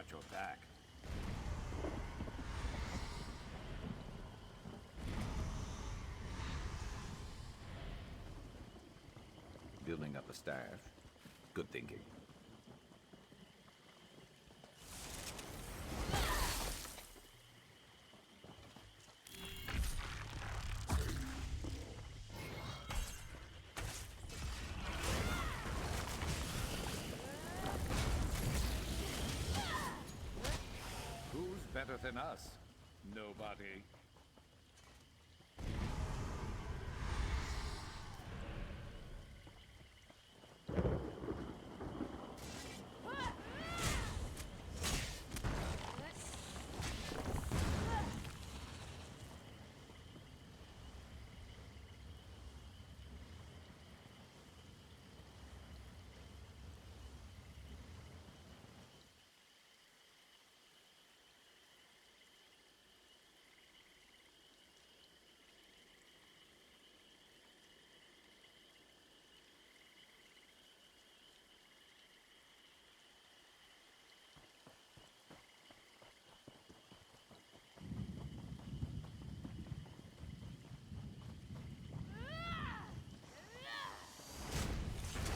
got your back. Building up a stash. Good thinking. Who's better than us? Nobody.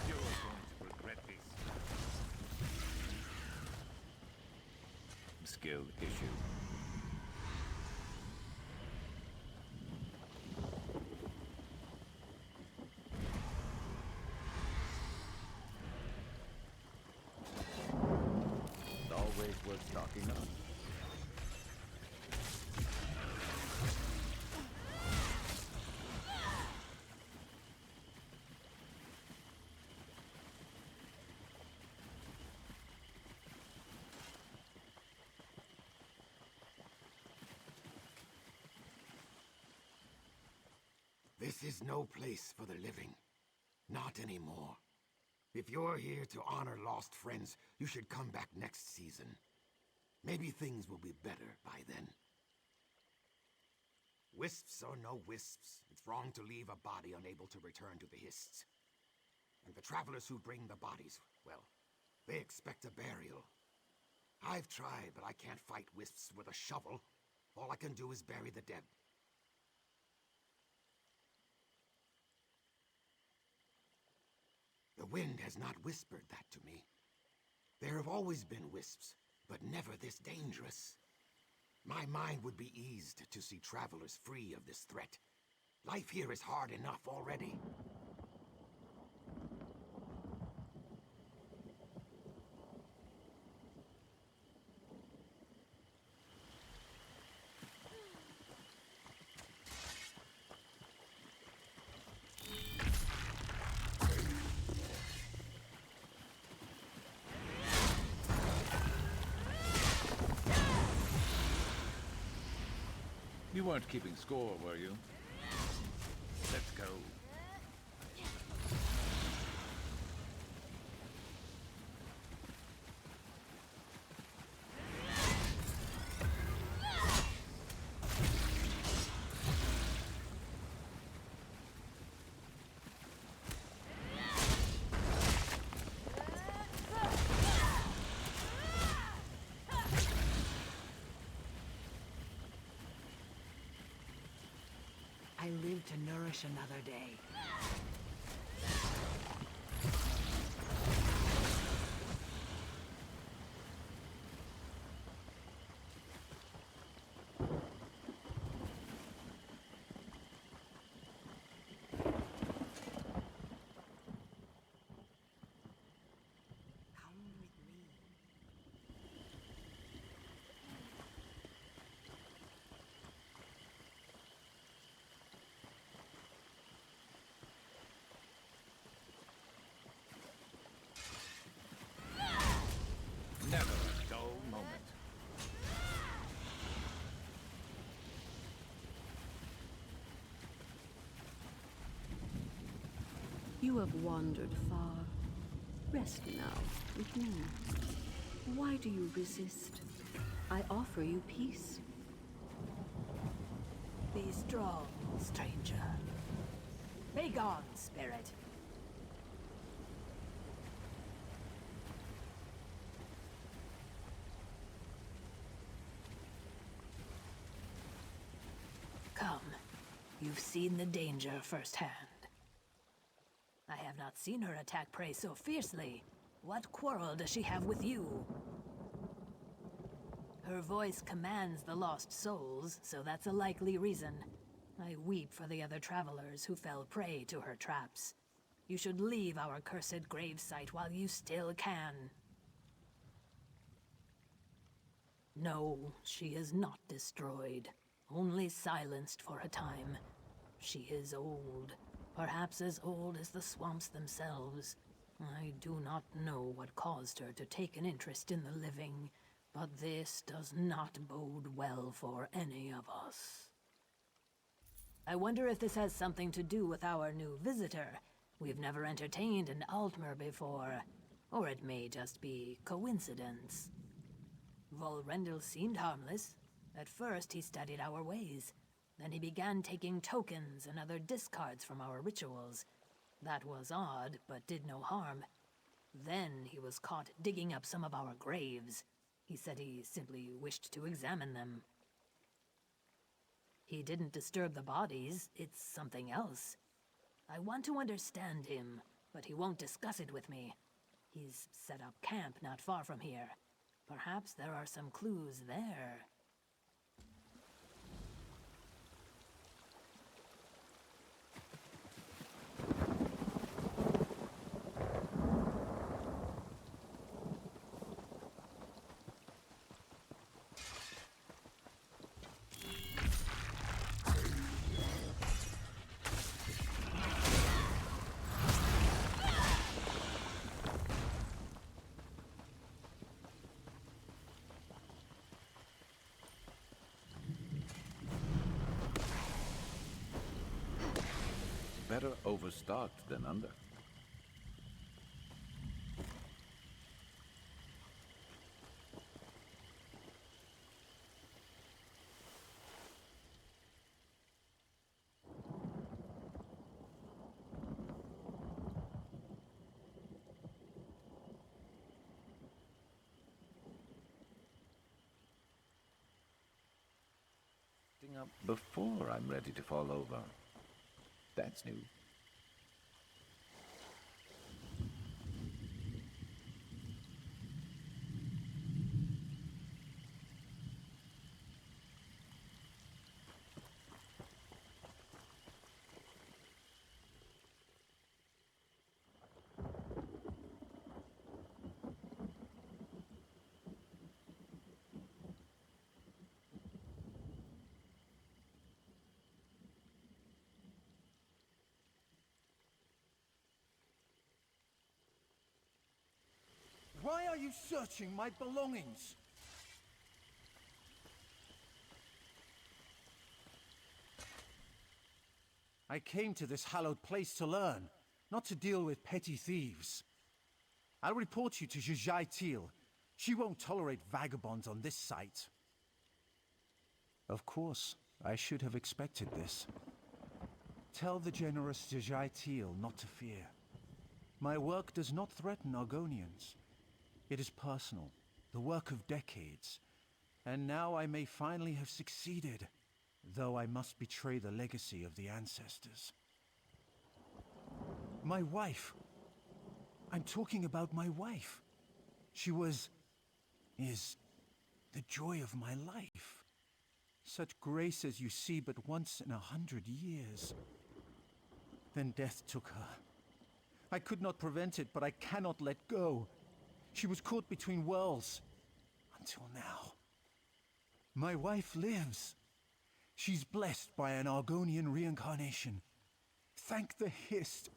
You're going to regret this. Skill issue. It's always worth stocking up. This is no place for the living. Not anymore. If you're here to honor lost friends, you should come back next season. Maybe things will be better by then. Wisps or no wisps, it's wrong to leave a body unable to return to the Hists. And the travelers who bring the bodies, well, they expect a burial. I've tried, but I can't fight wisps with a shovel. All I can do is bury the dead. The wind has not whispered that to me. There have always been wisps, but never this dangerous. My mind would be eased to see travelers free of this threat. Life here is hard enough already. You weren't keeping score, were you? Let's go. I live to nourish another day. Come with me. Never a dull moment. You have wandered far. Rest now with me. Why do you resist? I offer you peace. Be strong, stranger. Be gone, spirit. You've seen the danger firsthand. I have not seen her attack prey so fiercely. What quarrel does she have with you? Her voice commands the lost souls, so that's a likely reason. I weep for the other travelers who fell prey to her traps. You should leave our cursed gravesite while you still can. No, she is not destroyed. Only silenced for a time. She is old. Perhaps as old as the swamps themselves. I do not know what caused her to take an interest in the living, but this does not bode well for any of us. I wonder if this has something to do with our new visitor. We've never entertained an Altmer before. Or it may just be coincidence. Volrendel seemed harmless. At first he studied our ways. Then he began taking tokens and other discards from our rituals. That was odd, but did no harm. Then he was caught digging up some of our graves. He said he simply wished to examine them. He didn't disturb the bodies, it's something else. I want to understand him, but he won't discuss it with me. He's set up camp not far from here. Perhaps there are some clues there. Better overstocked than under. Up before I'm ready to fall over. That's new. Why are you searching my belongings? I came to this hallowed place to learn, not to deal with petty thieves. I'll report you to Jajai Teal. She won't tolerate vagabonds on this site. Of course, I should have expected this. Tell the generous Jajai Teal not to fear. My work does not threaten Argonians. It is personal, the work of decades. And now I may finally have succeeded, though I must betray the legacy of the ancestors. My wife. I'm talking about my wife. She is the joy of my life. Such grace as you see but once in 100 years. Then death took her. I could not prevent it, but I cannot let go. She was caught between worlds. Until now. My wife lives. She's blessed by an Argonian reincarnation. Thank the Hist.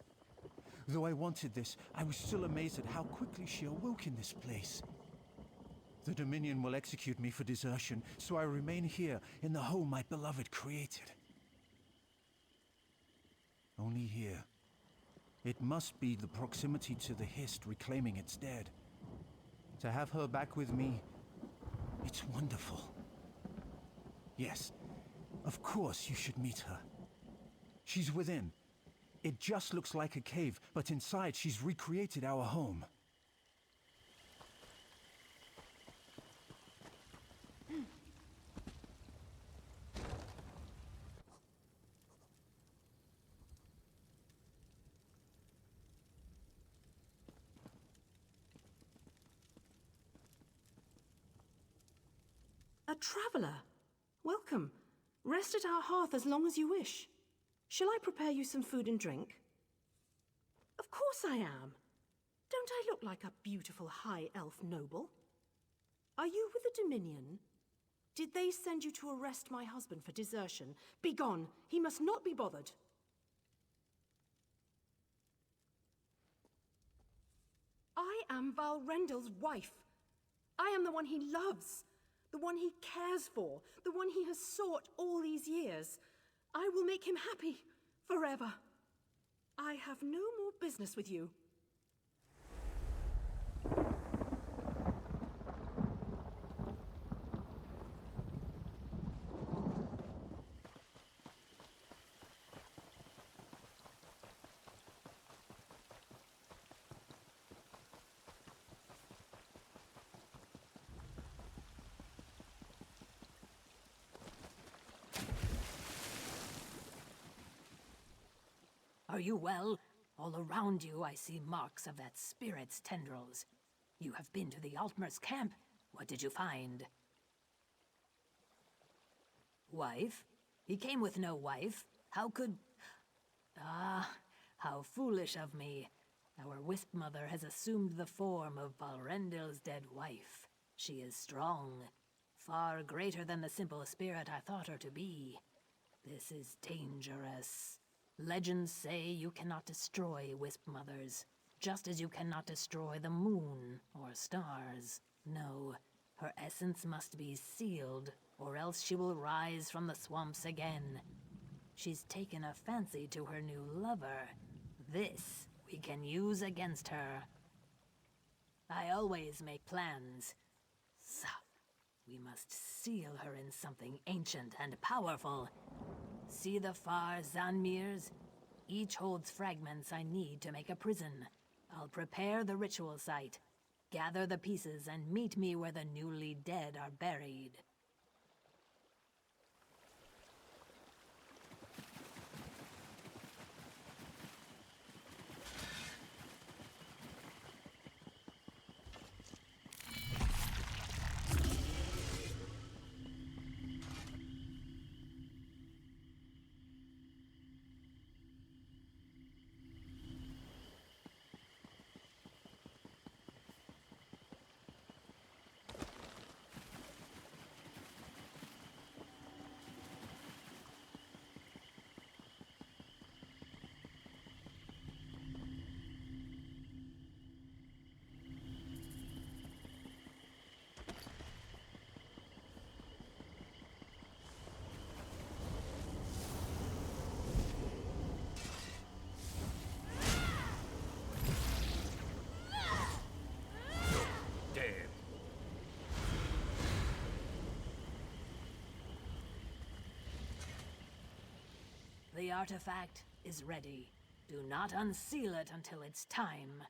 Though I wanted this, I was still amazed at how quickly she awoke in this place. The Dominion will execute me for desertion, so I remain here in the home my beloved created. Only here. It must be the proximity to the Hist reclaiming its dead. To have her back with me, it's wonderful. Yes, of course you should meet her. She's within. It just looks like a cave, but inside she's recreated our home. A traveler. Welcome. Rest at our hearth as long as you wish. Shall I prepare you some food and drink? Of course I am. Don't I look like a beautiful high elf noble? Are you with the Dominion? Did they send you to arrest my husband for desertion? Begone! He must not be bothered. I am Valrendel's wife. I am the one he loves, the one he cares for, the one he has sought all these years. I will make him happy forever. I have no more business with you. Are you well? All around you I see marks of that spirit's tendrils. You have been to the Altmer's camp. What did you find? Wife? He came with no wife. How could... Ah, how foolish of me. Our Wisp Mother has assumed the form of Valrendel's dead wife. She is strong, far greater than the simple spirit I thought her to be. This is dangerous. Legends say you cannot destroy Wisp Mothers, just as you cannot destroy the moon or stars. No, her essence must be sealed, or else she will rise from the swamps again. She's taken a fancy to her new lover. This we can use against her. I always make plans. So, we must seal her in something ancient and powerful. See the far Zanmirs? Each holds fragments I need to make a prison. I'll prepare the ritual site. Gather the pieces and meet me where the newly dead are buried. The artifact is ready. Do not unseal it until it's time.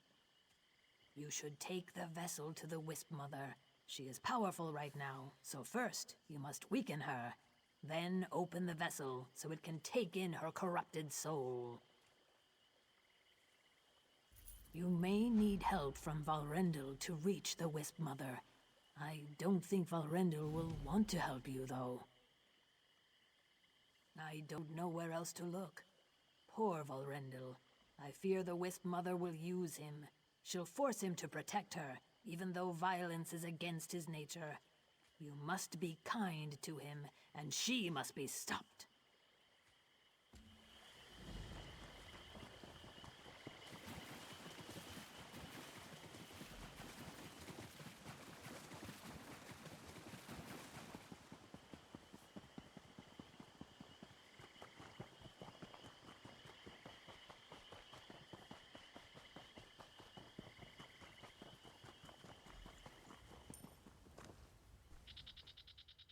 You should take the vessel to the Wisp Mother. She is powerful right now, so first you must weaken her. Then open the vessel so it can take in her corrupted soul. You may need help from Valrendel to reach the Wisp Mother. I don't think Valrendel will want to help you, though. I don't know where else to look. Poor Valrendel. I fear the Wisp Mother will use him. She'll force him to protect her, even though violence is against his nature. You must be kind to him, and she must be stopped.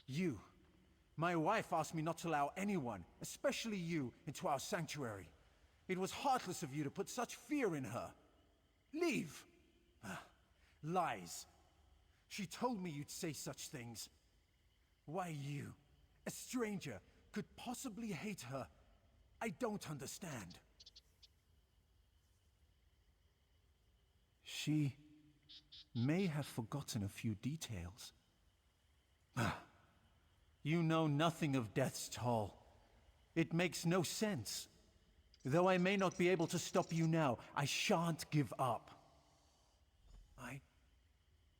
You. My wife asked me not to allow anyone, especially you, into our sanctuary. It was heartless of you to put such fear in her. Leave! Lies. She told me you'd say such things. Why you, a stranger, could possibly hate her, I don't understand. She may have forgotten a few details. You know nothing of death's toll. It makes no sense. Though I may not be able to stop you now, I shan't give up.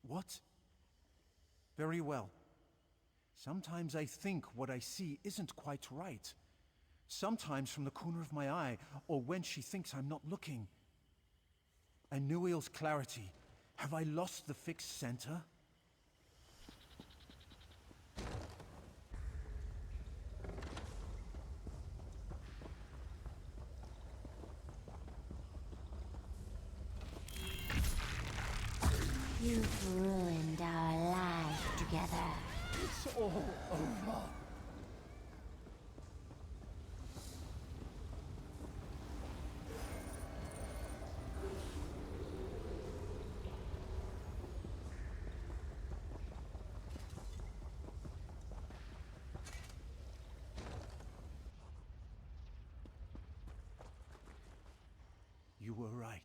What? Very well. Sometimes I think what I see isn't quite right. Sometimes from the corner of my eye, or when she thinks I'm not looking. Anuil's clarity. Have I lost the fixed center? You've ruined our life together. It's all over. You were right.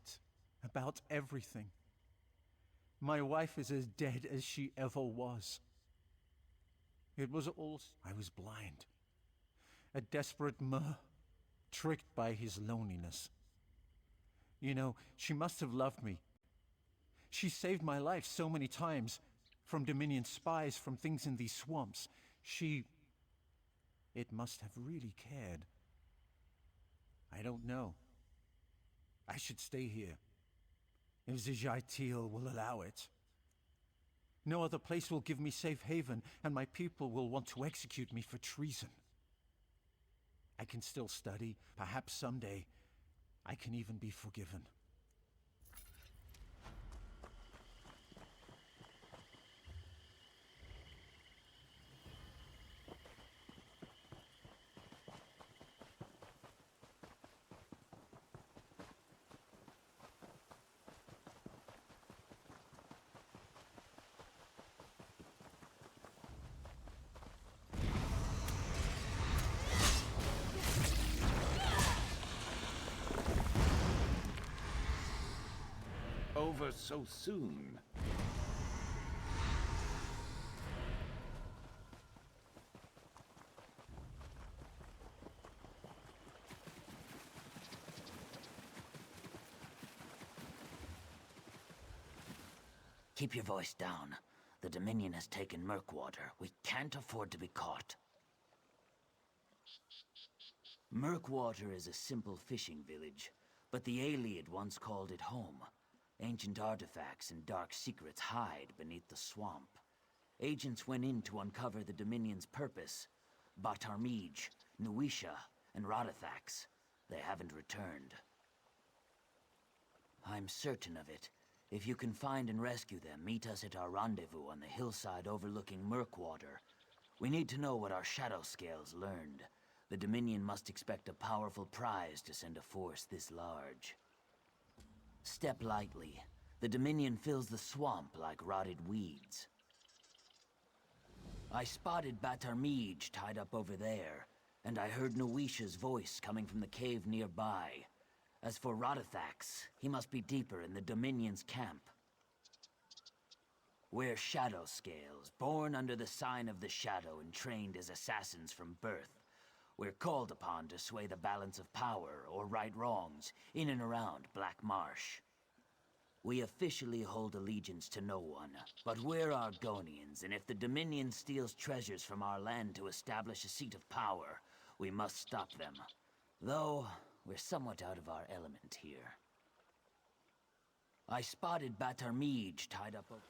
About everything. My wife is as dead as she ever was. It was all... I was blind. A desperate tricked by his loneliness. You know, she must have loved me. She saved my life so many times. From Dominion spies, from things in these swamps. It must have really cared. I don't know. I should stay here. If Zijaitil will allow it. No other place will give me safe haven, and my people will want to execute me for treason. I can still study. Perhaps someday, I can even be forgiven. Over so soon. Keep your voice down. The Dominion has taken Murkwater. We can't afford to be caught. Murkwater is a simple fishing village, but the Ayleid once called it home. Ancient artifacts and dark secrets hide beneath the swamp. Agents went in to uncover the Dominion's purpose. Batarmij, Nuisha, and Rodathax. They haven't returned. I'm certain of it. If you can find and rescue them, meet us at our rendezvous on the hillside overlooking Murkwater. We need to know what our shadow scales learned. The Dominion must expect a powerful prize to send a force this large. Step lightly. The Dominion fills the swamp like rotted weeds. I spotted Batarmij tied up over there, and I heard Noisha's voice coming from the cave nearby. As for Rodathax, he must be deeper in the Dominion's camp. We're Shadow Scales, born under the sign of the Shadow and trained as assassins from birth. We're called upon to sway the balance of power or right wrongs in and around Black Marsh. We officially hold allegiance to no one, but we're Argonians, and if the Dominion steals treasures from our land to establish a seat of power, we must stop them. Though, we're somewhat out of our element here. I spotted Batarmij tied up over...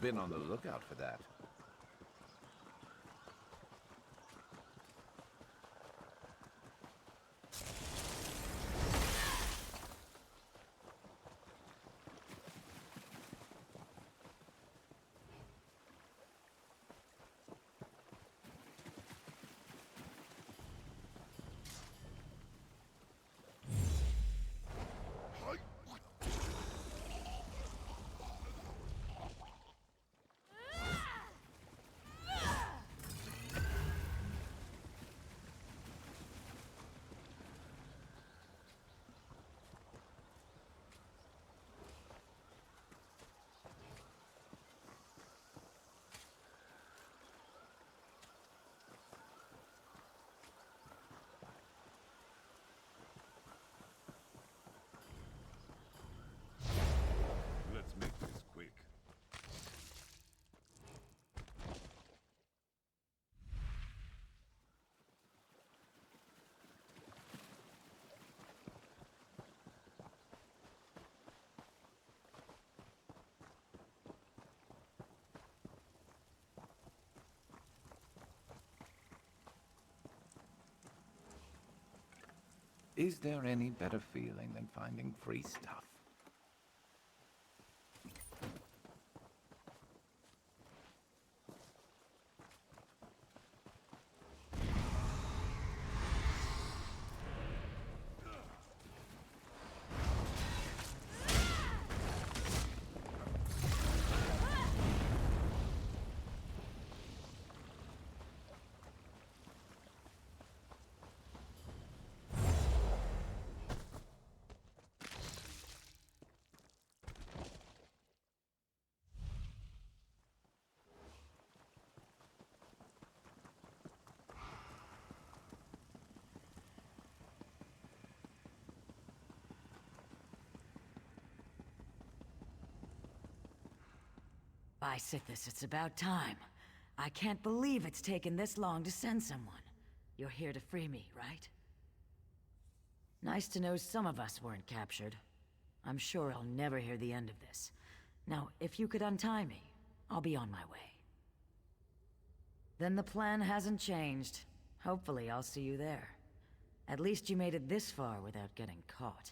Been on the lookout for that. Is there any better feeling than finding free stuff? By Sithis, it's about time. I can't believe it's taken this long to send someone. You're here to free me, right? Nice to know some of us weren't captured. I'm sure I'll never hear the end of this. Now, if you could untie me, I'll be on my way. Then the plan hasn't changed. Hopefully I'll see you there. At least you made it this far without getting caught.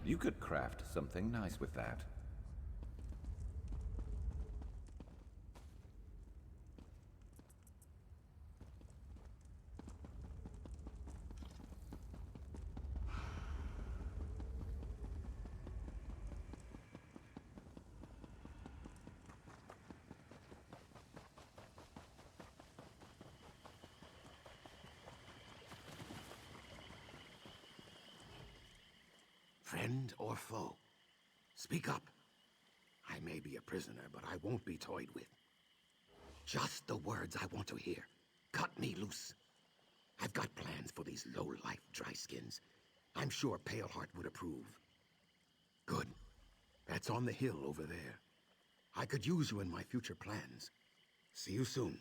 You could craft something nice with that. Friend or foe? Speak up. I may be a prisoner, but I won't be toyed with. Just the words I want to hear. Cut me loose. I've got plans for these low-life dry-skins. I'm sure Paleheart would approve. Good. That's on the hill over there. I could use you in my future plans. See you soon.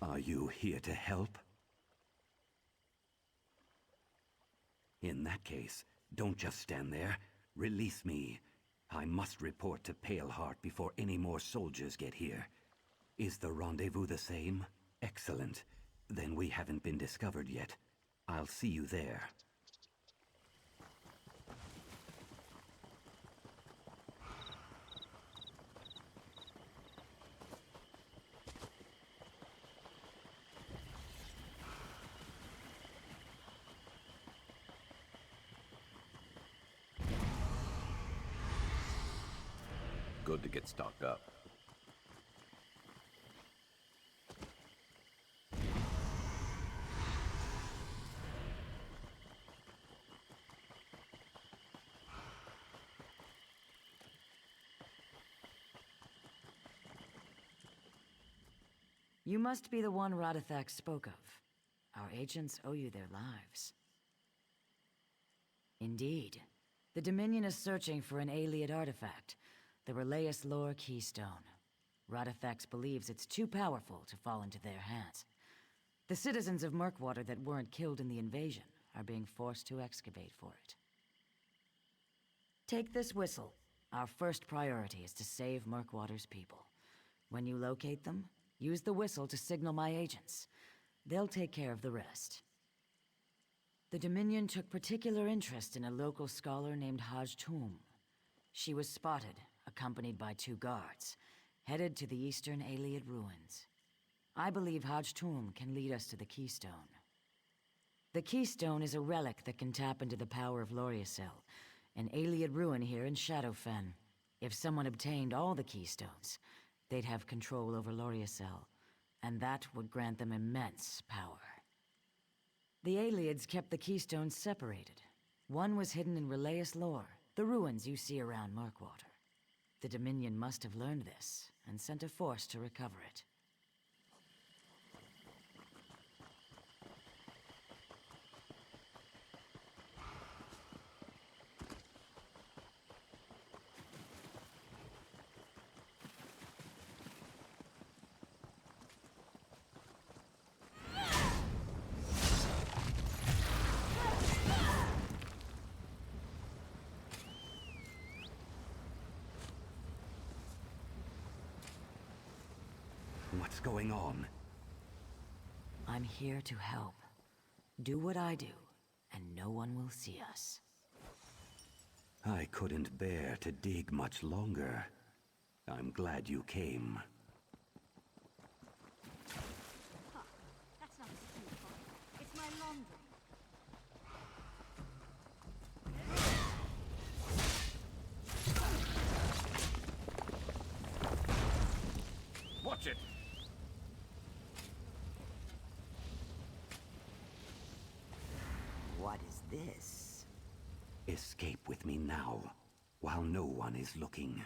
Are you here to help? In that case, don't just stand there. Release me. I must report to Paleheart before any more soldiers get here. Is the rendezvous the same? Excellent. Then we haven't been discovered yet. I'll see you there. Good to get stocked up. You must be the one Radithak spoke of. Our agents owe you their lives. Indeed. The Dominion is searching for an Ayleid artifact, the Relayus Lore Keystone. Radithax believes it's too powerful to fall into their hands. The citizens of Murkwater that weren't killed in the invasion are being forced to excavate for it. Take this whistle. Our first priority is to save Murkwater's people. When you locate them, use the whistle to signal my agents. They'll take care of the rest. The Dominion took particular interest in a local scholar named Haj Tum. She was spotted, accompanied by 2 guards, headed to the eastern Ayleid ruins. I believe Haj Tum can lead us to the Keystone. The Keystone is a relic that can tap into the power of Loriacel, an Ayleid ruin here in Shadowfen. If someone obtained all the Keystones, they'd have control over Loriacel, and that would grant them immense power. The Ayleids kept the Keystones separated. One was hidden in Relayus Lore, the ruins you see around Murkwater. The Dominion must have learned this, and sent a force to recover it. What's going on? I'm here to help. Do what I do, and no one will see us. I couldn't bear to dig much longer. I'm glad you came. That's not a steam pot. It's my laundry. Watch it! What is this? Escape with me now, while no one is looking.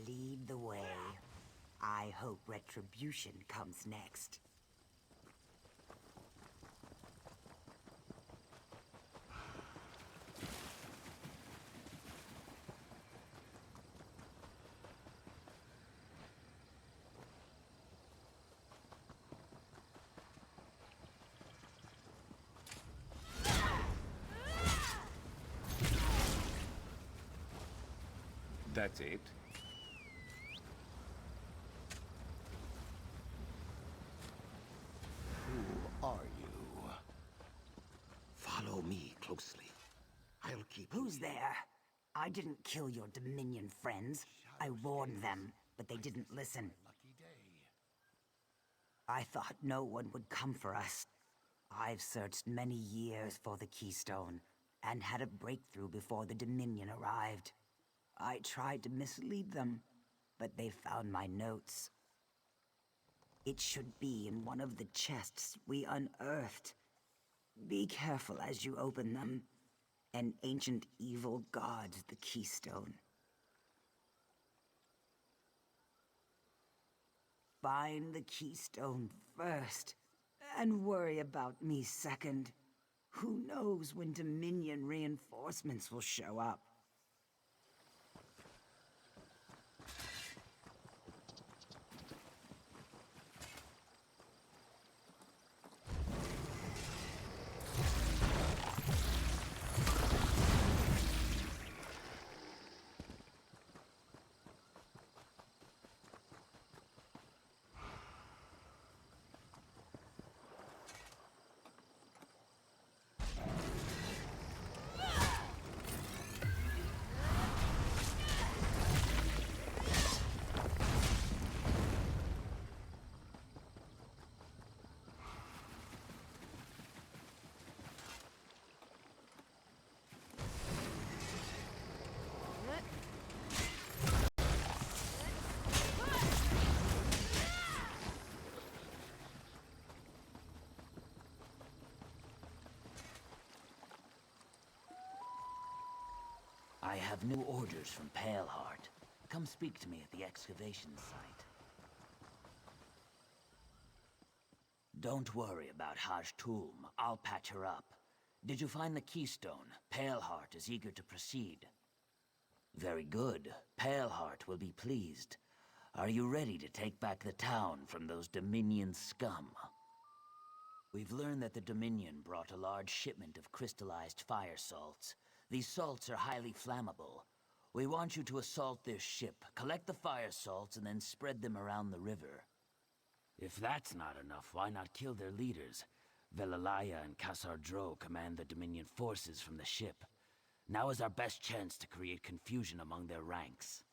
Lead the way. I hope retribution comes next. That's it. Who are you? Follow me closely. I'll keep you Who's there? I didn't kill your Dominion friends. I warned them, but they didn't listen. lucky day. I thought no one would come for us. I've searched many years for the Keystone, and had a breakthrough before the Dominion arrived. I tried to mislead them, but they found my notes. It should be in one of the chests we unearthed. Be careful as you open them. An ancient evil guards the Keystone. Find the Keystone first, and worry about me second. Who knows when Dominion reinforcements will show up? I have new orders from Paleheart. Come speak to me at the excavation site. Don't worry about Hajtulm. I'll patch her up. Did you find the Keystone? Paleheart is eager to proceed. Very good. Paleheart will be pleased. Are you ready to take back the town from those Dominion scum? We've learned that the Dominion brought a large shipment of crystallized fire salts. These salts are highly flammable. We want you to assault their ship, collect the fire salts, and then spread them around the river. If that's not enough, why not kill their leaders? Velalaya and Kassar Dro command the Dominion forces from the ship. Now is our best chance to create confusion among their ranks.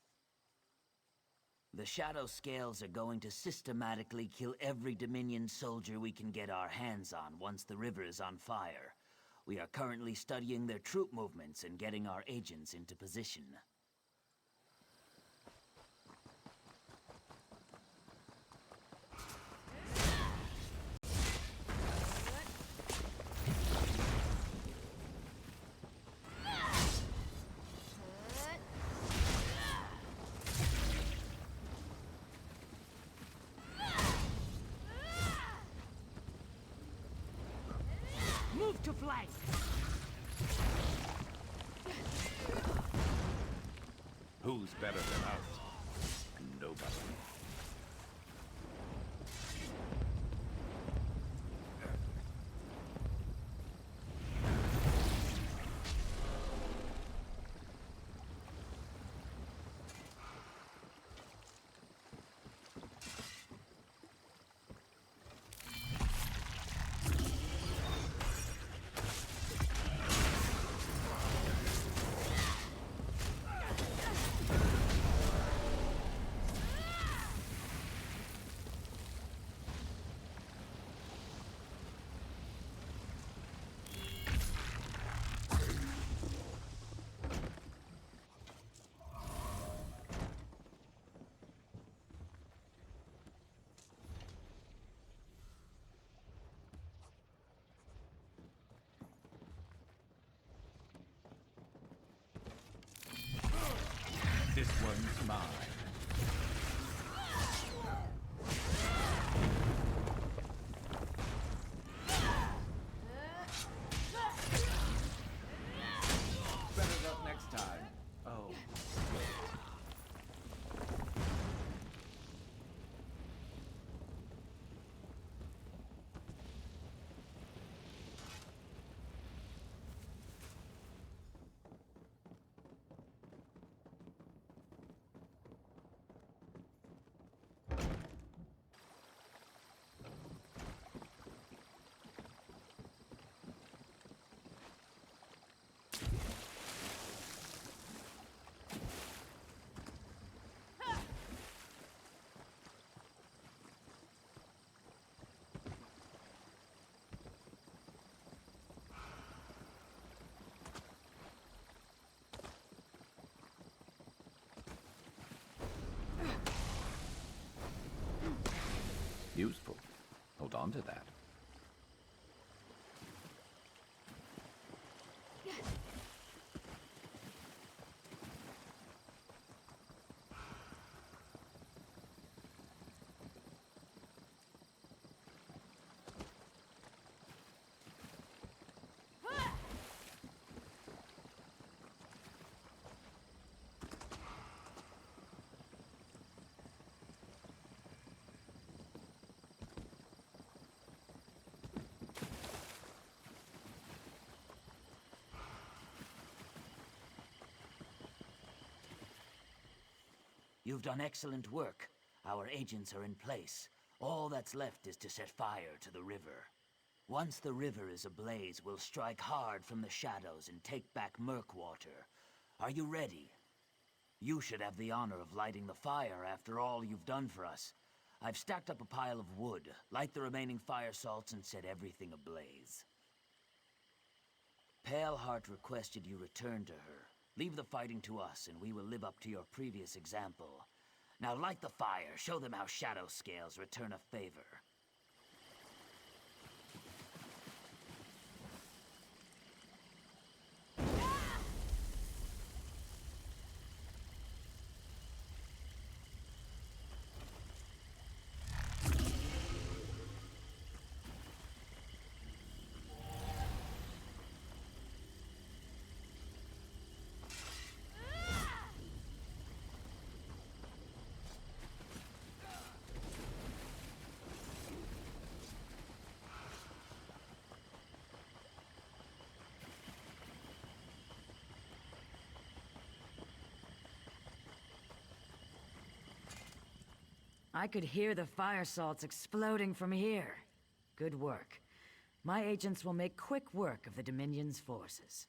The Shadow Scales are going to systematically kill every Dominion soldier we can get our hands on once the river is on fire. We are currently studying their troop movements and getting our agents into position. Move to flank! Who's better than us? Nobody. This one's mine. Better luck next time. Oh, wait. Useful. Hold on to that. You've done excellent work. Our agents are in place. All that's left is to set fire to the river. Once the river is ablaze, we'll strike hard from the shadows and take back Murkwater. Are you ready? You should have the honor of lighting the fire after all you've done for us. I've stacked up a pile of wood. Light the remaining fire salts and set everything ablaze. Paleheart requested you return to her. Leave the fighting to us, and we will live up to your previous example. Now light the fire. Show them how Shadow Scales return a favor. I could hear the fire salts exploding from here. Good work. My agents will make quick work of the Dominion's forces.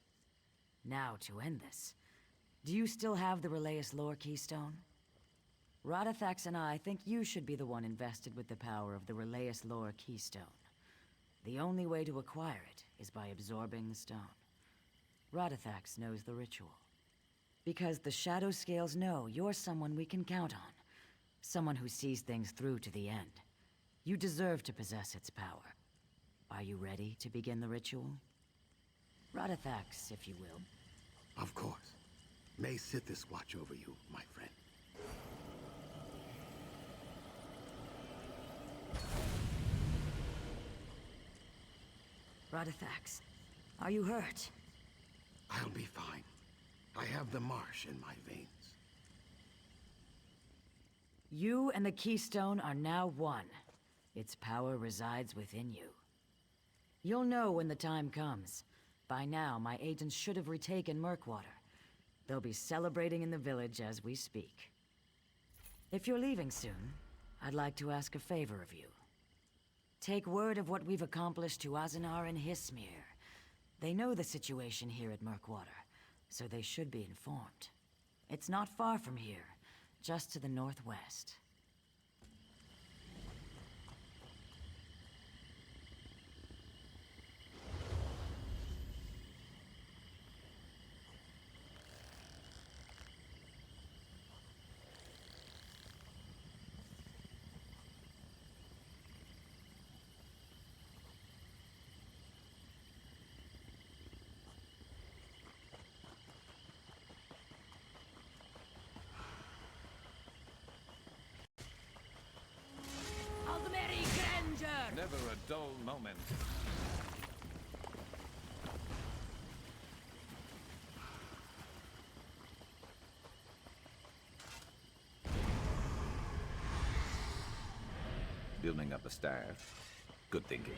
Now, to end this, do you still have the Relayus Lore Keystone? Radithax and I think you should be the one invested with the power of the Relayus Lore Keystone. The only way to acquire it is by absorbing the stone. Radithax knows the ritual. Because the Shadow Scales know you're someone we can count on. Someone who sees things through to the end. You deserve to possess its power. Are you ready to begin the ritual? Radithax, if you will. Of course. May Sithis watch over you, my friend. Radithax, are you hurt? I'll be fine. I have the marsh in my veins. You and the Keystone are now one. Its power resides within you. You'll know when the time comes. By now, my agents should have retaken Murkwater. They'll be celebrating in the village as we speak. If you're leaving soon, I'd like to ask a favor of you. Take word of what we've accomplished to Azenar and Hismir. They know the situation here at Murkwater, so they should be informed. It's not far from here, just to the northwest. never a dull moment. Building up a staff. Good thinking.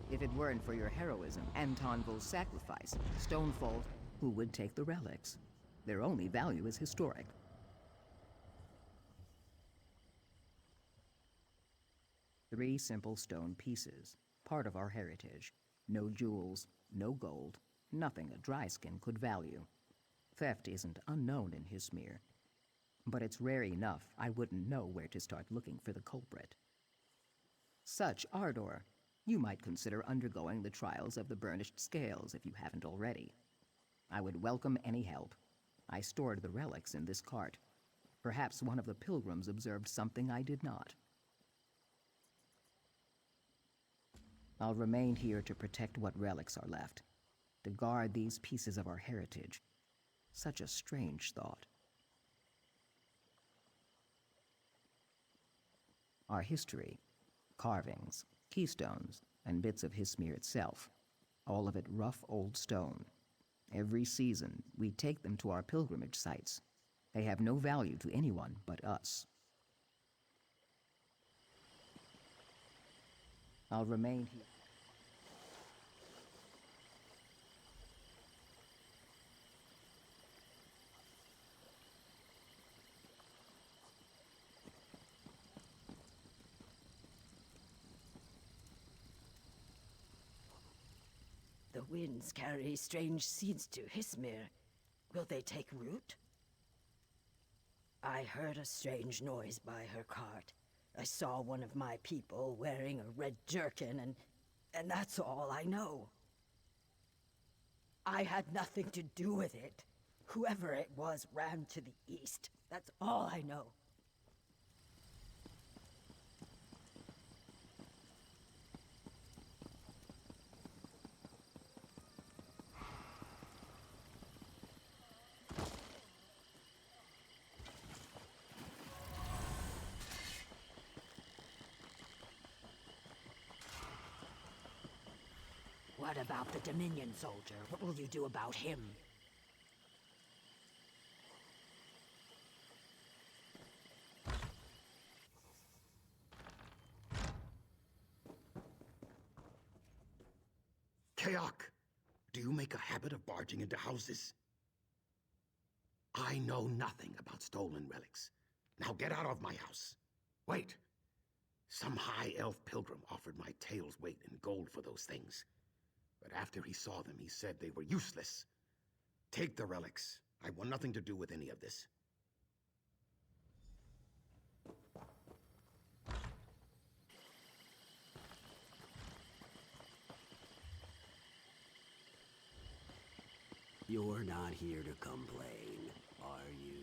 If it weren't for your heroism and Tonville's sacrifice, Stonefall, who would take the relics? Their only value is historic. Three simple stone pieces, part of our heritage. No jewels, no gold, nothing a dry skin could value. Theft isn't unknown in Hismir, but it's rare enough I wouldn't know where to start looking for the culprit. Such ardor. You might consider undergoing the trials of the burnished scales if you haven't already. I would welcome any help. I stored the relics in this cart. Perhaps one of the pilgrims observed something I did not. I'll remain here to protect what relics are left, to guard these pieces of our heritage. Such a strange thought. Our history, carvings, keystones, and bits of Hismir itself. All of it rough old stone. Every season, we take them to our pilgrimage sites. They have no value to anyone but us. I'll remain here. The winds carry strange seeds to Hismir. Will they take root? I heard a strange noise by her cart. I saw one of my people wearing a red jerkin, and that's all I know. I had nothing to do with it. Whoever it was ran to the east. That's all I know. What about the Dominion soldier? What will you do about him? Kayak, do you make a habit of barging into houses? I know nothing about stolen relics. Now get out of my house. Wait. Some high elf pilgrim offered my tail's weight in gold for those things. But after he saw them, he said they were useless. Take the relics. I want nothing to do with any of this. You're not here to complain, are you?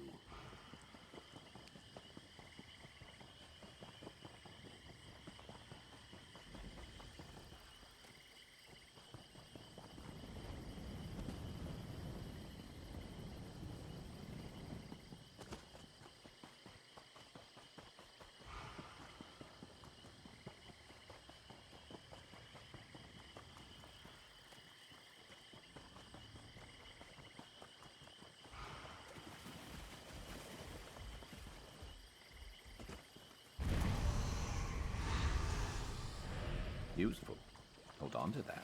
Useful. Hold on to that.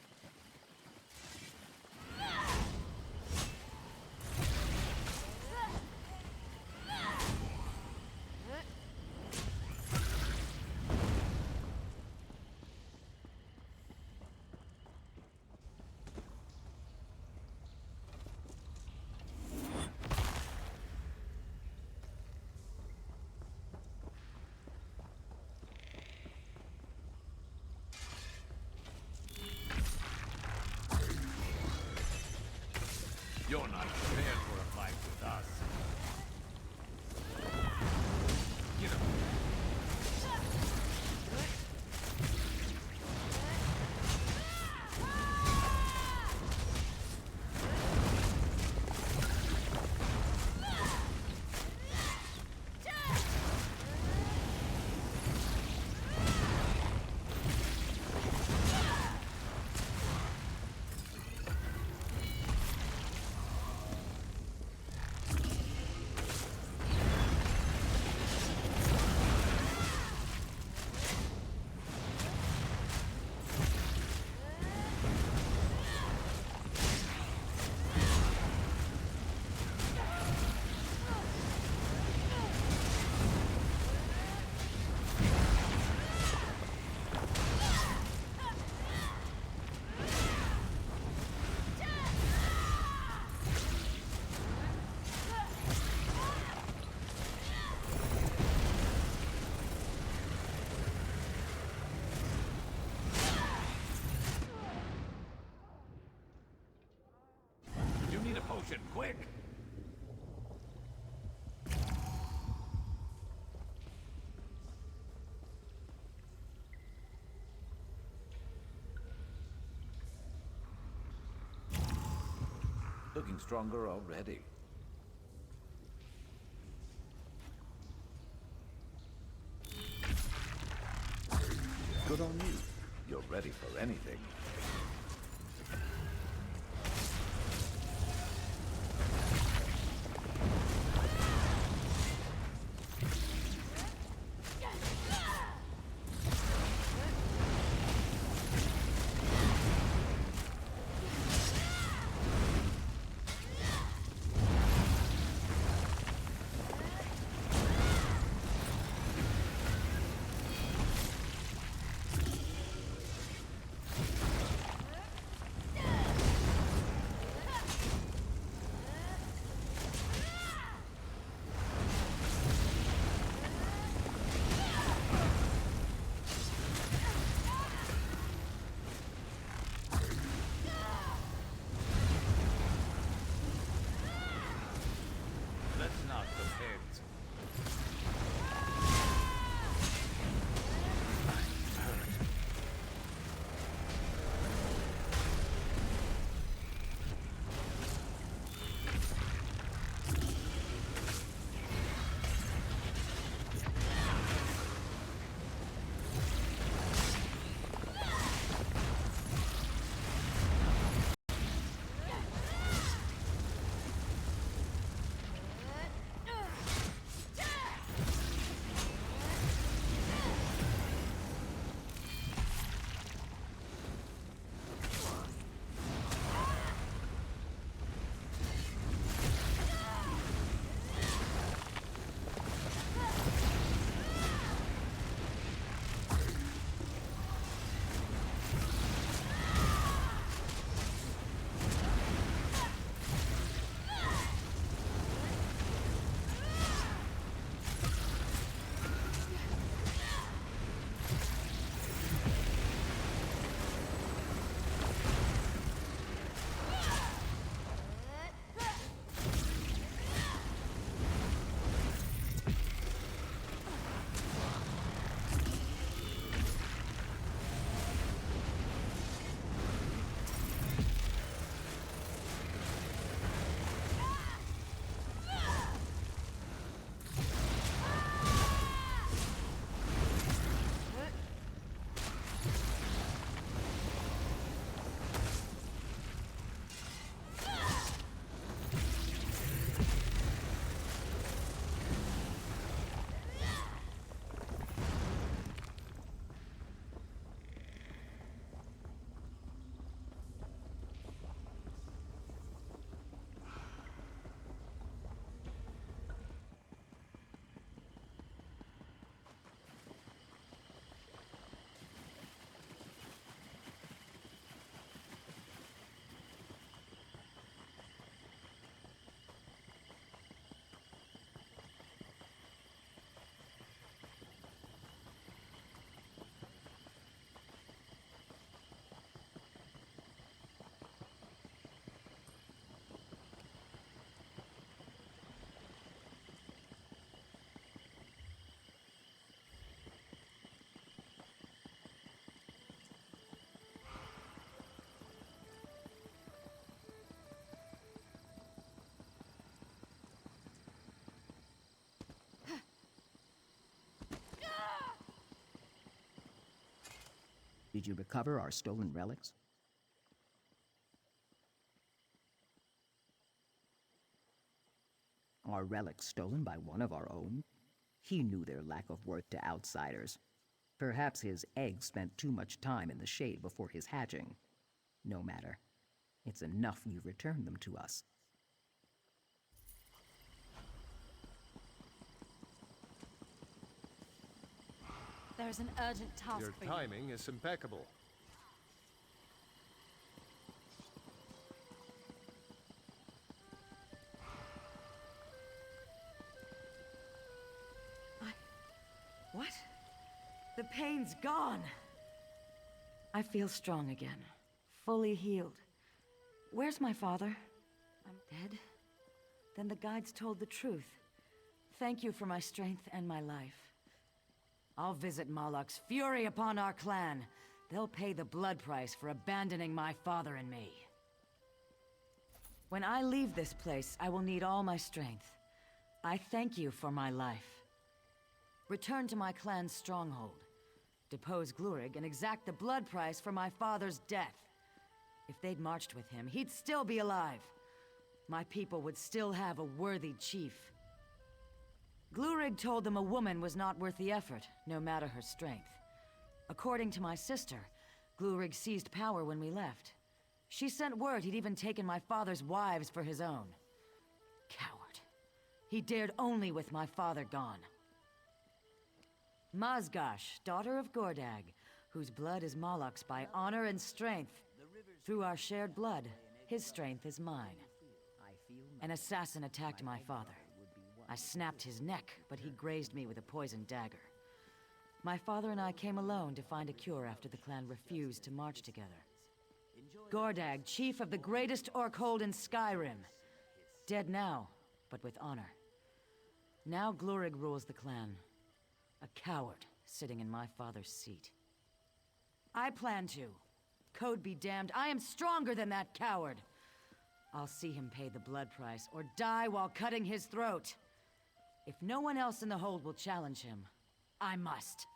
You're not prepared for a fight with us. You know. Potion, quick! Looking stronger already. Good on you. You're ready for anything. Did you recover our stolen relics? Are relics stolen by one of our own? He knew their lack of worth to outsiders. Perhaps his eggs spent too much time in the shade before his hatching. No matter. It's enough you return them to us. There's an urgent task Your for you. timing is impeccable. What? The pain's gone! I feel strong again. Fully healed. Where's my father? I'm dead? Then the guides told the truth. Thank you for my strength and my life. I'll visit Malak's fury upon our clan. They'll pay the blood price for abandoning my father and me. When I leave this place, I will need all my strength. I thank you for my life. Return to my clan's stronghold. Depose Glurig and exact the blood price for my father's death. If they'd marched with him, he'd still be alive. My people would still have a worthy chief. Glurig told them a woman was not worth the effort, no matter her strength. According to my sister, Glurig seized power when we left. She sent word he'd even taken my father's wives for his own. Coward. He dared only with my father gone. Mazgash, daughter of Gordag, whose blood is Malak's by honor and strength. Through our shared blood, his strength is mine. An assassin attacked my father. I snapped his neck, but he grazed me with a poisoned dagger. My father and I came alone to find a cure after the clan refused to march together. Gordag, chief of the greatest orc hold in Skyrim. Dead now, but with honor. Now Glurig rules the clan. A coward sitting in my father's seat. I plan to. Code be damned, I am stronger than that coward. I'll see him pay the blood price or die while cutting his throat. If no one else in the hold will challenge him, I must.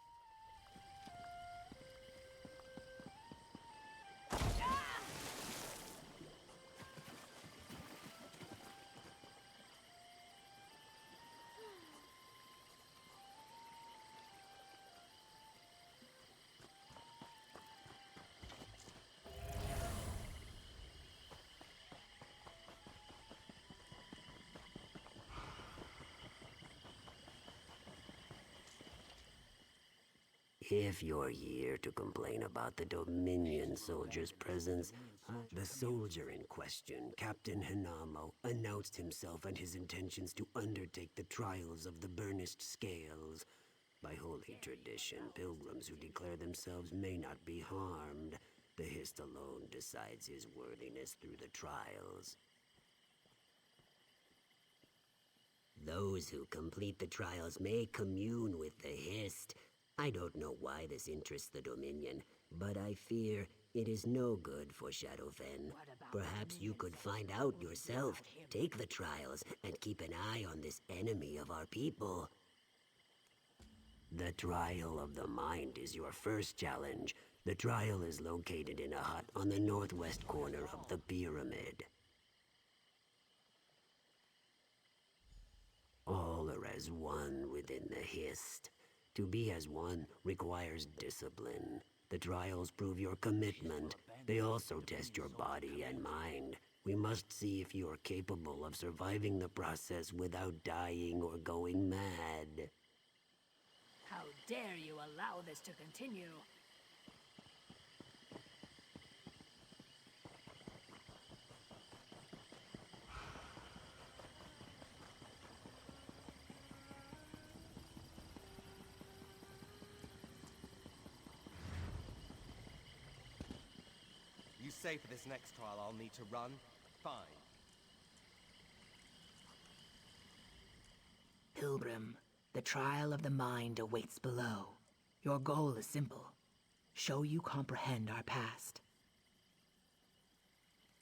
If you're here to complain about the Dominion soldier's presence, the soldier in question, Captain Hanamo, announced himself and his intentions to undertake the trials of the burnished scales. By holy tradition, pilgrims who declare themselves may not be harmed. The Hist alone decides his worthiness through the trials. Those who complete the trials may commune with the Hist. I don't know why this interests the Dominion, but I fear it is no good for Shadowfen. Perhaps you could find out yourself, take the trials, and keep an eye on this enemy of our people. The Trial of the Mind is your first challenge. The trial is located in a hut on the northwest corner of the pyramid. All are as one within the Hist. To be as one requires discipline. The trials prove your commitment. They also test your body and mind. We must see if you are capable of surviving the process without dying or going mad. How dare you allow this to continue? You say for this next trial I'll need to run? Fine. Pilgrim, the trial of the mind awaits below. Your goal is simple. Show you comprehend our past.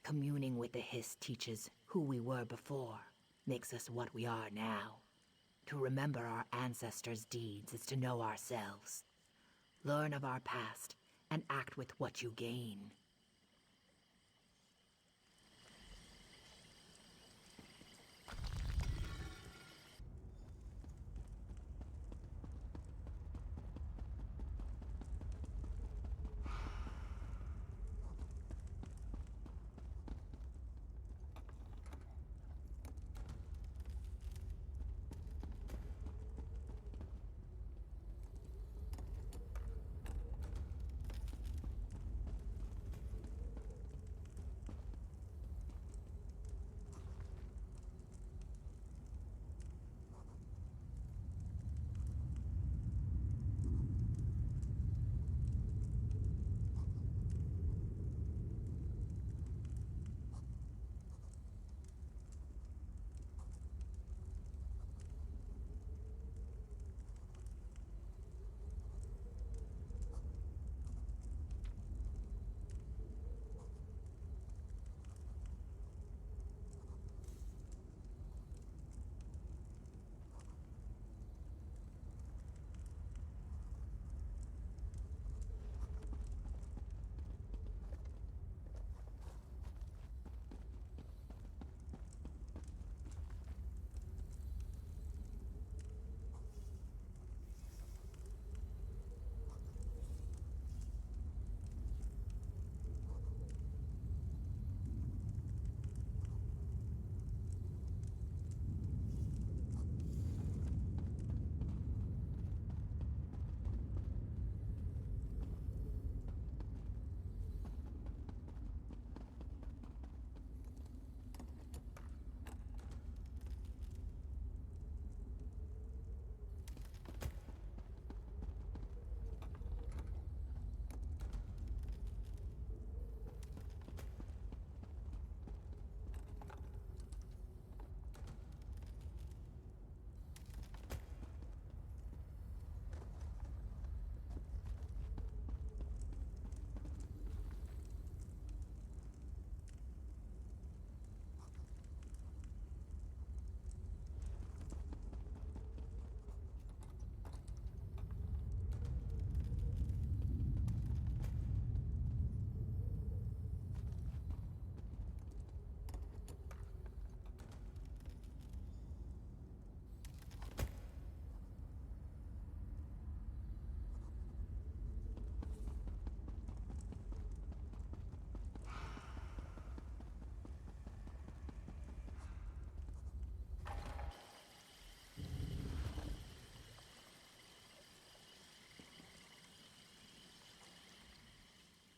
Communing with the Hist teaches who we were before, makes us what we are now. To remember our ancestors' deeds is to know ourselves. Learn of our past, and act with what you gain.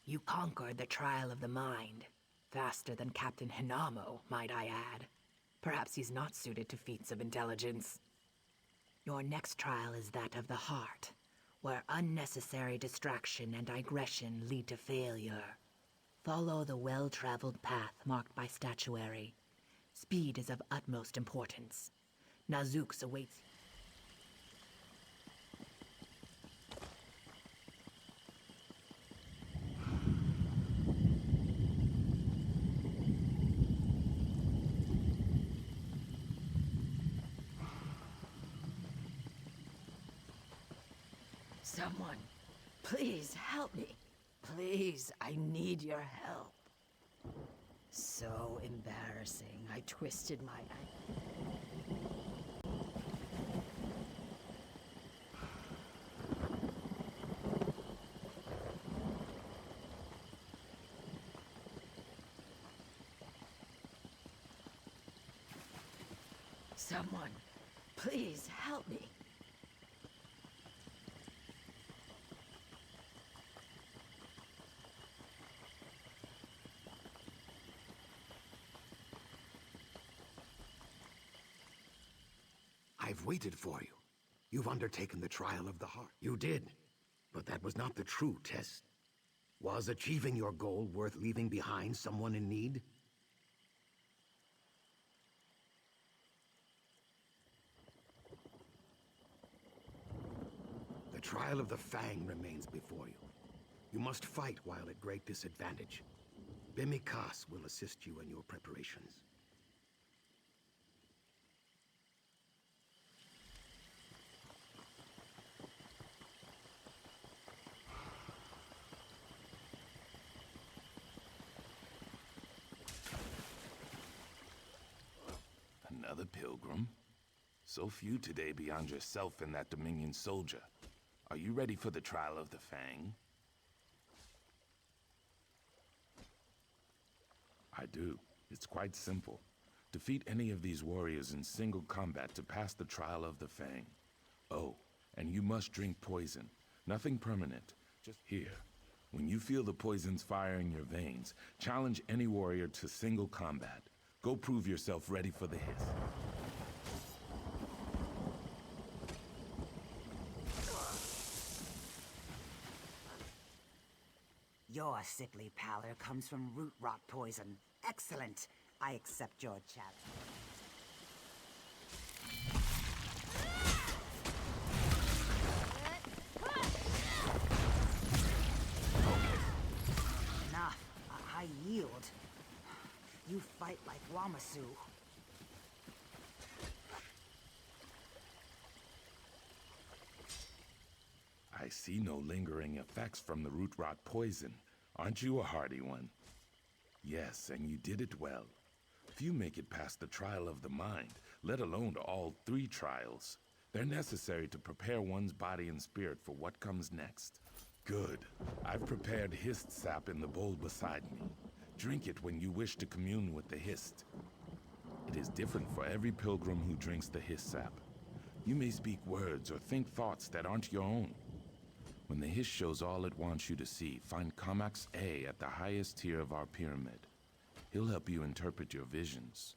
You conquered the trial of the mind. Faster than Captain Hinamo, might I add. Perhaps he's not suited to feats of intelligence. Your next trial is that of the heart, where unnecessary distraction and digression lead to failure. Follow the well-traveled path marked by statuary. Speed is of utmost importance. Nazooks awaits. Someone, please help me. Please, I need your help. So embarrassing. I twisted my Someone, please help me. I've waited for you. You've undertaken the trial of the heart. You did. But that was not the true test. Was achieving your goal worth leaving behind someone in need? The trial of the Fang remains before you. You must fight while at great disadvantage. Bimikas will assist you in your preparations. Another pilgrim? So few today beyond yourself and that Dominion soldier. Are you ready for the trial of the Fang? I do. It's quite simple. Defeat any of these warriors in single combat to pass the trial of the Fang. Oh, and you must drink poison. Nothing permanent. Just here. When you feel the poison's fire in your veins, challenge any warrior to single combat. Go prove yourself ready for the hiss. Your sickly pallor comes from root rot poison. Excellent. I accept your challenge. Enough. I yield. You fight like Wamasu. I see no lingering effects from the root rot poison. Aren't you a hardy one? Yes, and you did it well. Few make it past the trial of the mind, let alone all 3 trials. They're necessary to prepare one's body and spirit for what comes next. Good. I've prepared Hist sap in the bowl beside me. Drink it when you wish to commune with the Hist. It is different for every pilgrim who drinks the Hist sap. You may speak words or think thoughts that aren't your own. When the Hist shows all it wants you to see, find Kamax A at the highest tier of our pyramid. He'll help you interpret your visions.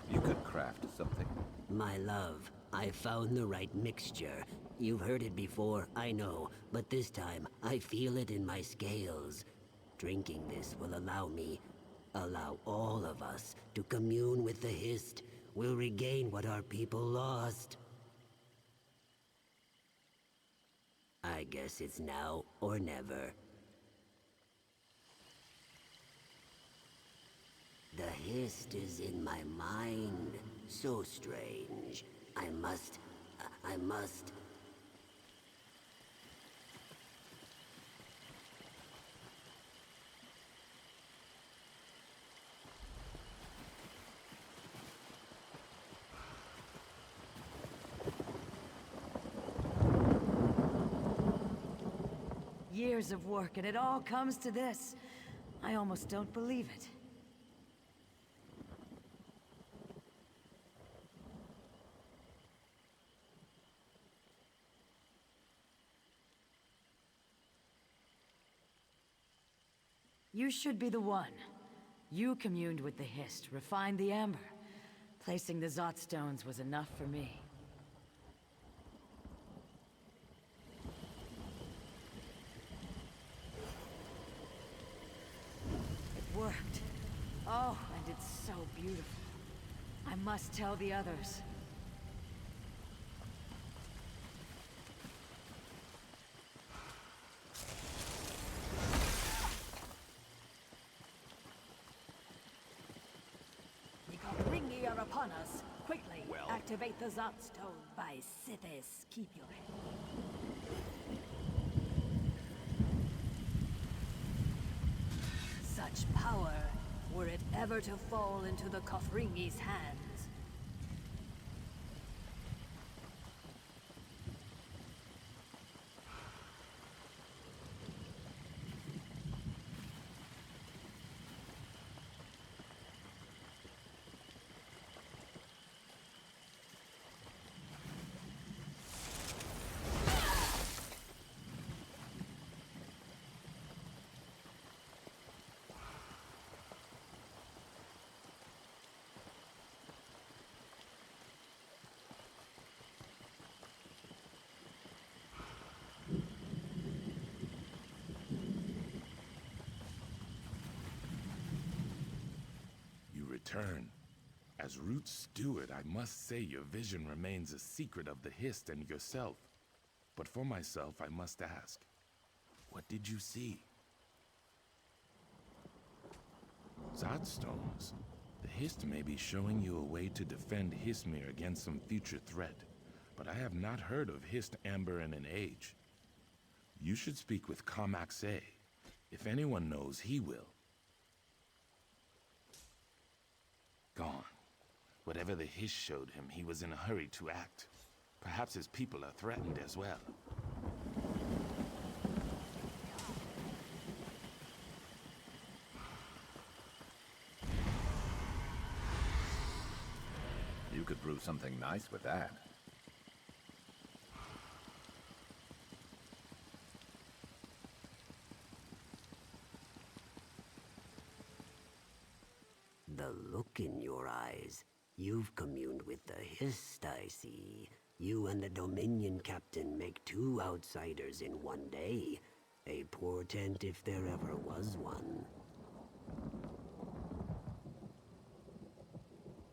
You could craft something. My love, I found the right mixture. You've heard it before, I know, but this time I feel it in my scales. Drinking this will allow all of us to commune with the Hist. We'll regain what our people lost. I guess it's now or never. The Hist is in my mind. So strange. I must... Years of work, and it all comes to this. I almost don't believe it. You should be the one. You communed with the Hist, refined the amber. Placing the Zot stones was enough for me. It worked. Oh, and it's so beautiful. I must tell the others. Ringi are upon us. Quickly, activate the Zot stone. By Sithis, keep your head. Such power, were it ever to fall into the Kothringi's hands. Return. As Root Steward, I must say your vision remains a secret of the Hist and yourself. But for myself, I must ask, what did you see? Zodstones. The Hist may be showing you a way to defend Hismir against some future threat, but I have not heard of Hist Amber in an age. You should speak with Kamaxe. If anyone knows, he will. Gone. Whatever the Hist showed him, he was in a hurry to act. Perhaps his people are threatened as well. You could brew something nice with that. The look in your eyes. You've communed with the Hist, I see. You and the Dominion Captain make two outsiders in one day. A portent if there ever was one.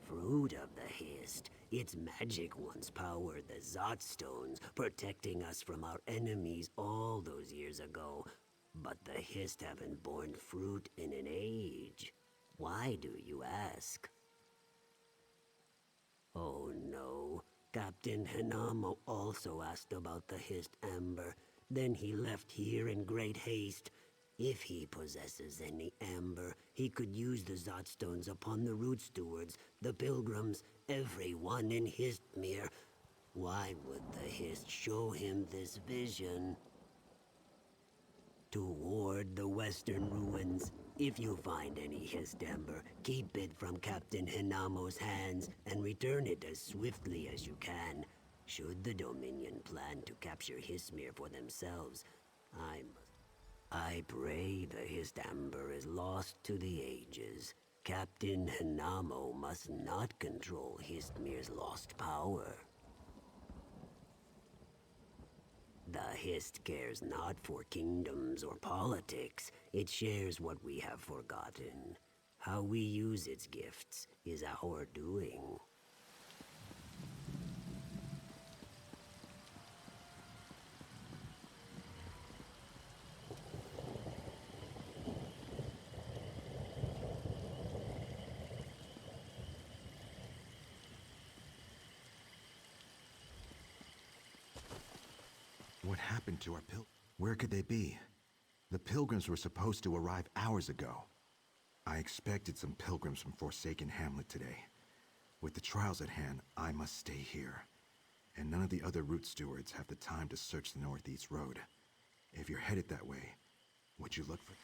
Fruit of the Hist. Its magic once powered the Zodstones, protecting us from our enemies all those years ago. But the Hist haven't borne fruit in an age. Why do you ask? Oh no. Captain Hinamo also asked about the Hist Amber. Then he left here in great haste. If he possesses any amber, he could use the Zodstones upon the Root Stewards, the Pilgrims, everyone in Histmere. Why would the Hist show him this vision? To ward the Western Ruins. If you find any Hist Amber, keep it from Captain Hinamo's hands and return it as swiftly as you can. Should the Dominion plan to capture Hismir for themselves, I pray the Hist Amber is lost to the ages. Captain Hinamo must not control Histmir's lost power. The Hist cares not for kingdoms or politics. It shares what we have forgotten. How we use its gifts is our doing. What happened to our Where could they be? The pilgrims were supposed to arrive hours ago. I expected some pilgrims from Forsaken Hamlet today. With the trials at hand, I must stay here. And none of the other root stewards have the time to search the Northeast Road. If you're headed that way, would you look for...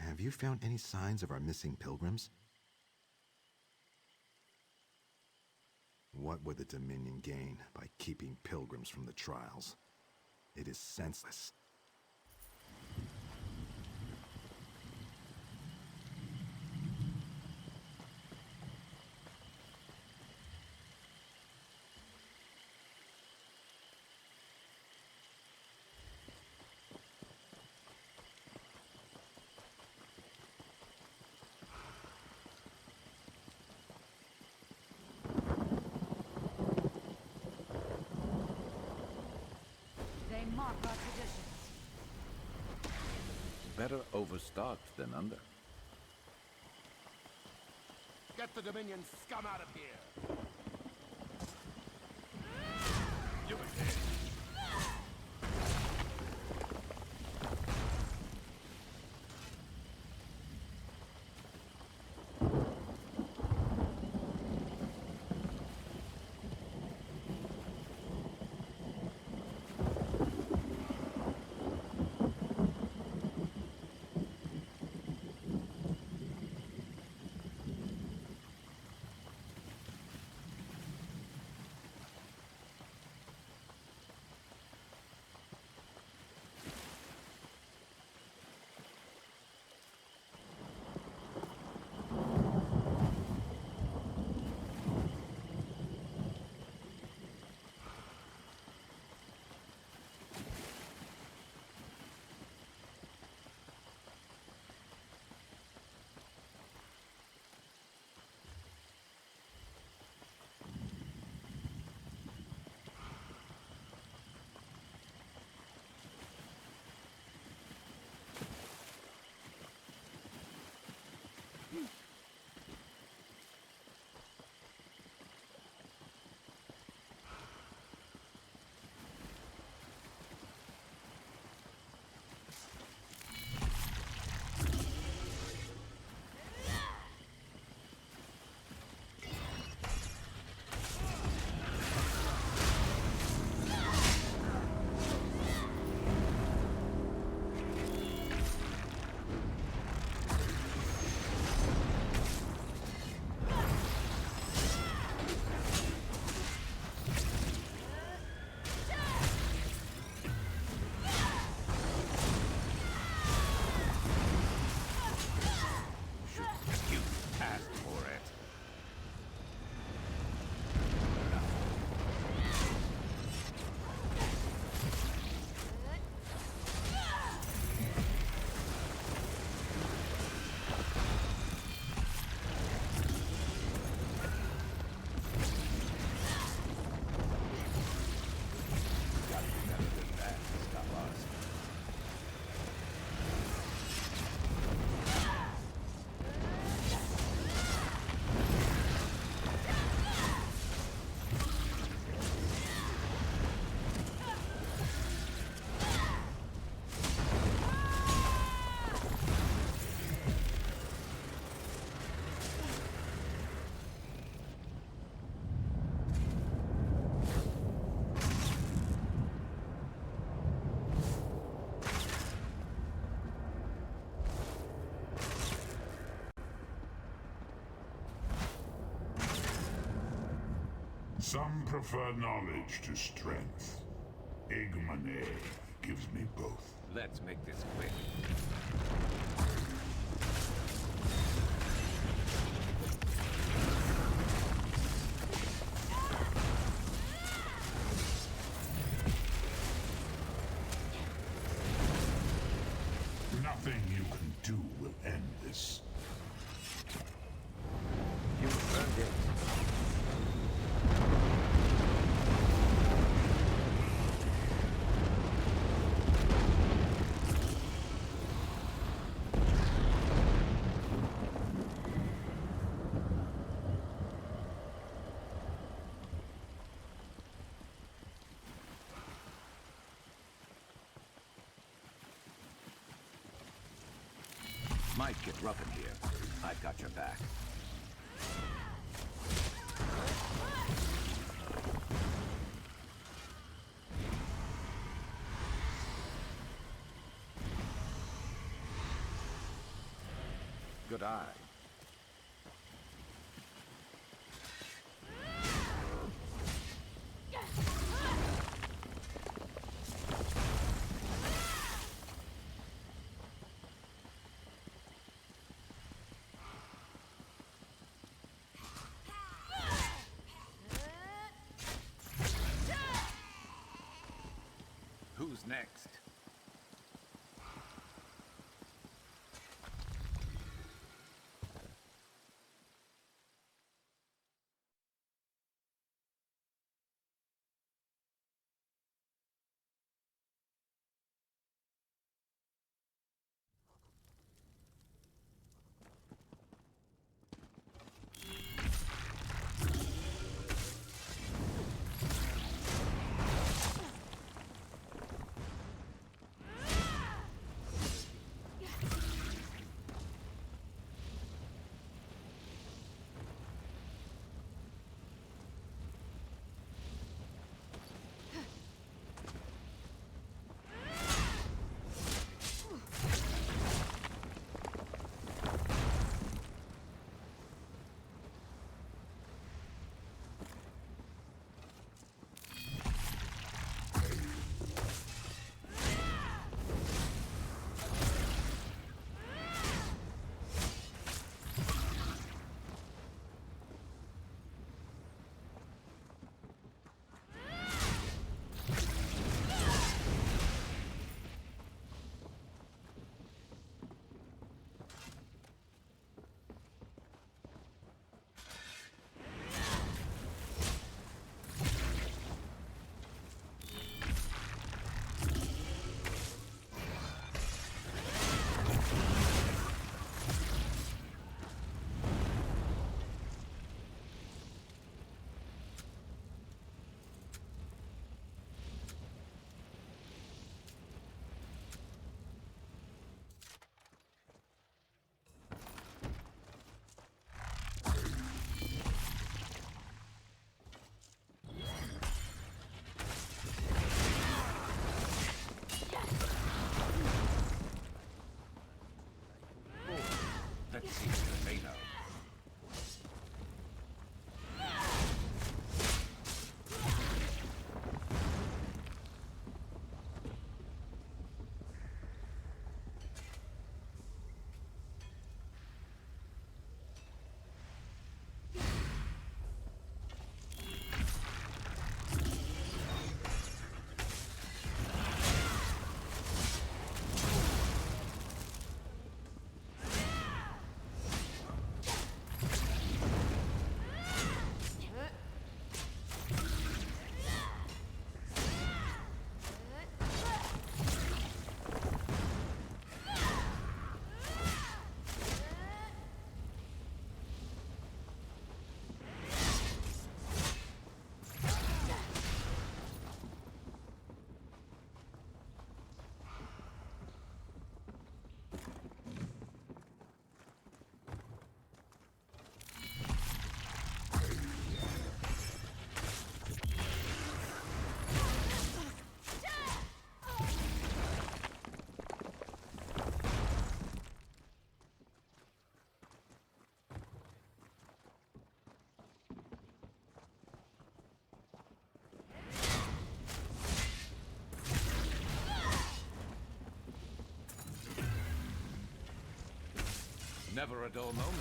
Have you found any signs of our missing pilgrims? What would the Dominion gain by keeping pilgrims from the trials? It is senseless. mock our traditions. Better overstocked than under. Get the Dominion scum out of here! You again! Some prefer knowledge to strength. Igmane gives me both. Let's make this quick. Nothing you can do will end this. You earned it. Might get rough in here. I've got your back. Good eye. Who's next? Never a dull moment.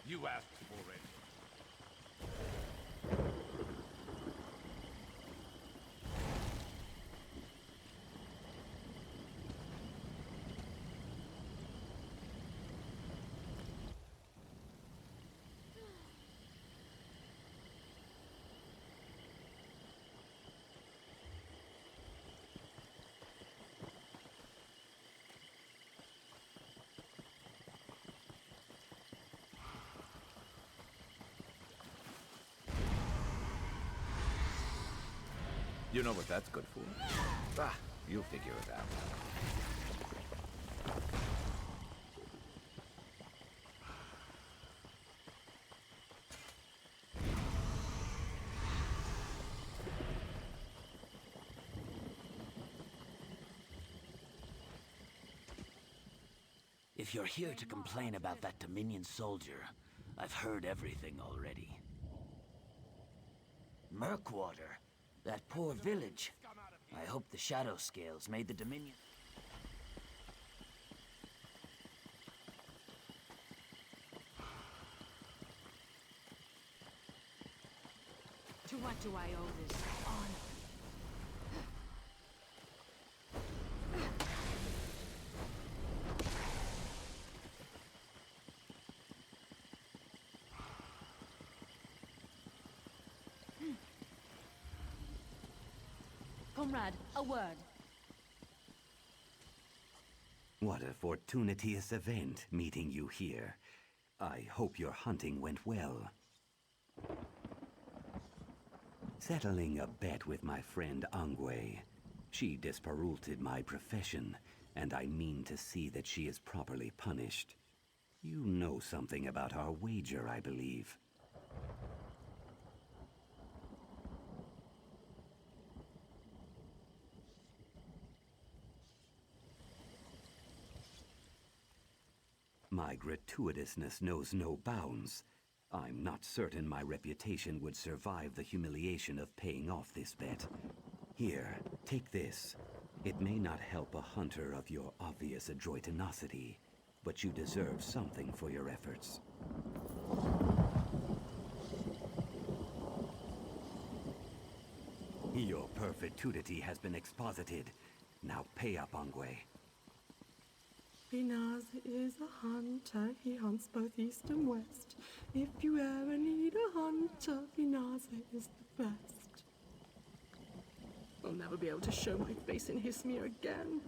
You asked for it. You know what that's good for? Ah, you'll figure it out. If you're here to complain about that Dominion soldier, I've heard everything already. Murkwater, that poor village. I hope the Shadow Scales made the Dominion... To what do I owe this honor? Comrade, a word. What a fortuitous event, meeting you here. I hope your hunting went well. Settling a bet with my friend Angwe. She disparulted my profession, and I mean to see that she is properly punished. You know something about our wager, I believe. My gratuitousness knows no bounds. I'm not certain my reputation would survive the humiliation of paying off this bet. Here, take this. It may not help a hunter of your obvious adroitinosity, but you deserve something for your efforts. Your perpetuity has been exposited. Now pay up, Angwe. Binaza is a hunter, he hunts both east and west. If you ever need a hunter, Binaza is the best. I'll never be able to show my face in Hismir again.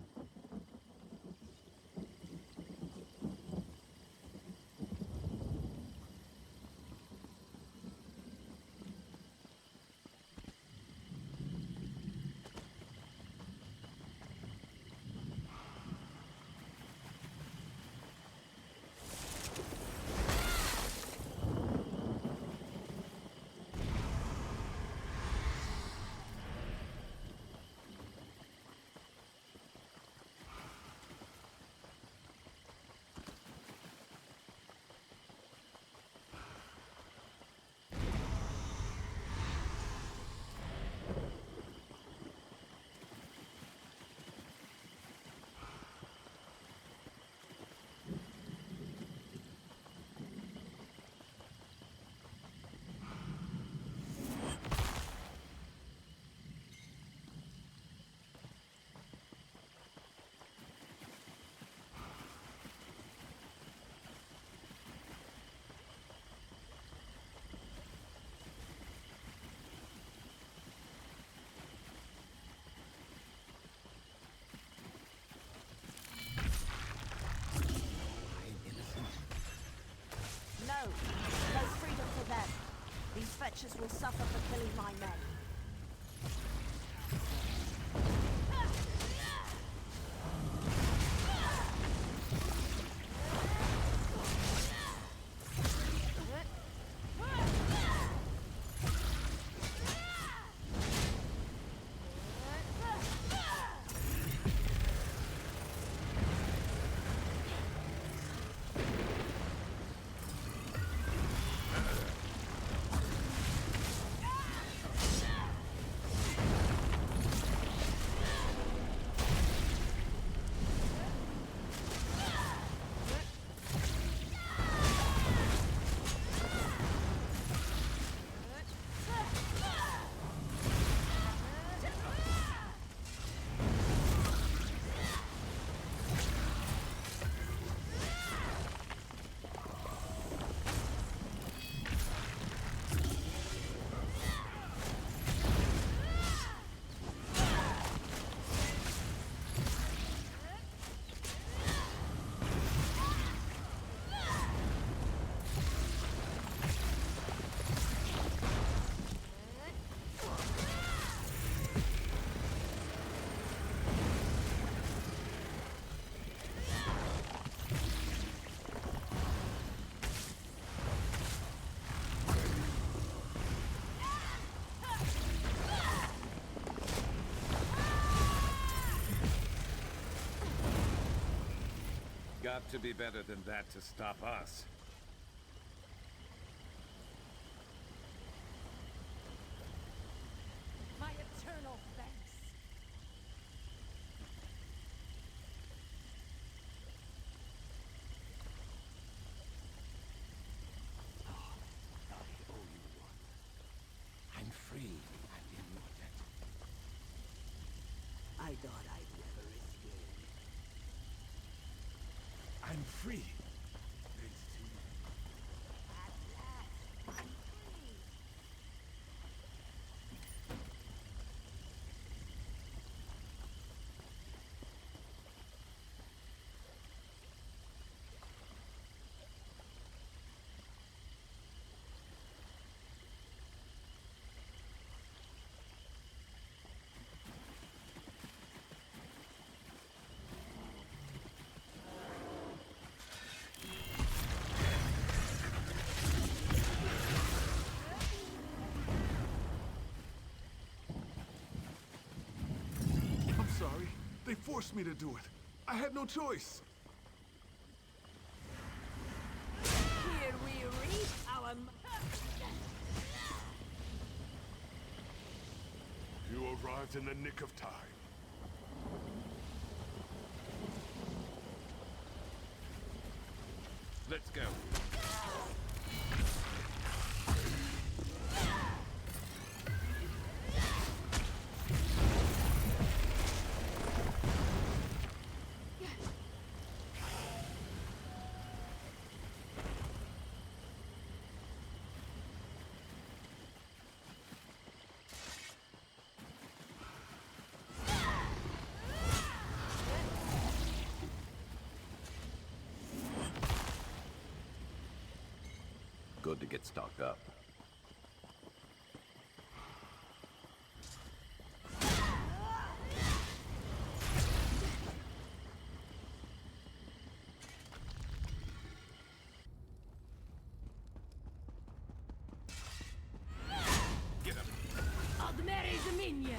No freedom for them. These fetchers will suffer for killing my men. Got to be better than that to stop us. My eternal thanks. I'm free and in your debt. I thought I'd never escape. I'm free. Thanks to you. At last, I'm free. I'm sorry. They forced me to do it. I had no choice. Here we reap our... You arrived in the nick of time. Let's go. Good to get stocked up. Get him. Admeri Zminje!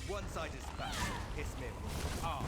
One side is back. Hiss men will pass.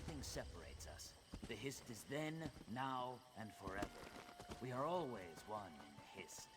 Nothing separates us. The Hist is then, now, and forever. We are always one in the Hist.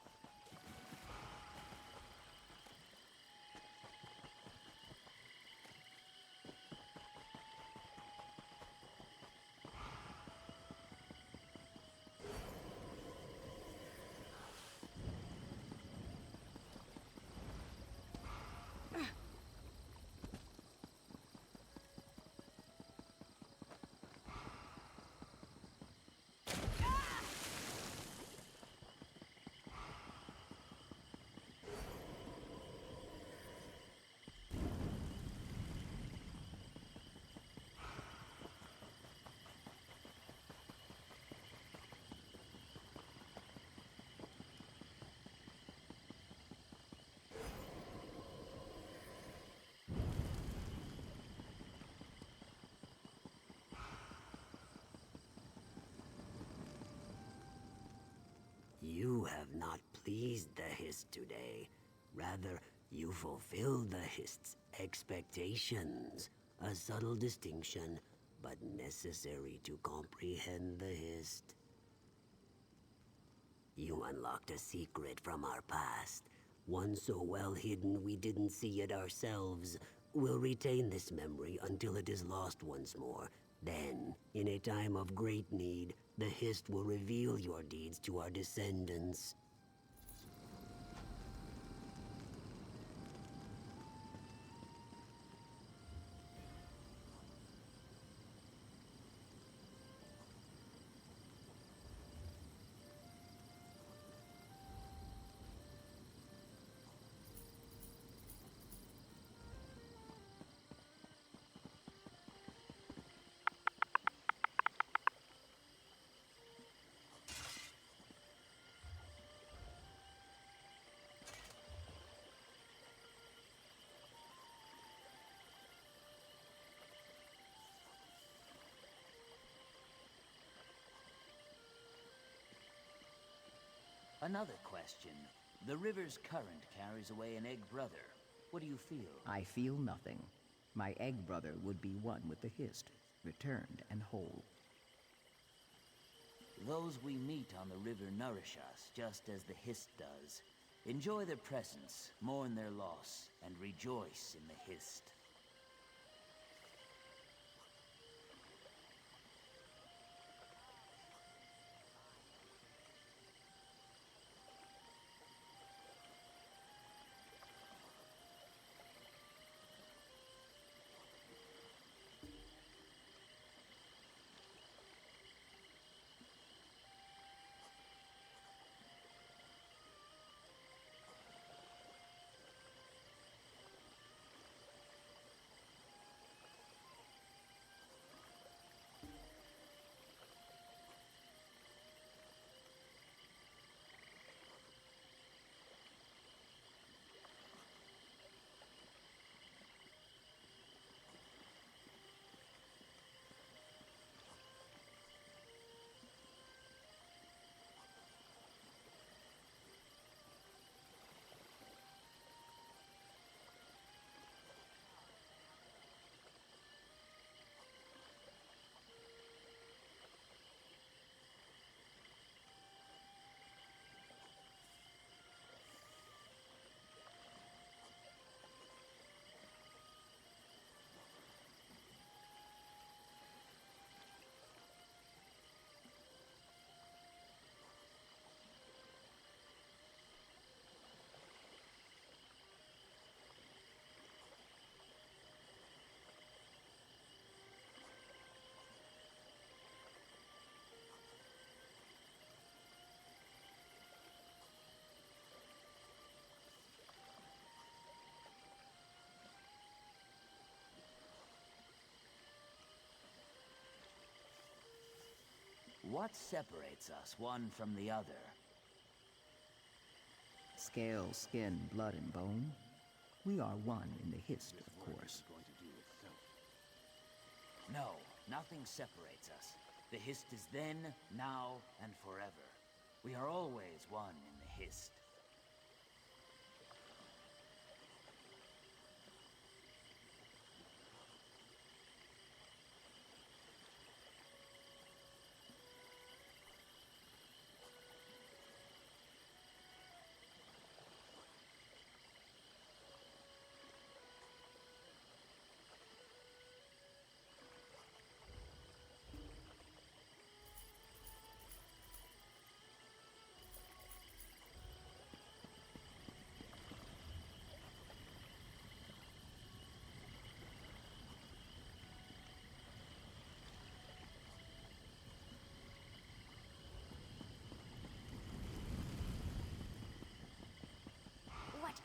You have not pleased the Hist today. Rather, you fulfilled the Hist's expectations. A subtle distinction, but necessary to comprehend the Hist. You unlocked a secret from our past. One so well hidden we didn't see it ourselves. We'll retain this memory until it is lost once more. Then, in a time of great need, the Hist will reveal your deeds to our descendants. Another question. The river's current carries away an egg brother. What do you feel? I feel nothing. My egg brother would be one with the Hist, returned and whole. Those we meet on the river nourish us, just as the Hist does. Enjoy their presence, mourn their loss, and rejoice in the Hist. What separates us one from the other? Scale, skin, blood, and bone. We are one in the Hist, of course. No, nothing separates us. The Hist is then, now, and forever. We are always one in the Hist.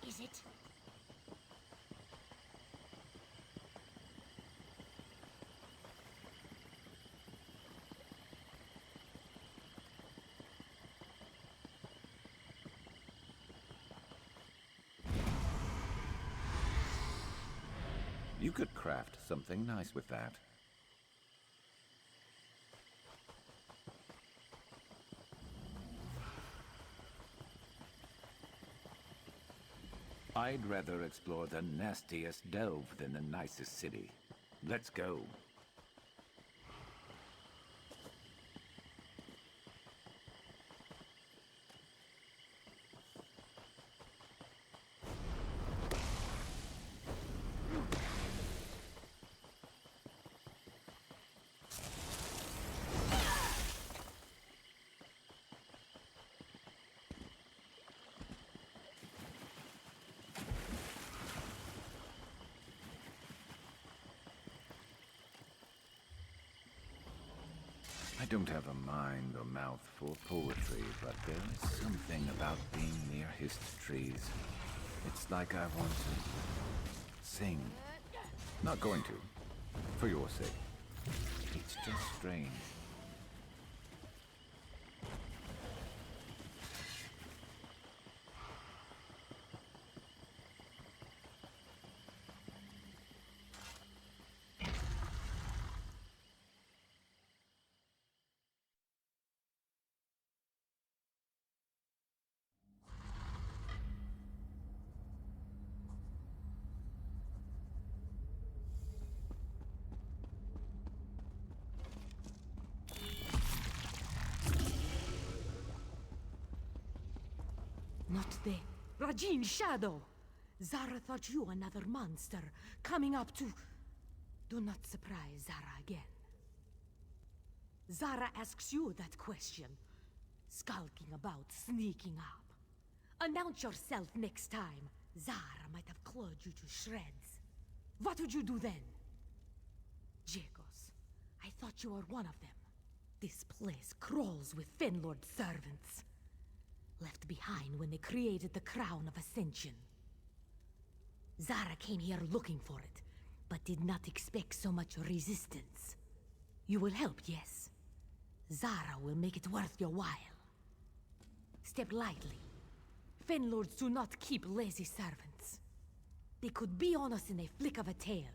is it? You could craft something nice with that. I'd rather explore the nastiest delve than the nicest city. Let's go. I don't have a mind or mouth for poetry, but there is something about being near hissed trees. It's like I want to sing. Not going to, for your sake. It's just strange. Not there. Rajin Shadow! Zara thought you another monster, coming up to... Do not surprise Zara again. Zara asks you that question. Skulking about, sneaking up. Announce yourself next time. Zara might have clawed you to shreds. What would you do then? Jacos, I thought you were one of them. This place crawls with Fenlord servants. Left behind when they created the Crown of Ascension. Zara came here looking for it, but did not expect so much resistance. You will help, yes? Zara will make it worth your while. Step lightly. Fenlords do not keep lazy servants. They could be on us in a flick of a tail.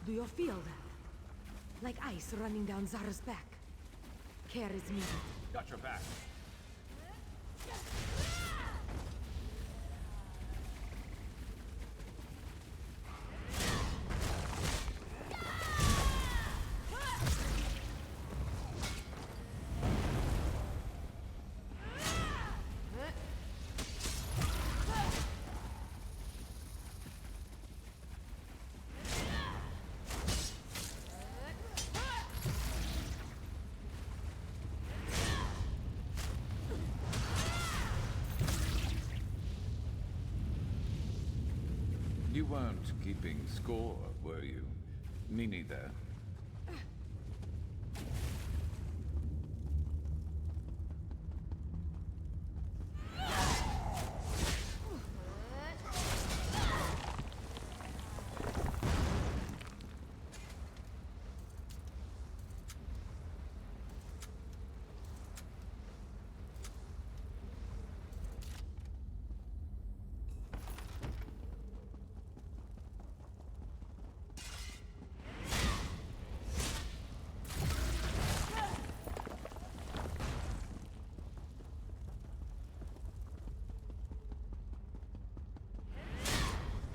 Do you feel that? Like ice running down Zara's back. Care is needed. Got your back. You weren't keeping score, were you? Me neither.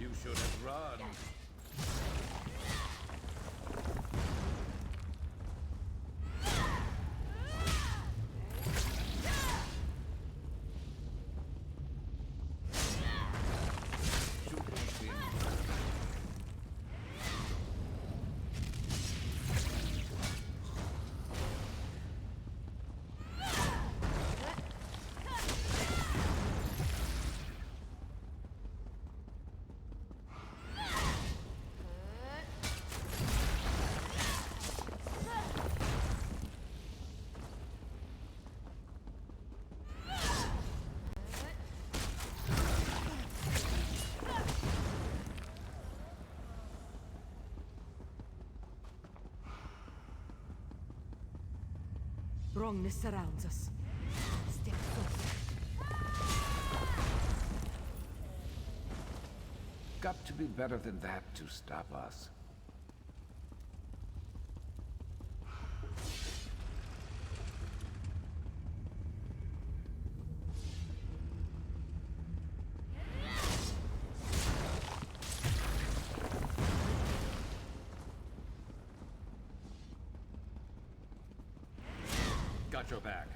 You should have run. Wrongness surrounds us. Step closer. Got to be better than that to stop us. Got your back.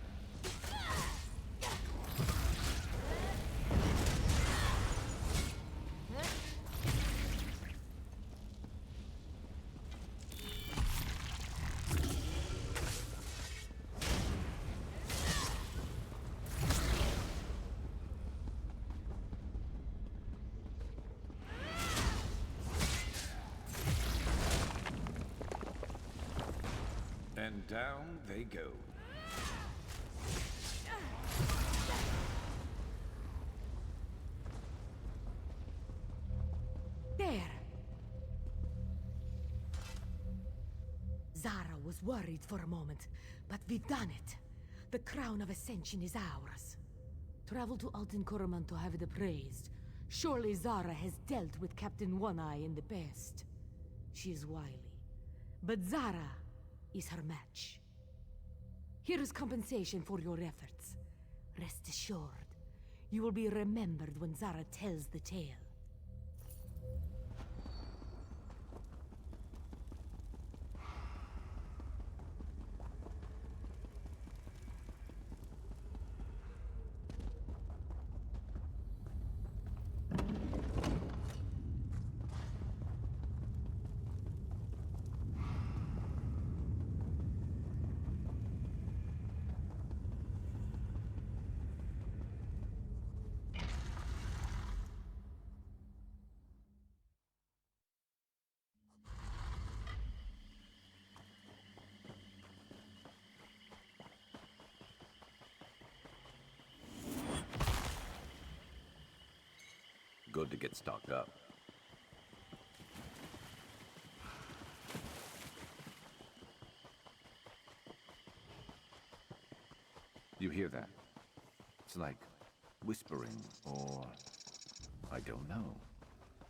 And down they go. There! Zara was worried for a moment, but we've done it. The crown of ascension is ours. Travel to Alten Coromant to have it appraised. Surely Zara has dealt with Captain One-Eye in the past. She is wily, but Zara is her match. Here is compensation for your efforts. Rest assured, you will be remembered when Zara tells the tale. Good to get stocked up. You hear that? It's like whispering, or I don't know.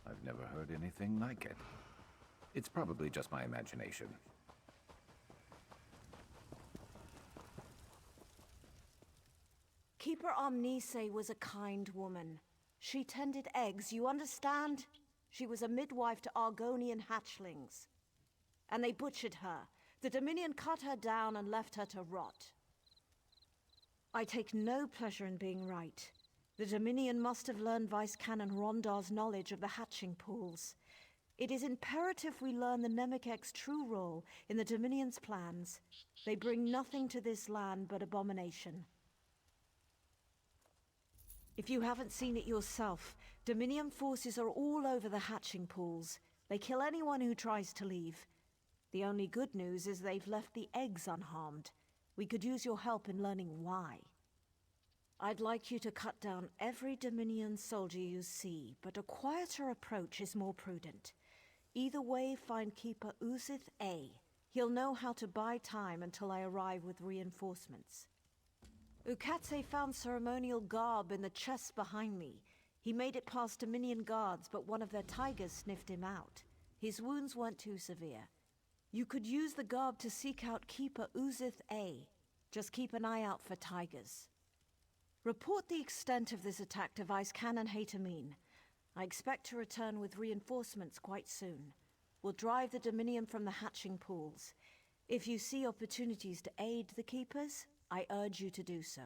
I've never heard anything like it. It's probably just my imagination. Keeper Omnise was a kind woman. She tended eggs, you understand? She was a midwife to Argonian hatchlings. And they butchered her. The Dominion cut her down and left her to rot. I take no pleasure in being right. The Dominion must have learned Vice Canon Rondar's knowledge of the hatching pools. It is imperative we learn the Nemekek's true role in the Dominion's plans. They bring nothing to this land but abomination. If you haven't seen it yourself, Dominion forces are all over the hatching pools. They kill anyone who tries to leave. The only good news is they've left the eggs unharmed. We could use your help in learning why. I'd like you to cut down every Dominion soldier you see, but a quieter approach is more prudent. Either way, find Keeper Uzith A. He'll know how to buy time until I arrive with reinforcements. Ukatse found ceremonial garb in the chest behind me. He made it past Dominion guards, but one of their tigers sniffed him out. His wounds weren't too severe. You could use the garb to seek out Keeper Uzith A. Just keep an eye out for tigers. Report the extent of this attack to Vice Canon Haytamine. I expect to return with reinforcements quite soon. We'll drive the Dominion from the hatching pools. If you see opportunities to aid the Keepers, I urge you to do so.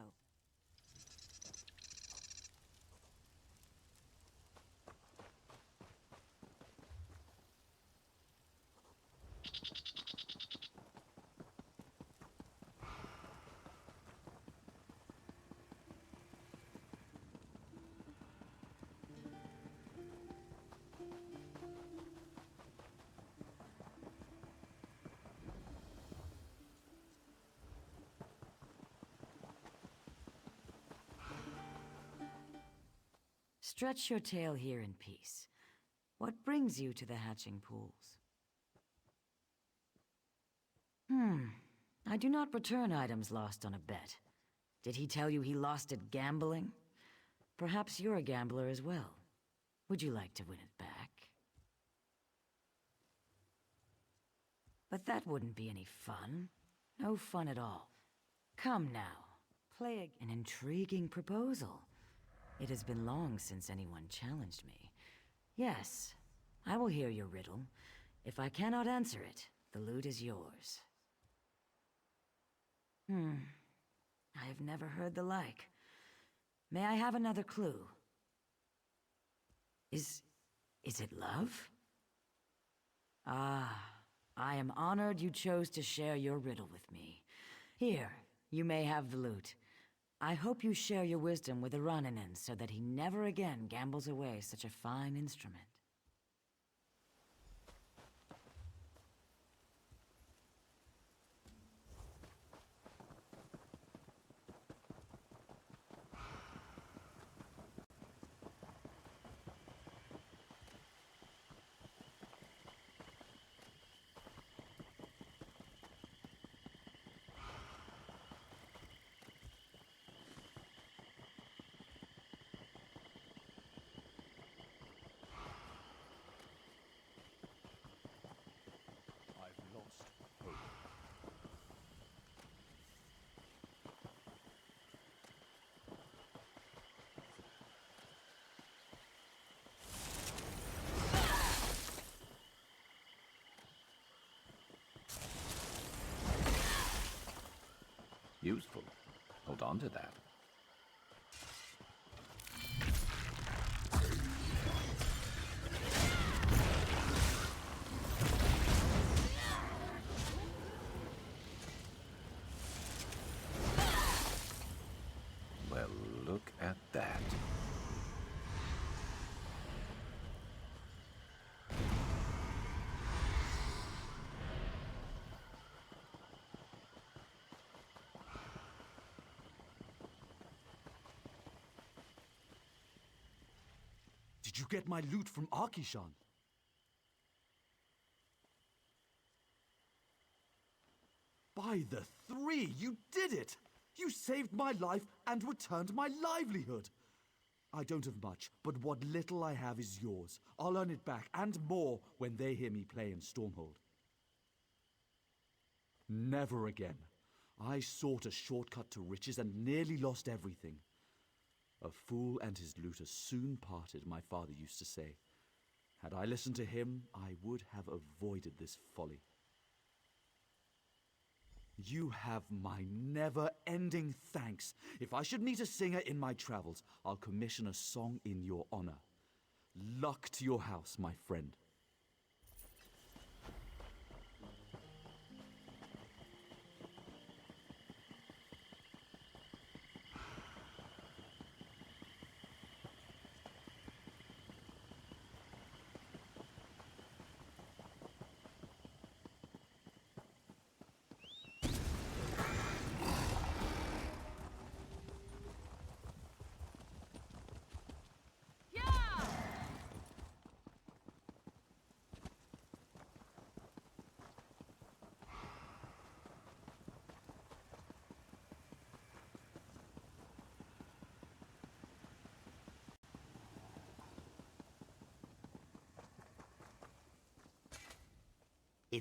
Stretch your tail here in peace. What brings you to the hatching pools? I do not return items lost on a bet. Did he tell you he lost it gambling? Perhaps you're a gambler as well. Would you like to win it back? But that wouldn't be any fun. No fun at all. Come now, play an intriguing proposal. It has been long since anyone challenged me. Yes, I will hear your riddle. If I cannot answer it, the loot is yours. I have never heard the like. May I have another clue? Is it love? Ah, I am honored you chose to share your riddle with me. Here, you may have the loot. I hope you share your wisdom with Iraninen so that he never again gambles away such a fine instrument. Useful. Hold on to that. Well, look at that. Did you get my loot from Arkishan? By the three, you did it! You saved my life and returned my livelihood! I don't have much, but what little I have is yours. I'll earn it back, and more, when they hear me play in Stormhold. Never again. I sought a shortcut to riches and nearly lost everything. A fool and his looter soon parted, my father used to say. Had I listened to him, I would have avoided this folly. You have my never-ending thanks. If I should meet a singer in my travels, I'll commission a song in your honor. Luck to your house, my friend.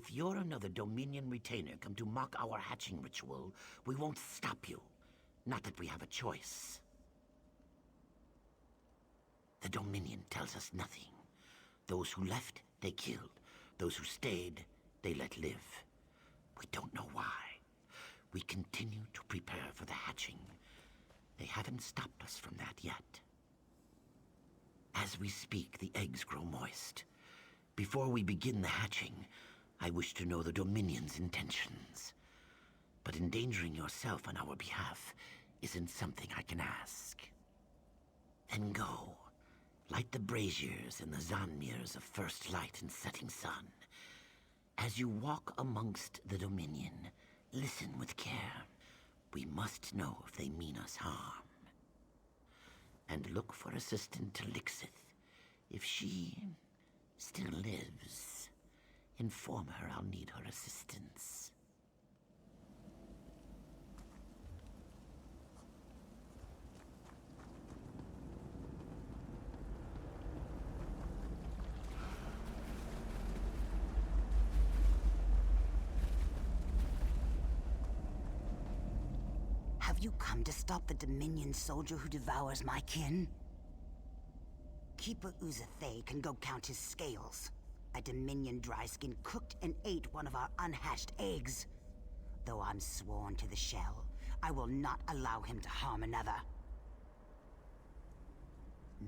If you're another Dominion retainer come to mock our hatching ritual, we won't stop you. Not that we have a choice. The Dominion tells us nothing. Those who left, they killed. Those who stayed, they let live. We don't know why. We continue to prepare for the hatching. They haven't stopped us from that yet. As we speak, the eggs grow moist. Before we begin the hatching, I wish to know the Dominion's intentions. But endangering yourself on our behalf isn't something I can ask. Then go. Light the braziers in the Zanmirs of First Light and Setting Sun. As you walk amongst the Dominion, listen with care. We must know if they mean us harm. And look for Assistant Lixith. If she still lives, inform her I'll need her assistance. Have you come to stop the Dominion soldier who devours my kin? Keeper Uzathay can go count his scales. A Dominion dryskin cooked and ate one of our unhatched eggs. Though I'm sworn to the shell, I will not allow him to harm another.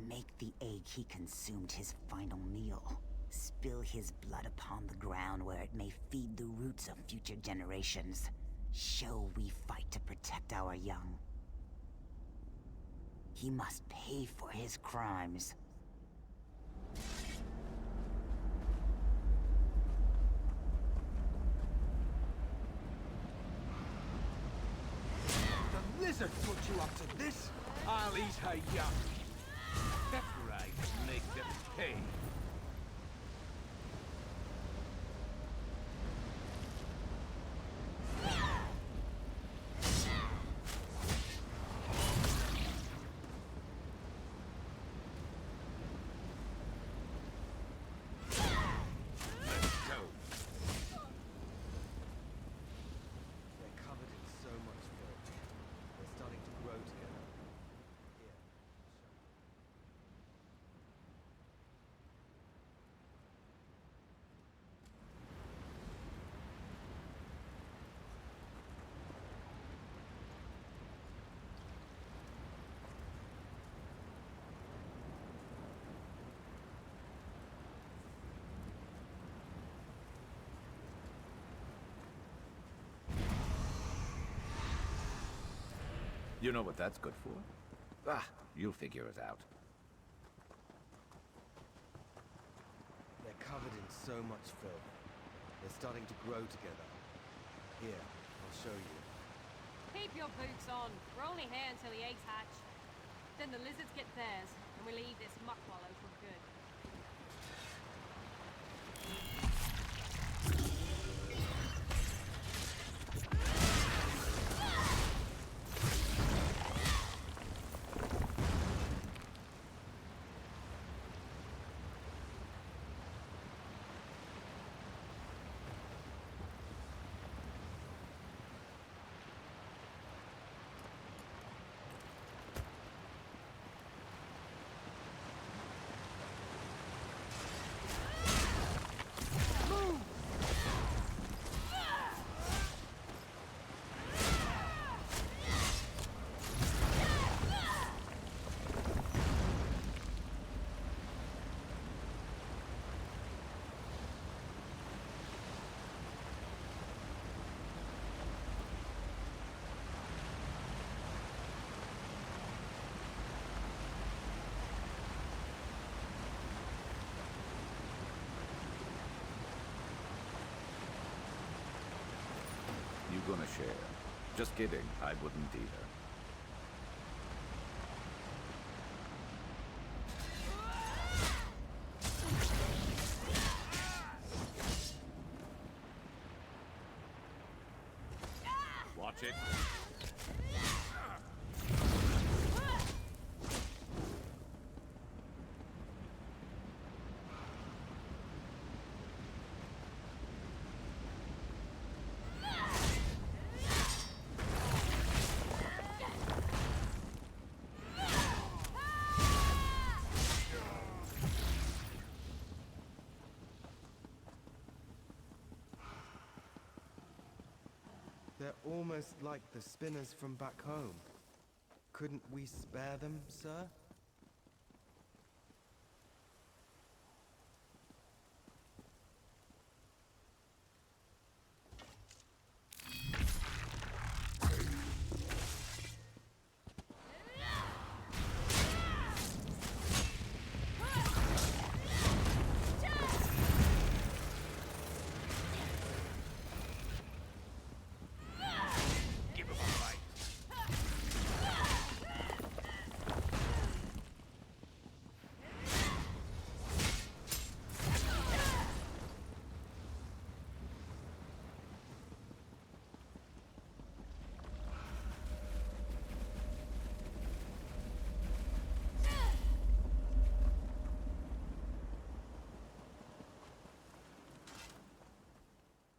Make the egg he consumed his final meal. Spill his blood upon the ground where it may feed the roots of future generations. Show we fight to protect our young. He must pay for his crimes. The lizard put you up to this? I'll eat her young. That's right, make them pay. You know what that's good for? Ah, you'll figure it out. They're covered in so much filth. They're starting to grow together. Here, I'll show you. Keep your boots on. We're only here until the eggs hatch. Then the lizards get theirs, and we leave this muck wallow for good. You gonna share? Just kidding, I wouldn't either. Watch it. They're almost like the spinners from back home. Couldn't we spare them, sir?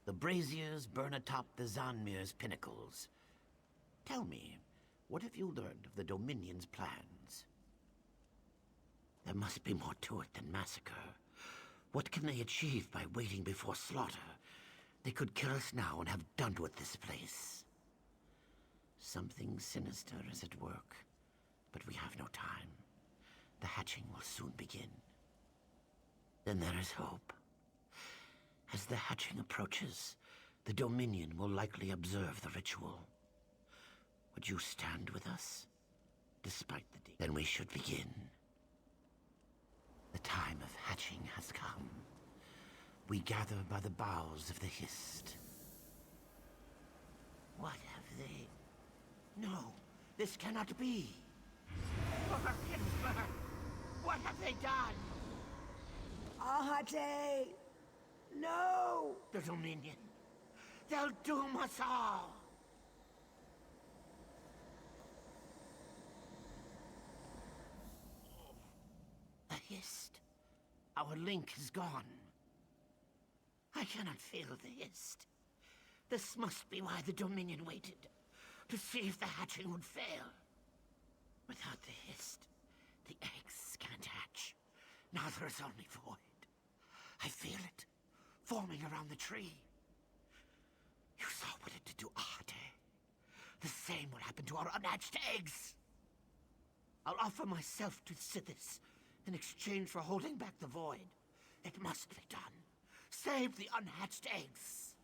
The braziers burn atop the Zanmir's pinnacles. Tell me, what have you learned of the Dominion's plans? There must be more to it than massacre. What can they achieve by waiting before slaughter? They could kill us now and have done with this place. Something sinister is at work, but we have no time. The hatching will soon begin. Then there is hope. As the hatching approaches, the Dominion will likely observe the ritual. Would you stand with us? Despite the Then we should begin. The time of hatching has come. We gather by the boughs of the Hist. What have they... No, this cannot be. Kinsler, what have they done? Ahate! No! The Dominion. They'll doom us all. The Hist. Our link is gone. I cannot feel the Hist. This must be why the Dominion waited. To see if the hatching would fail. Without the Hist, the eggs can't hatch. Now there is only void. I feel it, forming around the tree. You saw what it did to Ahate. The same will happen to our unhatched eggs. I'll offer myself to Sithis in exchange for holding back the void. It must be done. Save the unhatched eggs.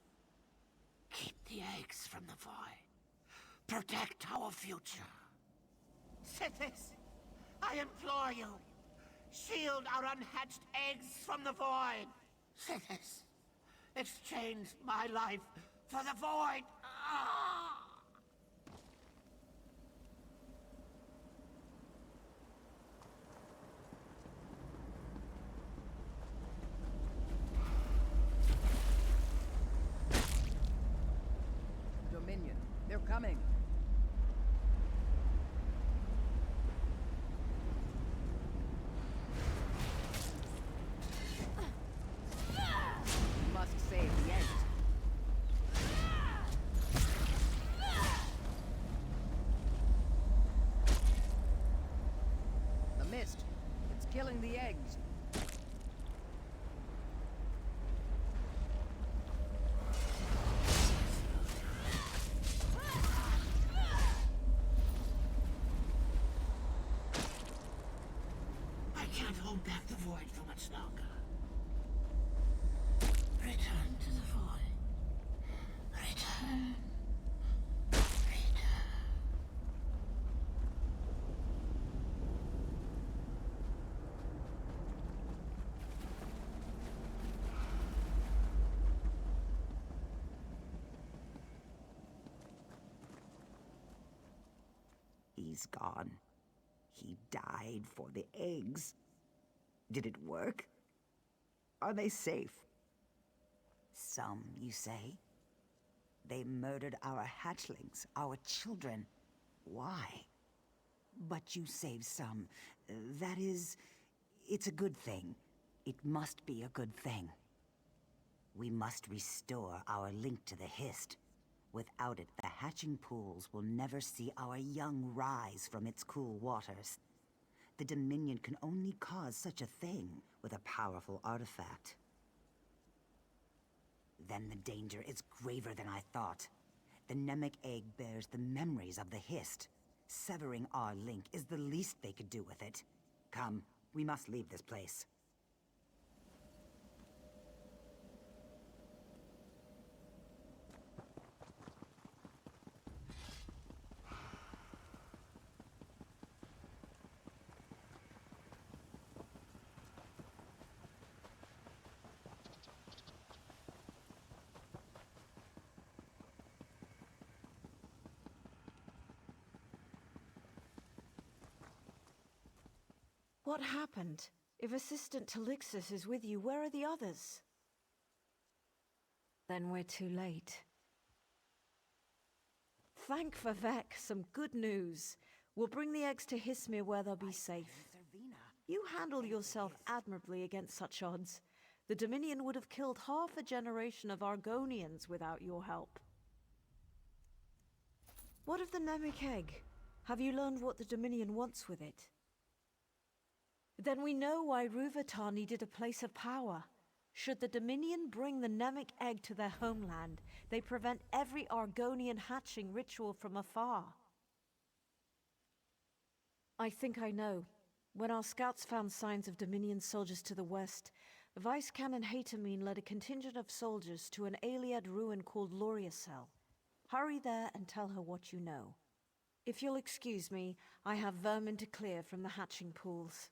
Keep the eggs from the void. Protect our future. Sithis, I implore you. Shield our unhatched eggs from the void. Sithis, exchange my life for the void. Ah! Dominion, they're coming. Must save the eggs. The mist. It's killing the eggs. I can't hold back the void for much longer. Return to the void. Return. He's gone. He died for the eggs. Did it work? Are they safe? Some, you say? They murdered our hatchlings, our children. Why? But you saved some. That is... it's a good thing. It must be a good thing. We must restore our link to the Hist. Without it, the hatching pools will never see our young rise from its cool waters. The Dominion can only cause such a thing with a powerful artifact. Then the danger is graver than I thought. The Nemec egg bears the memories of the Hist. Severing our link is the least they could do with it. Come, we must leave this place. What happened? If Assistant Talixus is with you, where are the others? Then we're too late. Thank Vivek, some good news. We'll bring the eggs to Hismir where they'll be safe. You handle yourself admirably against such odds. The Dominion would have killed half a generation of Argonians without your help. What of the Nemec egg? Have you learned what the Dominion wants with it? Then we know why Rúvatar needed a place of power. Should the Dominion bring the Nemec egg to their homeland, they prevent every Argonian hatching ritual from afar. I think I know. When our scouts found signs of Dominion soldiers to the west, Vice Canon Hatamine led a contingent of soldiers to an Aliad ruin called Loriacel. Hurry there and tell her what you know. If you'll excuse me, I have vermin to clear from the hatching pools.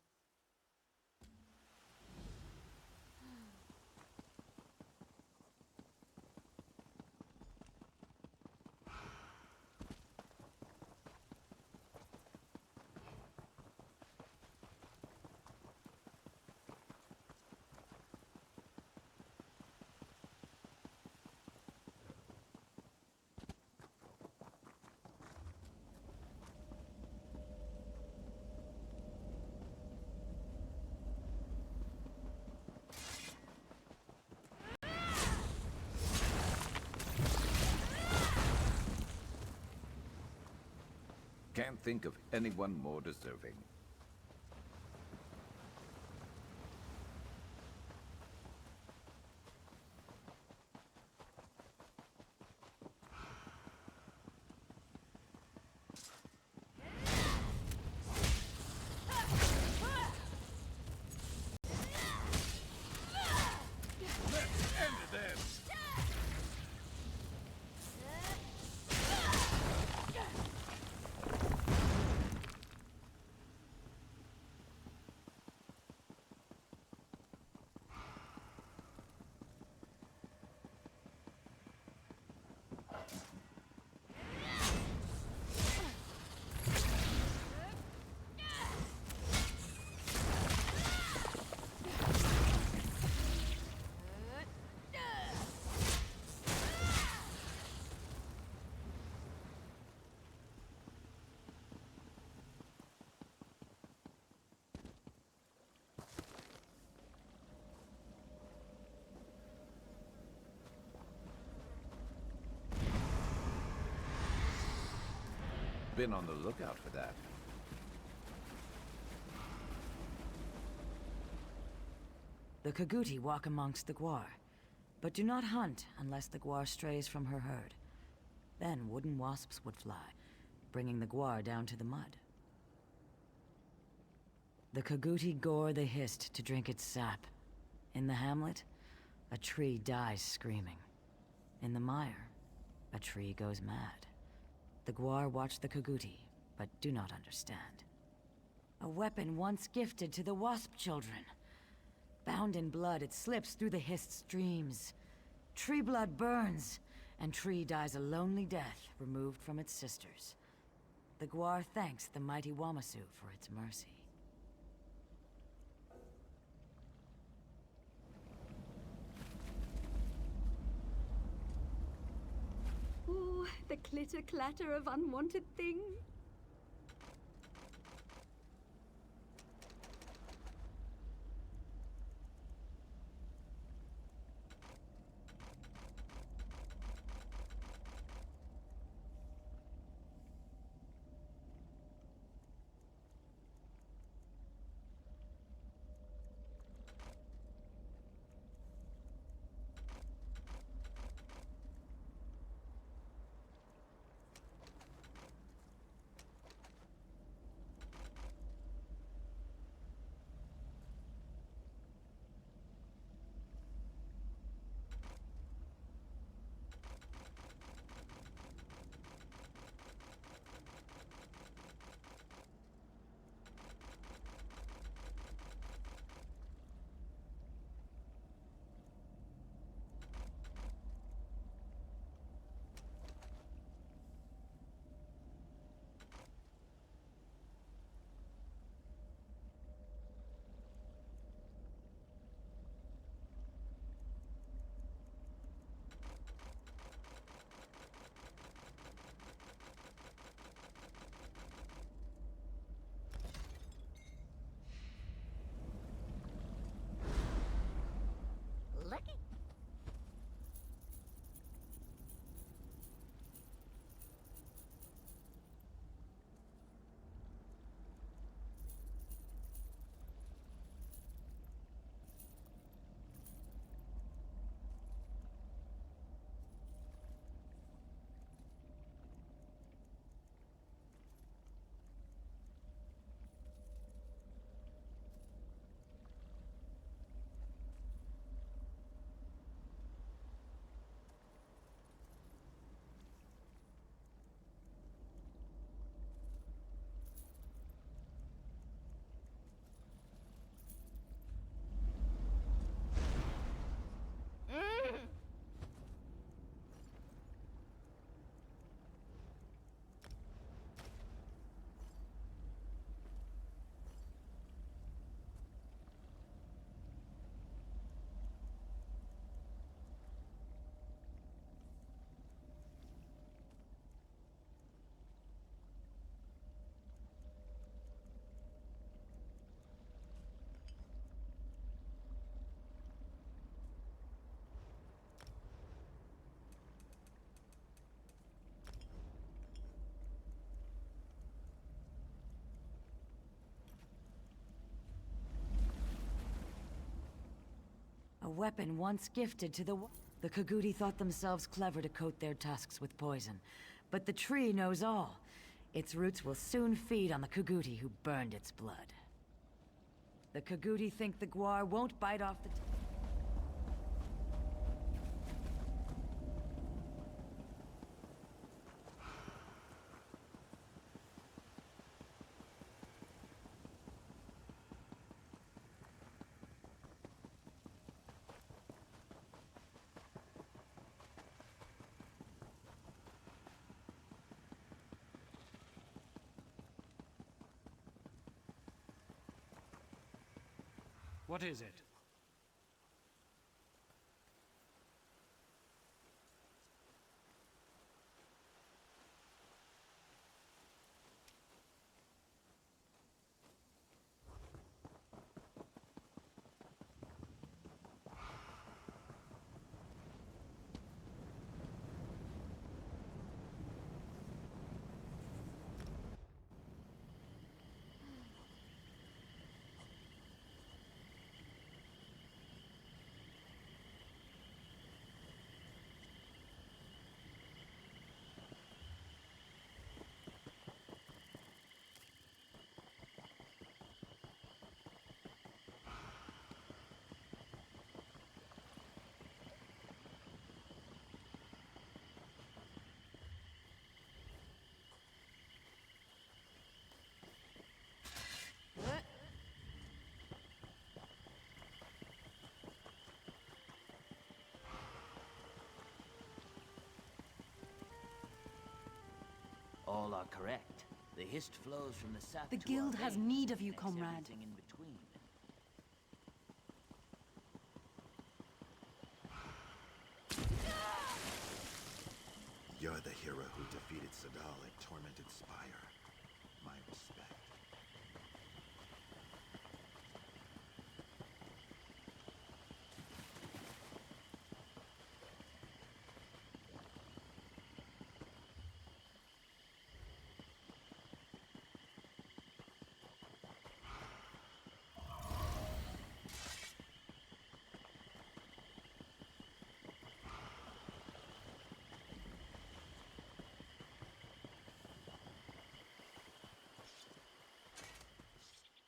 Can't think of anyone more deserving. Been on the lookout for that. The Kaguti walk amongst the Gwar, but do not hunt unless the Gwar strays from her herd. Then wooden wasps would fly, bringing the Gwar down to the mud. The Kaguti gore the Hist to drink its sap. In the hamlet, a tree dies screaming. In the mire, a tree goes mad. The Gwar watch the Kaguti, but do not understand. A weapon once gifted to the Wasp children. Bound in blood, it slips through the Hist's dreams. Tree blood burns, and Tree dies a lonely death removed from its sisters. The Gwar thanks the mighty Wamasu for its mercy. Ooh, the clitter-clatter of unwanted things. A weapon once gifted to the... The Kagudi thought themselves clever to coat their tusks with poison. But the tree knows all. Its roots will soon feed on the Kagudi who burned its blood. The Kagudi think the Gwar won't bite off the... What is it? All are correct. The hist flows from the south. The to guild our has base, need of you, makes comrade. everything in between. You're the hero who defeated Sadal at Tormented Spire. My respect.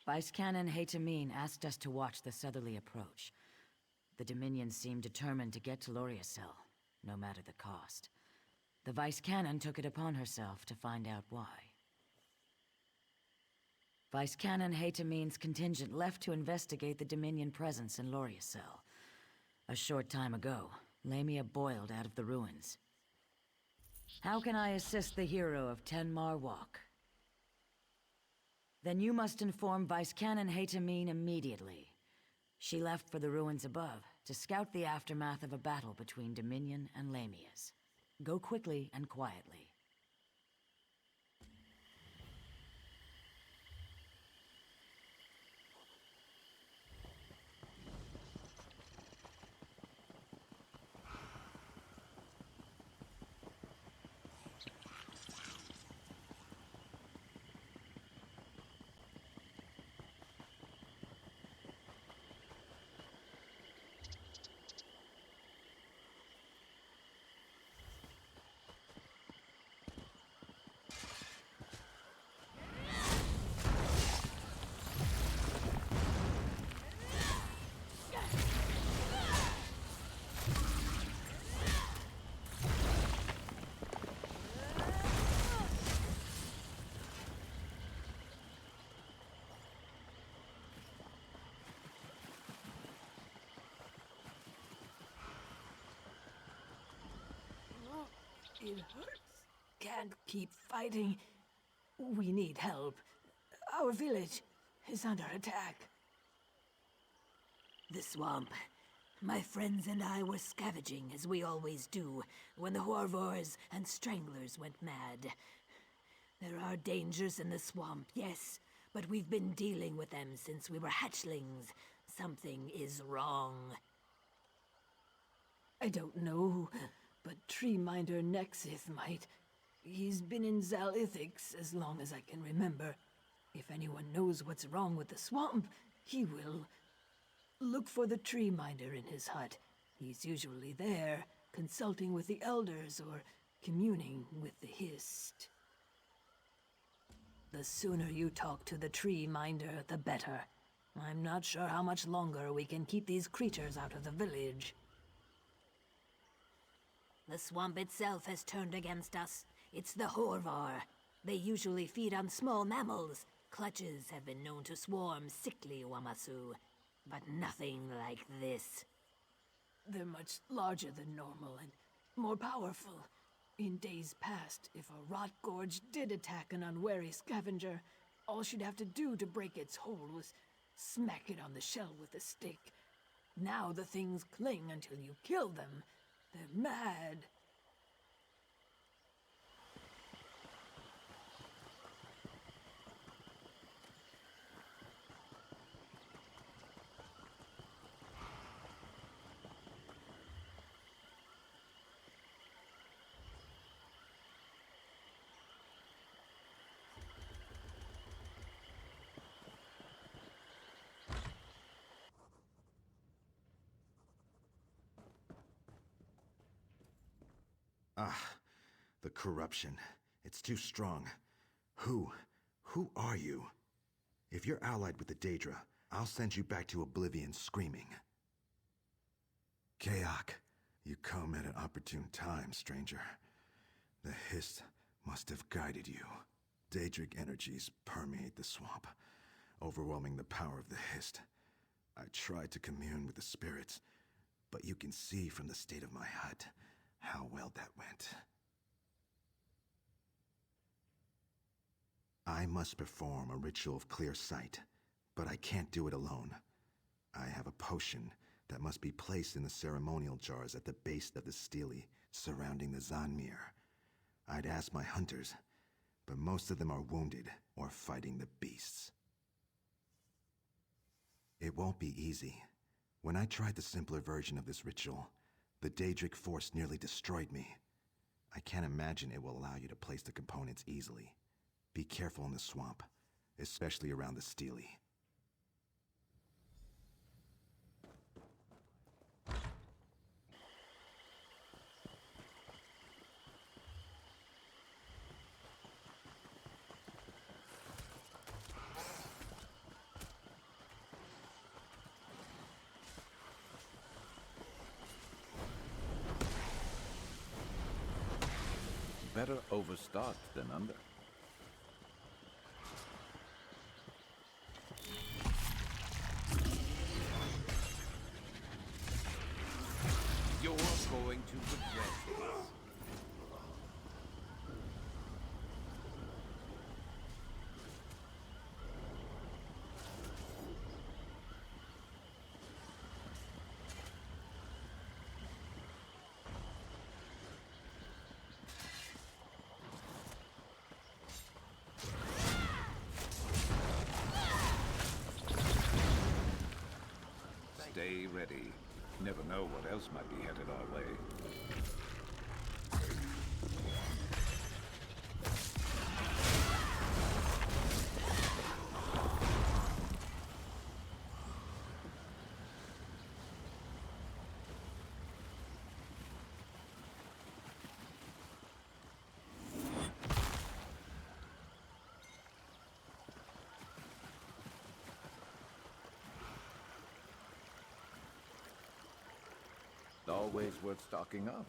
Vice Canon Haytamine asked us to watch the southerly approach. The Dominion seemed determined to get to Loriacel, no matter the cost. The Vice Canon took it upon herself to find out why. Vice Canon Haytamine's contingent left to investigate the Dominion presence in Loriacel. A short time ago, Lamia boiled out of the ruins. How can I assist the hero of Tenmar Walk? Then you must inform Vice Canon Haytamine immediately. She left for the ruins above to scout the aftermath of a battle between Dominion and Lamias. Go quickly and quietly. It hurts. Can't keep fighting. We need help. Our village is under attack. The swamp. My friends and I were scavenging, as we always do, when the Horvors and Stranglers went mad. There are dangers in the swamp, yes, but we've been dealing with them since we were hatchlings. Something is wrong. I don't know, but Treeminder Nexith might. He's been in Zalithix as long as I can remember. If anyone knows what's wrong with the swamp, he will. Look for the tree minder in his hut. He's usually there, consulting with the elders or communing with the Hist. The sooner you talk to the tree minder, the better. I'm not sure how much longer we can keep these creatures out of the village. The swamp itself has turned against us. It's the Horvar. They usually feed on small mammals. Clutches have been known to swarm sickly Wamasu, but nothing like this. They're much larger than normal and more powerful. In days past, if a rot gorge did attack an unwary scavenger, all she'd have to do to break its hold was smack it on the shell with a stick. Now the things cling until you kill them. They're mad. Ah, the corruption. It's too strong. Who are you? If you're allied with the Daedra, I'll send you back to oblivion screaming. Kaok, you come at an opportune time, stranger. The Hist must have guided you. Daedric energies permeate the swamp, overwhelming the power of the Hist. I tried to commune with the spirits, but you can see from the state of my hut how well that went. I must perform a ritual of clear sight, but I can't do it alone. I have a potion that must be placed in the ceremonial jars at the base of the stele surrounding the Zanmir. I'd ask my hunters, but most of them are wounded or fighting the beasts. It won't be easy. When I tried the simpler version of this ritual, the Daedric force nearly destroyed me. I can't imagine it will allow you to place the components easily. Be careful in the swamp, especially around the stele. Better overstocked than under. You're going to regret this. Stay ready. Never know what else might be headed our way. Always worth stocking up.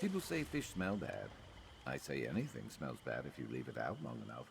People say fish smell bad. I say anything smells bad if you leave it out long enough.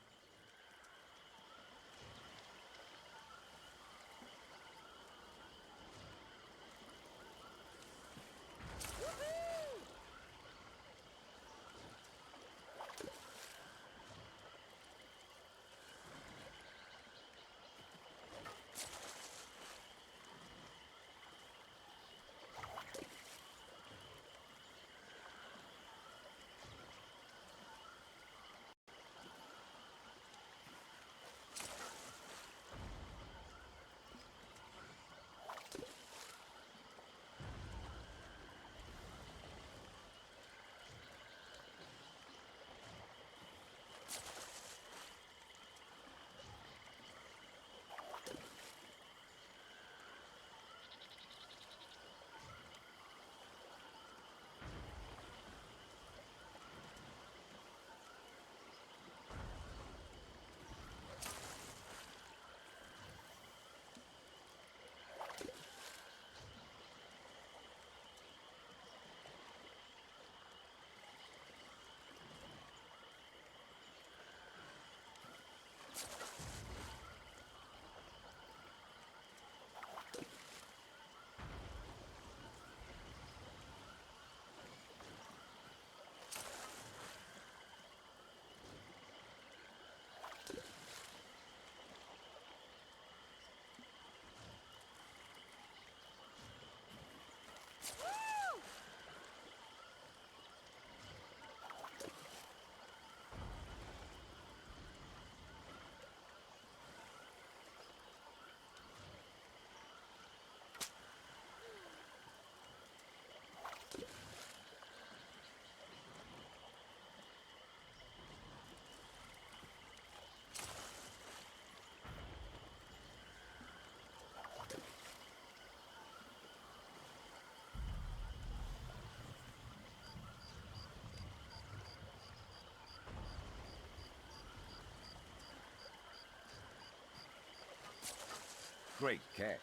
Great catch.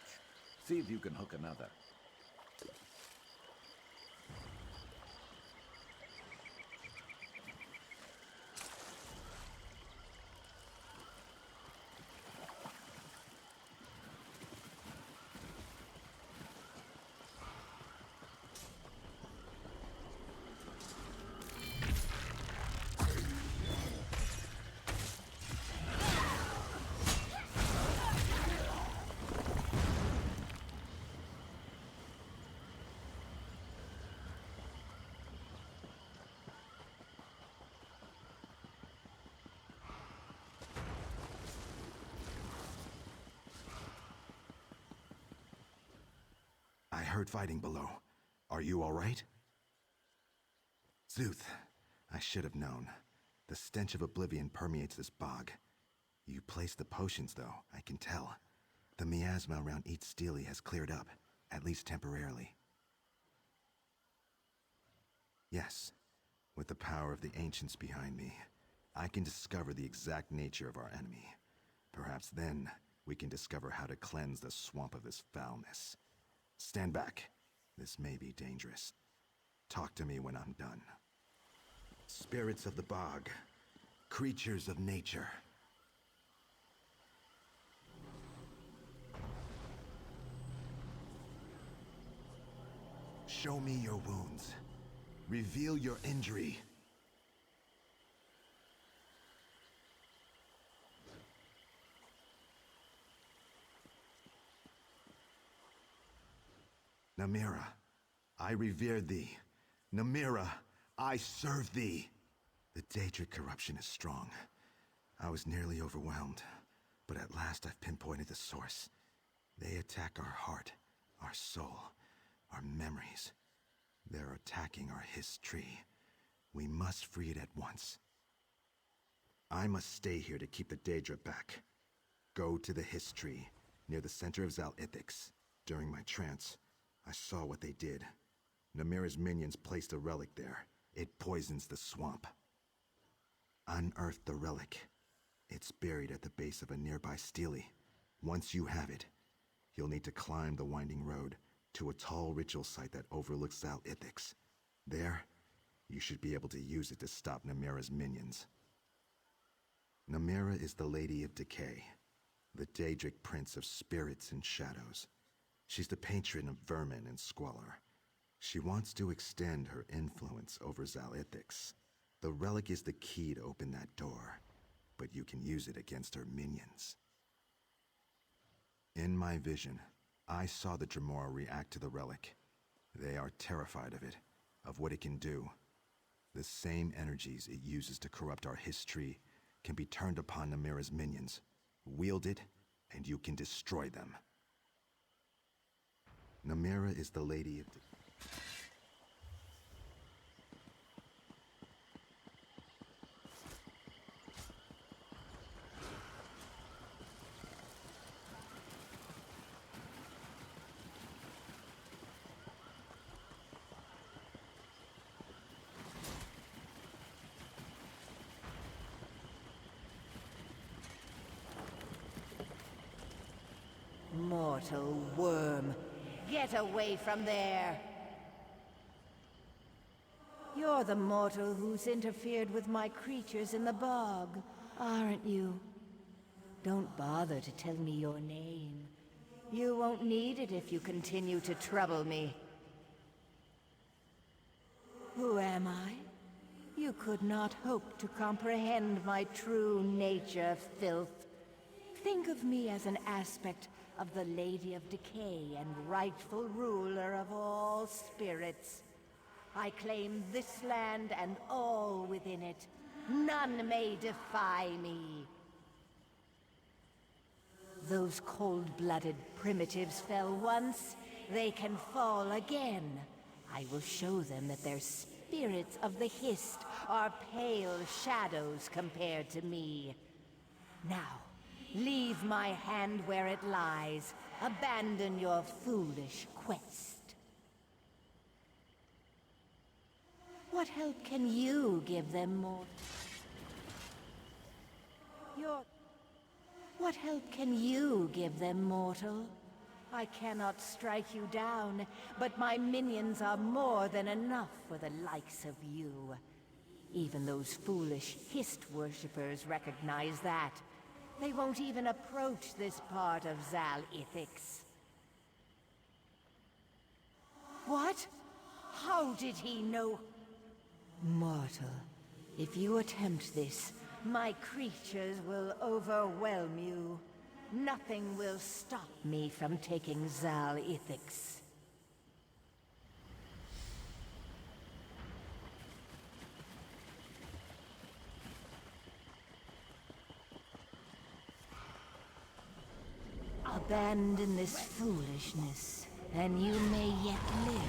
See if you can hook another. I heard fighting below. Are you all right? Zuth, I should have known. The stench of oblivion permeates this bog. You placed the potions, though, I can tell. The miasma around Eat Steely has cleared up, at least temporarily. Yes, with the power of the ancients behind me, I can discover the exact nature of our enemy. Perhaps then, we can discover how to cleanse the swamp of this foulness. Stand back. This may be dangerous. Talk to me when I'm done. Spirits of the bog. Creatures of nature. Show me your wounds. Reveal your injury. Namira, I revere thee. Namira, I serve thee. The Daedric corruption is strong. I was nearly overwhelmed, but at last I've pinpointed the source. They attack our heart, our soul, our memories. They're attacking our Hiss tree. We must free it at once. I must stay here to keep the Daedra back. Go to the Hiss tree, near the center of Zal-Ithix. During my trance, I saw what they did. Namira's minions placed a relic there. It poisons the swamp. Unearth the relic. It's buried at the base of a nearby stele. Once you have it, you'll need to climb the winding road to a tall ritual site that overlooks Zal-Ithix. There, you should be able to use it to stop Namira's minions. Namira is the Lady of Decay, the Daedric Prince of spirits and shadows. She's the patron of vermin and squalor. She wants to extend her influence over Zal-Ithix. The relic is the key to open that door, but you can use it against her minions. In my vision, I saw the Dremora react to the relic. They are terrified of it, of what it can do. The same energies it uses to corrupt our Hiss tree can be turned upon Namira's minions. Wield it, and you can destroy them. Namira is the Lady of... Mortal worm, get away from there! You're the mortal who's interfered with my creatures in the bog, aren't you? Don't bother to tell me your name. You won't need it if you continue to trouble me. Who am I? You could not hope to comprehend my true nature, filth. Think of me as an aspect of the Lady of Decay and rightful ruler of all spirits. I claim this land and all within it. None may defy me. Those cold-blooded primitives fell once. They can fall again. I will show them that their spirits of the Hist are pale shadows compared to me. Now, leave my hand where it lies. Abandon your foolish quest. What help can you give them more? What help can you give them, mortal? I cannot strike you down, but my minions are more than enough for the likes of you. Even those foolish Hist worshippers recognize that. They won't even approach this part of Zal Ithix. What? How did he know? Mortal, if you attempt this, my creatures will overwhelm you. Nothing will stop me from taking Zal Ithix. Abandon this foolishness, and you may yet live.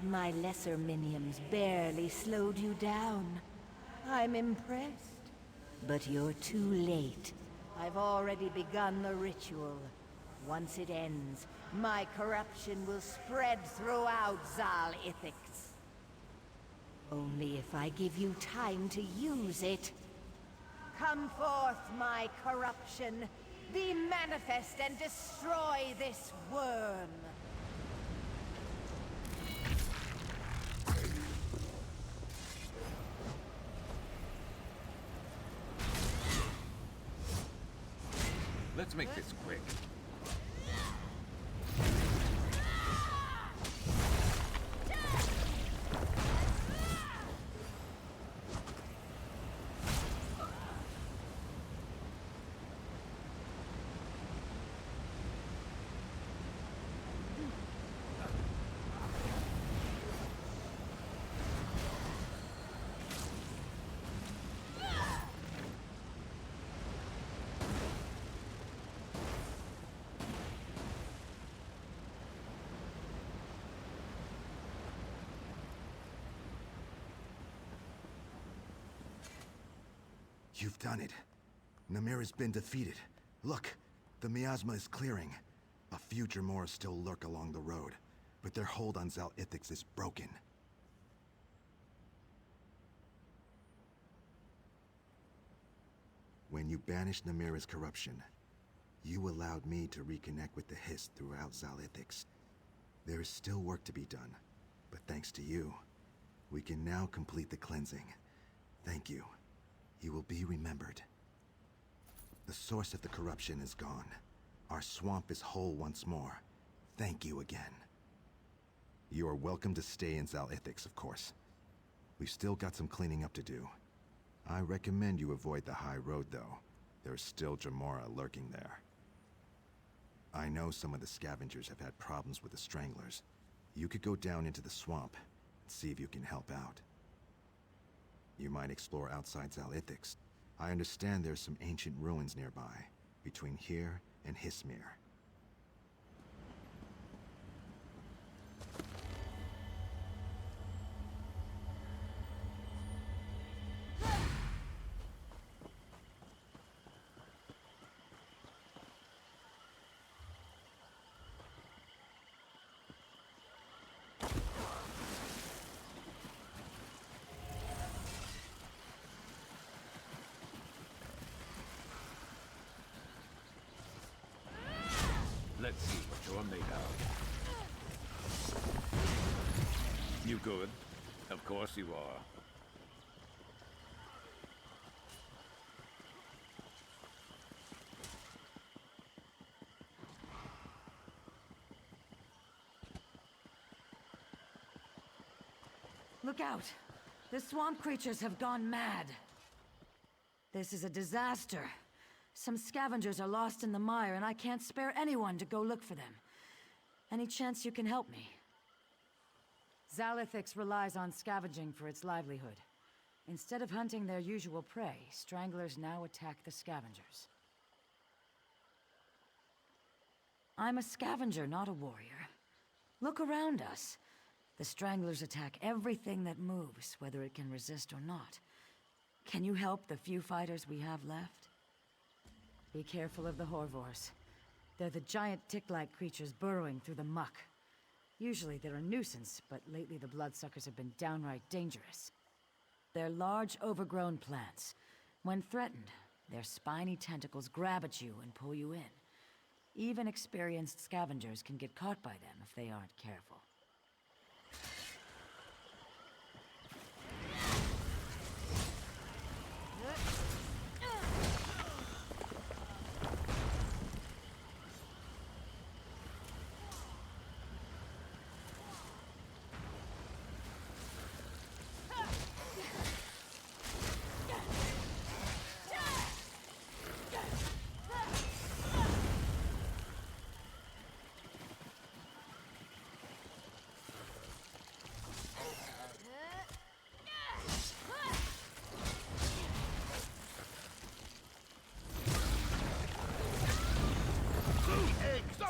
My lesser minions barely slowed you down. I'm impressed. But you're too late. I've already begun the ritual. Once it ends, my corruption will spread throughout Zal Ithix. Only if I give you time to use it. Come forth, my corruption. Be manifest and destroy this worm. Let's make this quick. You've done it. Namira's been defeated. Look, the miasma is clearing. A few Dremora still lurk along the road, but their hold on Zal Ithix is broken. When you banished Namira's corruption, you allowed me to reconnect with the Hist throughout Zal Ithix. There is still work to be done, but thanks to you, we can now complete the cleansing. Thank you. You will be remembered. The source of the corruption is gone. Our swamp is whole once more. Thank you again. You are welcome to stay in Zal Ithix, of course. We've still got some cleaning up to do. I recommend you avoid the high road, though. There's still Dremora lurking there. I know some of the scavengers have had problems with the Stranglers. You could go down into the swamp and see if you can help out. You might explore outside Zal Ithix. I understand there's some ancient ruins nearby, between here and Hismir. good. Of course you are. Look out! The swamp creatures have gone mad. This is a disaster. Some scavengers are lost in the mire, and I can't spare anyone to go look for them. Any chance you can help me? Zalithix relies on scavenging for its livelihood. Instead of hunting their usual prey, stranglers now attack the scavengers. I'm a scavenger, not a warrior. Look around us. The stranglers attack everything that moves, whether it can resist or not. Can you help the few fighters we have left? Be careful of the Horvors. They're the giant tick-like creatures burrowing through the muck. Usually they're a nuisance, but lately the bloodsuckers have been downright dangerous. They're large, overgrown plants. When threatened, their spiny tentacles grab at you and pull you in. Even experienced scavengers can get caught by them if they aren't careful.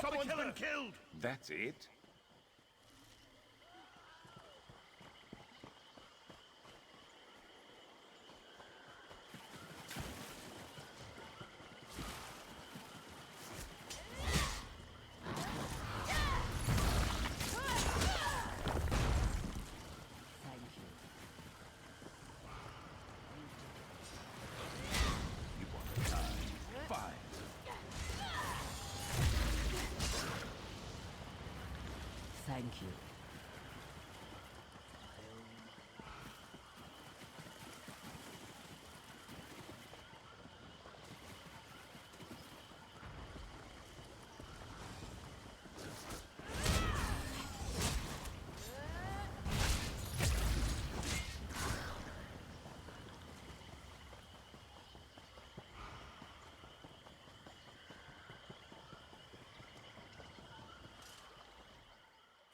Someone's been killed! That's it? You want a time? Fine. Thank you.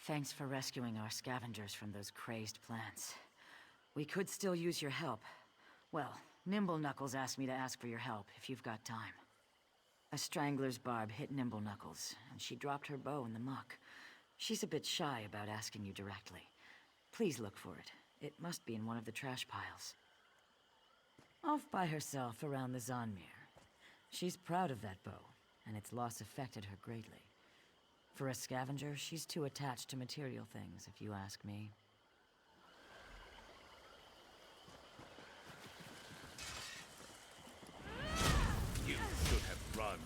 Thanks for rescuing our scavengers from those crazed plants. We could still use your help. Well, Nimble Knuckles asked me to ask for your help, if you've got time. A strangler's barb hit Nimble Knuckles, and she dropped her bow in the muck. She's a bit shy about asking you directly. Please look for it. It must be in one of the trash piles. Off by herself around the Zonmir. She's proud of that bow, and its loss affected her greatly. For a scavenger, she's too attached to material things, if you ask me. You should have run.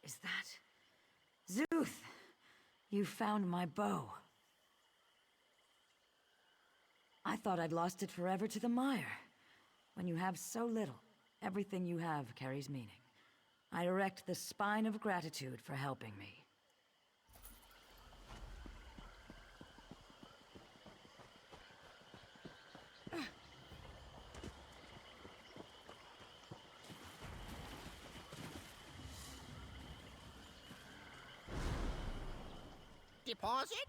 Is that... Zuth! You found my bow. I thought I'd lost it forever to the mire. When you have so little, everything you have carries meaning. I erect the spine of gratitude for helping me. Deposit?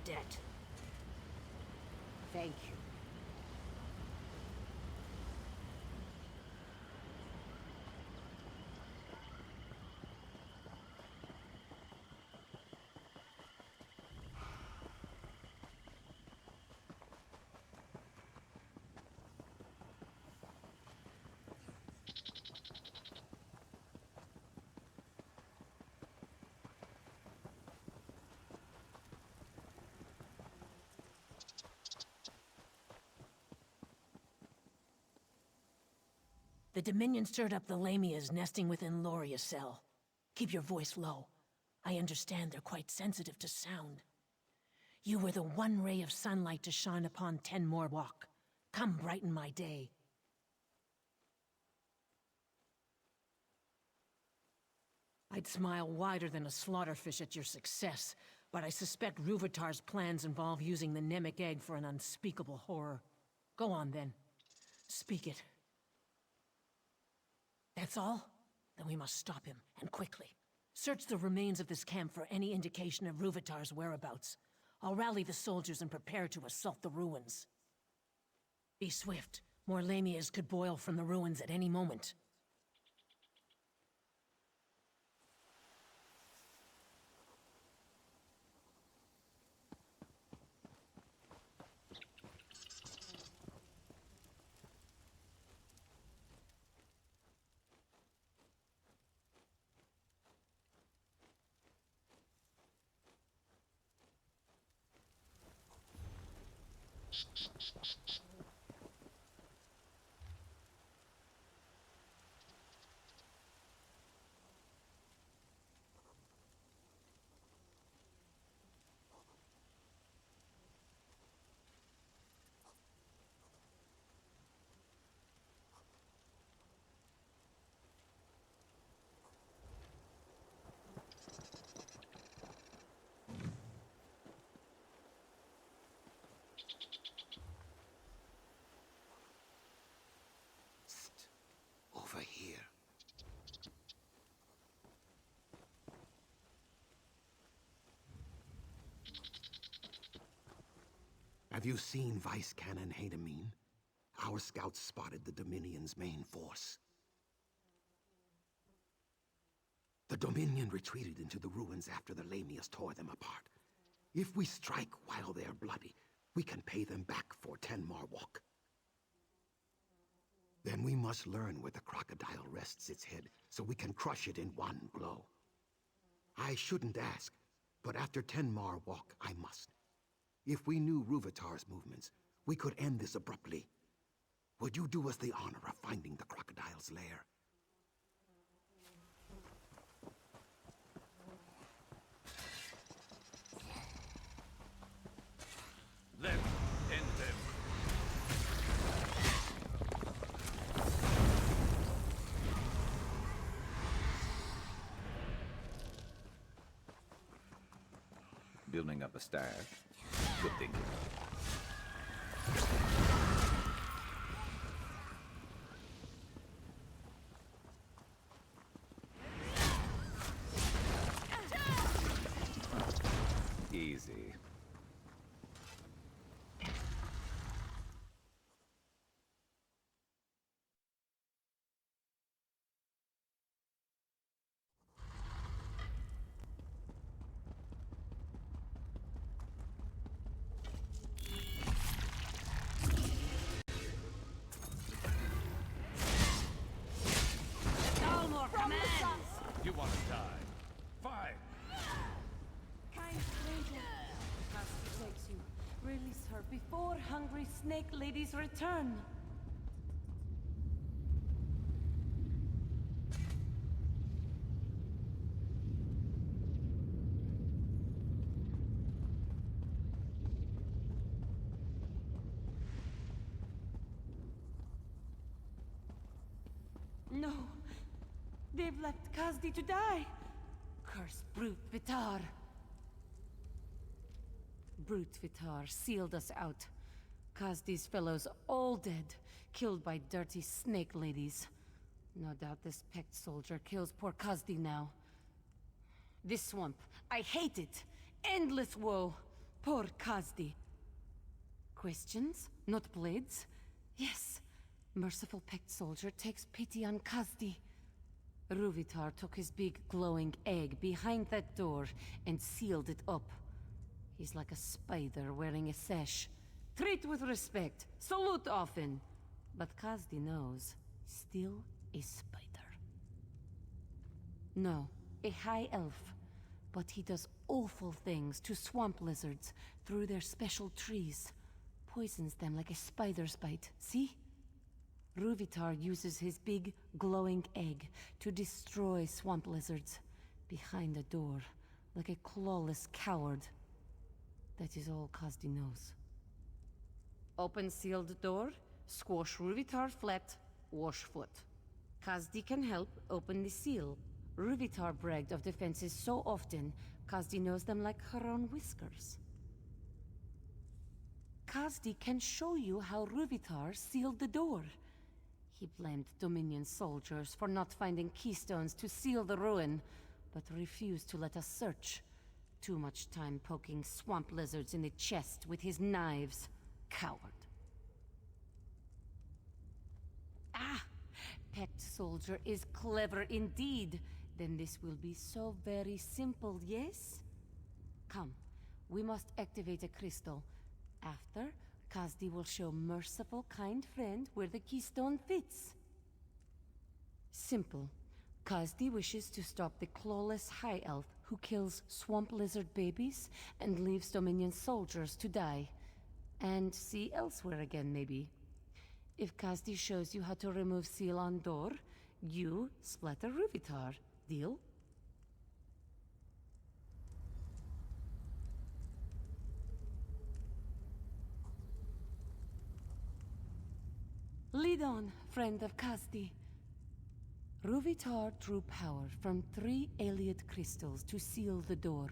debt. Thank you. The Dominion stirred up the Lamias nesting within Loria's cell. Keep your voice low. I understand they're quite sensitive to sound. You were the one ray of sunlight to shine upon Tenmore Walk. Come brighten my day. I'd smile wider than a slaughterfish at your success, but I suspect Ruvatar's plans involve using the Nemic egg for an unspeakable horror. Go on, then. Speak it. That's all? Then we must stop him, and quickly. Search the remains of this camp for any indication of Ruvatar's whereabouts. I'll rally the soldiers and prepare to assault the ruins. Be swift. More Lamias could boil from the ruins at any moment. Over here. Have you seen Vice Cannon Hadamine? Our scouts spotted the Dominion's main force. The Dominion retreated into the ruins after the Lamias tore them apart. If we strike while they're bloody, we can pay them back for Tenmar Walk. Then we must learn where the crocodile rests its head, so we can crush it in one blow. I shouldn't ask, but after Tenmar Walk, I must. If we knew Ruvatar's movements, we could end this abruptly. Would you do us the honor of finding the crocodile's lair? Let's end them. Building up a stash. Good thinking. Easy. You want to die? Fine. Kind stranger, Husky takes you. Release her before hungry snake ladies return. No. They've left Kazdi to die. Curse Brute Vitar. Brute Vitar sealed us out. Kazdi's fellows all dead, killed by dirty snake ladies. No doubt this pecked soldier kills poor Kazdi now. This swamp, I hate it. Endless woe. poor Kazdi. Questions? Not blades? Yes. Merciful Pact soldier takes pity on Kazdi. Ruvitar took his big glowing egg behind that door and sealed it up. He's like a spider wearing a sash. Treat with respect, salute often. But Kazdi knows, still a spider. No, a high elf. But he does awful things to swamp lizards through their special trees. Poisons them like a spider's bite, see? Ruvitar uses his big, glowing egg to destroy swamp lizards. Behind a door, like a clawless coward. That is all Kazdi knows. Open sealed door, squash Ruvitar flat, wash foot. Kazdi can help open the seal. Ruvitar bragged of defenses so often, Kazdi knows them like her own whiskers. Kazdi can show you how Ruvitar sealed the door. He blamed Dominion soldiers for not finding keystones to seal the ruin, but refused to let us search. Too much time poking swamp lizards in the chest with his knives. Coward. Ah! Pact soldier is clever indeed. Then this will be so very simple, yes? Come, we must activate a crystal. After, Kazdi will show merciful, kind friend where the keystone fits. Simple. Kazdi wishes to stop the clawless high elf who kills swamp lizard babies and leaves Dominion soldiers to die. And see elsewhere again, maybe. If Kazdi shows you how to remove seal on door, you splatter Ruvitar. Deal? Lead on, friend of Kazdi. Ruvitar drew power from 3 Aliad crystals to seal the door.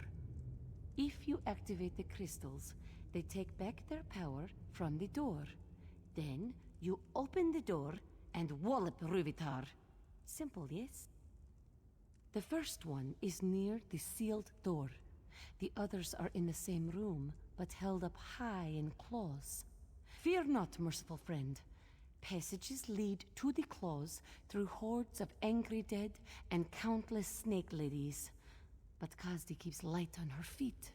If you activate the crystals, they take back their power from the door. Then, you open the door and wallop Ruvitar. Simple, yes? The first one is near the sealed door. The others are in the same room, but held up high in claws. Fear not, merciful friend. Passages lead to the claws through hordes of angry dead and countless snake ladies. But Kazdi keeps light on her feet.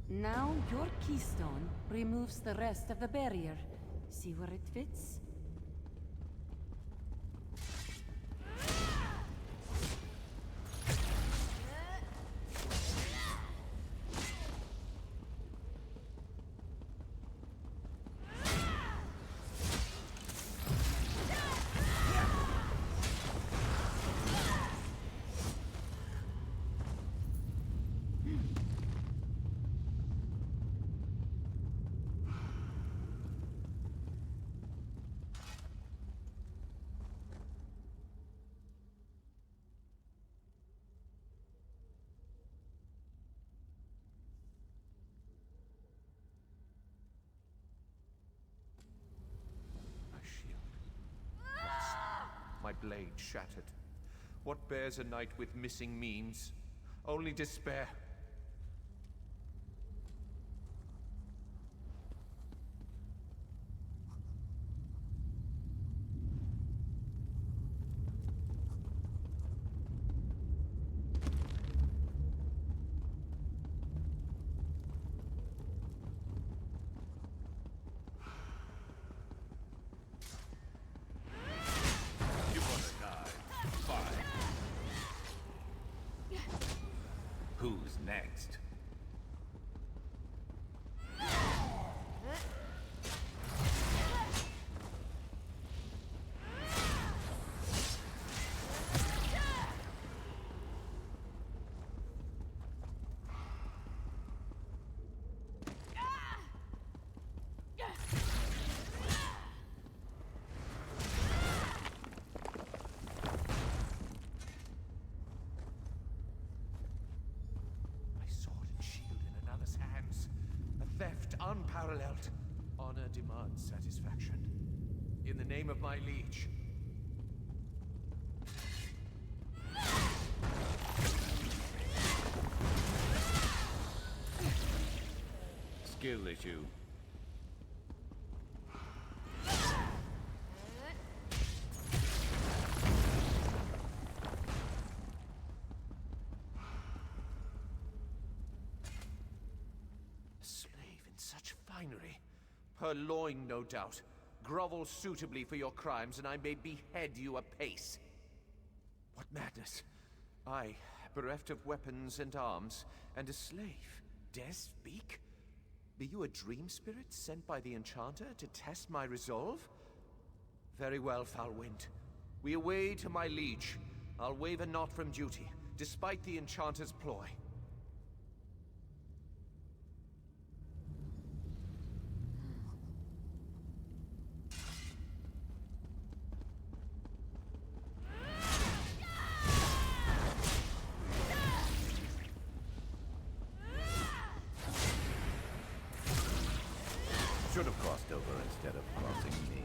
Now your keystone removes the rest of the barrier. See where it fits? My blade shattered. What bears a knight with missing means? Only despair. Who's next? unparalleled. Honor demands satisfaction. In the name of my liege. Skill issue. Such finery. Purloined, no doubt. Grovel suitably for your crimes, and I may behead you apace. What madness! I, bereft of weapons and arms, and a slave, dare speak? Be you a dream spirit sent by the Enchanter to test my resolve? Very well, foul wind. We away to my liege. I'll waver not from duty, despite the Enchanter's ploy. Should have crossed over instead of crossing me.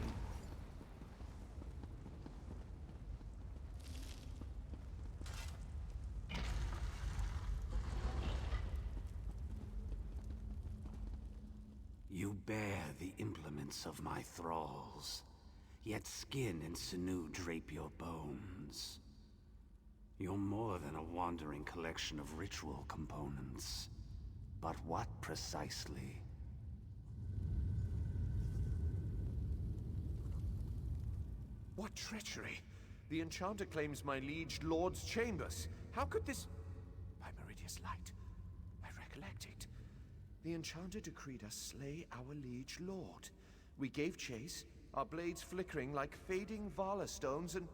You bear the implements of my thralls, yet skin and sinew drape your bones. You're more than a wandering collection of ritual components. But what precisely? What treachery! The Enchanter claims my liege lord's chambers. How could this... By Meridia's light, I recollect it. The Enchanter decreed us slay our liege lord. We gave chase, our blades flickering like fading Vala stones, and...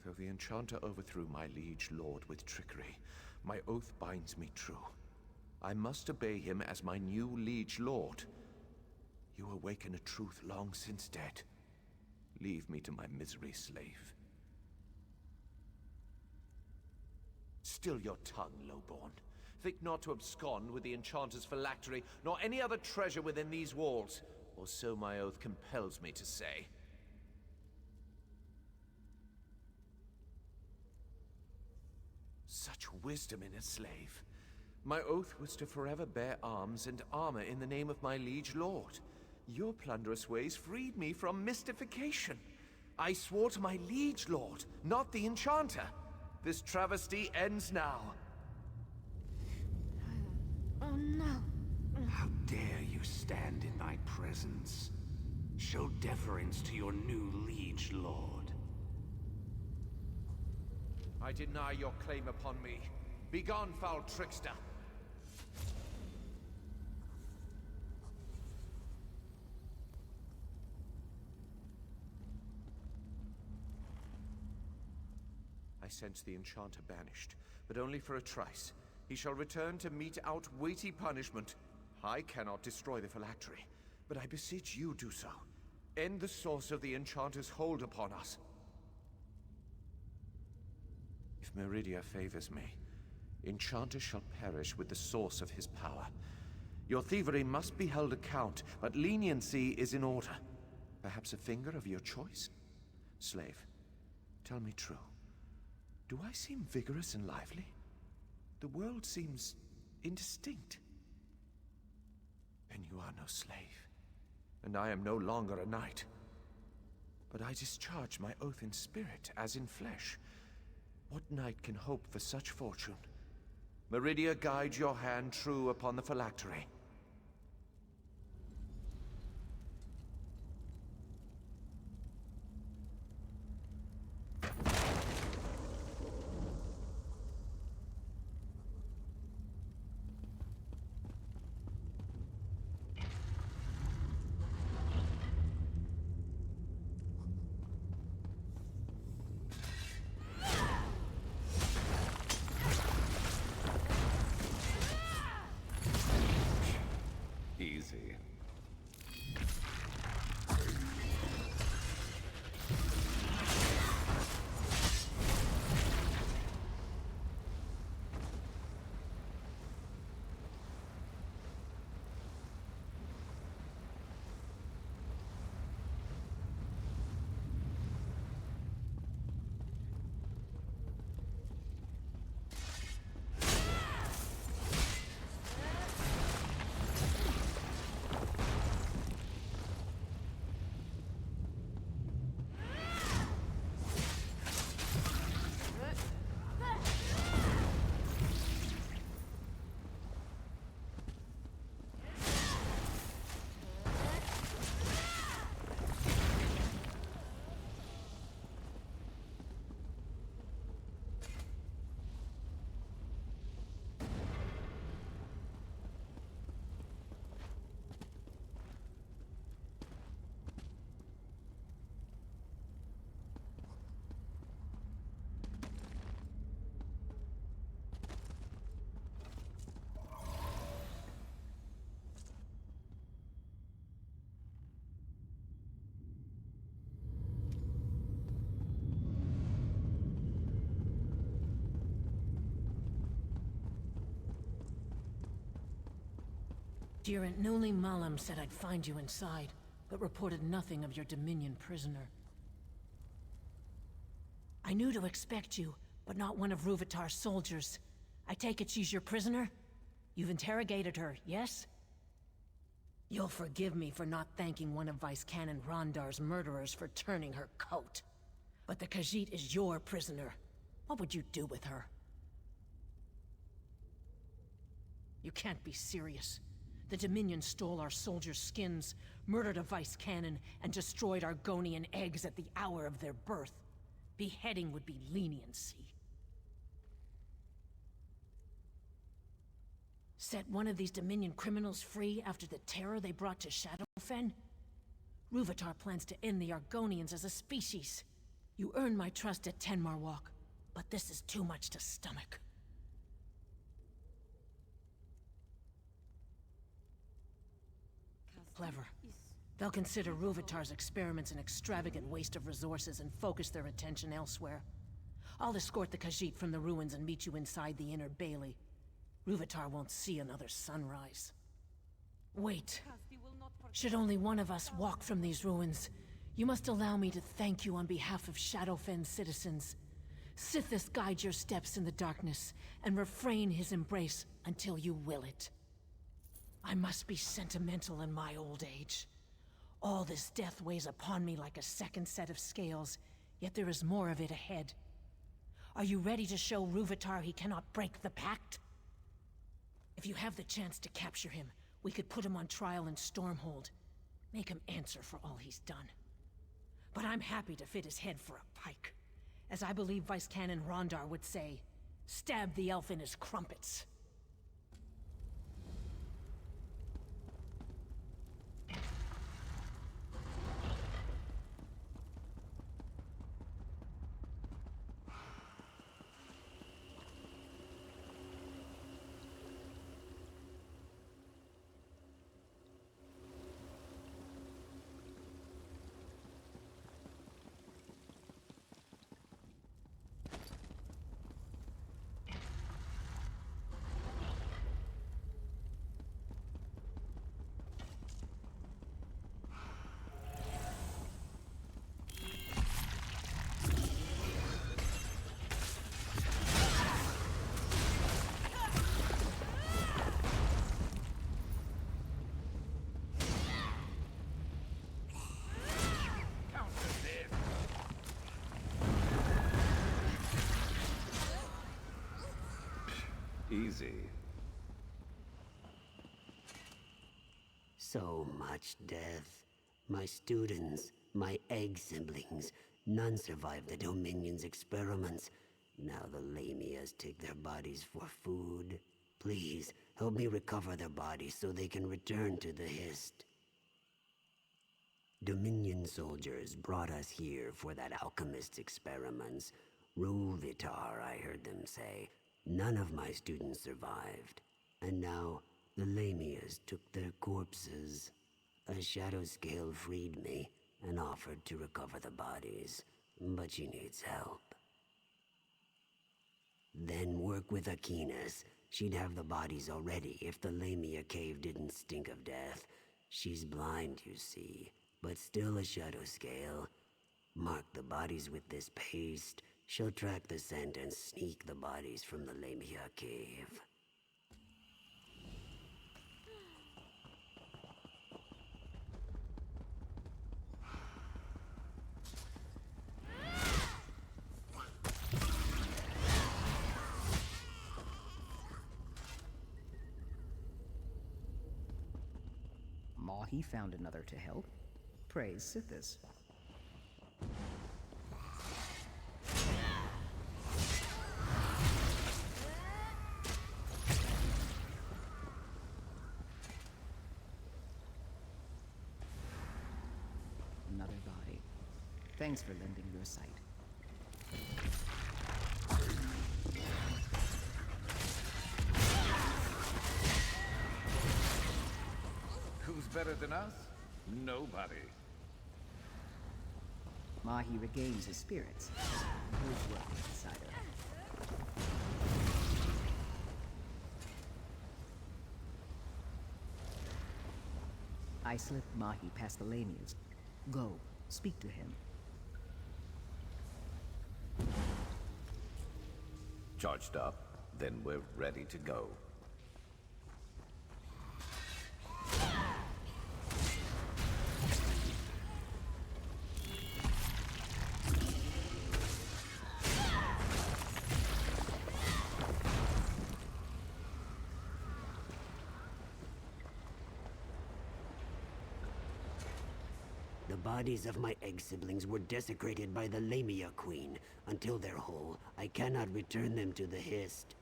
Though the Enchanter overthrew my liege lord with trickery, my oath binds me true. I must obey him as my new liege lord. You awaken a truth long since dead. Leave me to my misery, slave. Still your tongue, lowborn. Think not to abscond with the Enchanter's phylactery, nor any other treasure within these walls, or so my oath compels me to say. Such wisdom in a slave. My oath was to forever bear arms and armor in the name of my liege lord. Your plunderous ways freed me from mystification. I swore to my liege lord, not the Enchanter. This travesty ends now. Oh no. How dare you stand in my presence? Show deference to your new liege lord. I deny your claim upon me. Begone, foul trickster! I sense the Enchanter banished, but only for a trice. He shall return to mete out weighty punishment. I cannot destroy the phylactery, but I beseech you do so. End the source of the Enchanter's hold upon us. If Meridia favors me, Enchanter shall perish with the source of his power. Your thievery must be held account, but leniency is in order. Perhaps a finger of your choice? Slave, tell me true. Do I seem vigorous and lively? The world seems indistinct. Then you are no slave, and I am no longer a knight. But I discharge my oath in spirit as in flesh. What knight can hope for such fortune? Meridia, guide your hand true upon the phylactery. Durant Newly Malam said I'd find you inside, but reported nothing of your Dominion prisoner. I knew to expect you, but not one of Ruvitar's soldiers. I take it she's your prisoner? You've interrogated her, yes? You'll forgive me for not thanking one of Vice Canon Rondar's murderers for turning her coat. But the Khajiit is your prisoner. What would you do with her? You can't be serious. The Dominion stole our soldiers' skins, murdered a Vice Canon, and destroyed Argonian eggs at the hour of their birth. Beheading would be leniency. Set one of these Dominion criminals free after the terror they brought to Shadowfen? Ruvitar plans to end the Argonians as a species. You earned my trust at Tenmarwalk, but this is too much to stomach. Clever. They'll consider Ruvitar's experiments an extravagant waste of resources and focus their attention elsewhere. I'll escort the Khajiit from the ruins and meet you inside the Inner Bailey. Ruvitar won't see another sunrise. Wait. Should only one of us walk from these ruins, you must allow me to thank you on behalf of Shadowfen's citizens. Sithis guide your steps in the darkness, and refrain his embrace until you will it. I must be sentimental in my old age. All this death weighs upon me like a second set of scales, yet there is more of it ahead. Are you ready to show Ruvitar he cannot break the pact? If you have the chance to capture him, we could put him on trial in Stormhold. Make him answer for all he's done. But I'm happy to fit his head for a pike. As I believe Vice Canon Rondar would say, stab the elf in his crumpets. Easy. So much death. My students, my egg siblings, none survived the Dominion's experiments. Now the Lamias take their bodies for food. Please, help me recover their bodies so they can return to the Hist. Dominion soldiers brought us here for that alchemist's experiments. Ruvitar, I heard them say. None of my students survived. And now, the Lamias took their corpses. A shadow scale freed me and offered to recover the bodies, but she needs help. Then work with Aquinas. She'd have the bodies already if the Lamia cave didn't stink of death. She's blind, you see, but still a shadow scale. Mark the bodies with this paste. She'll track the scent and sneak the bodies from the Lamia cave. Mahi found another to help. Praise Sithis. Another body. Thanks for lending your sight. Who's better than us? Nobody. Mahi regains his spirits. Good work, Insider. I slipped Mahi past the Lamias. Go, speak to him. Charged up, then we're ready to go. The bodies of my egg siblings were desecrated by the Lamia Queen. Until they're whole, I cannot return them to the Hist.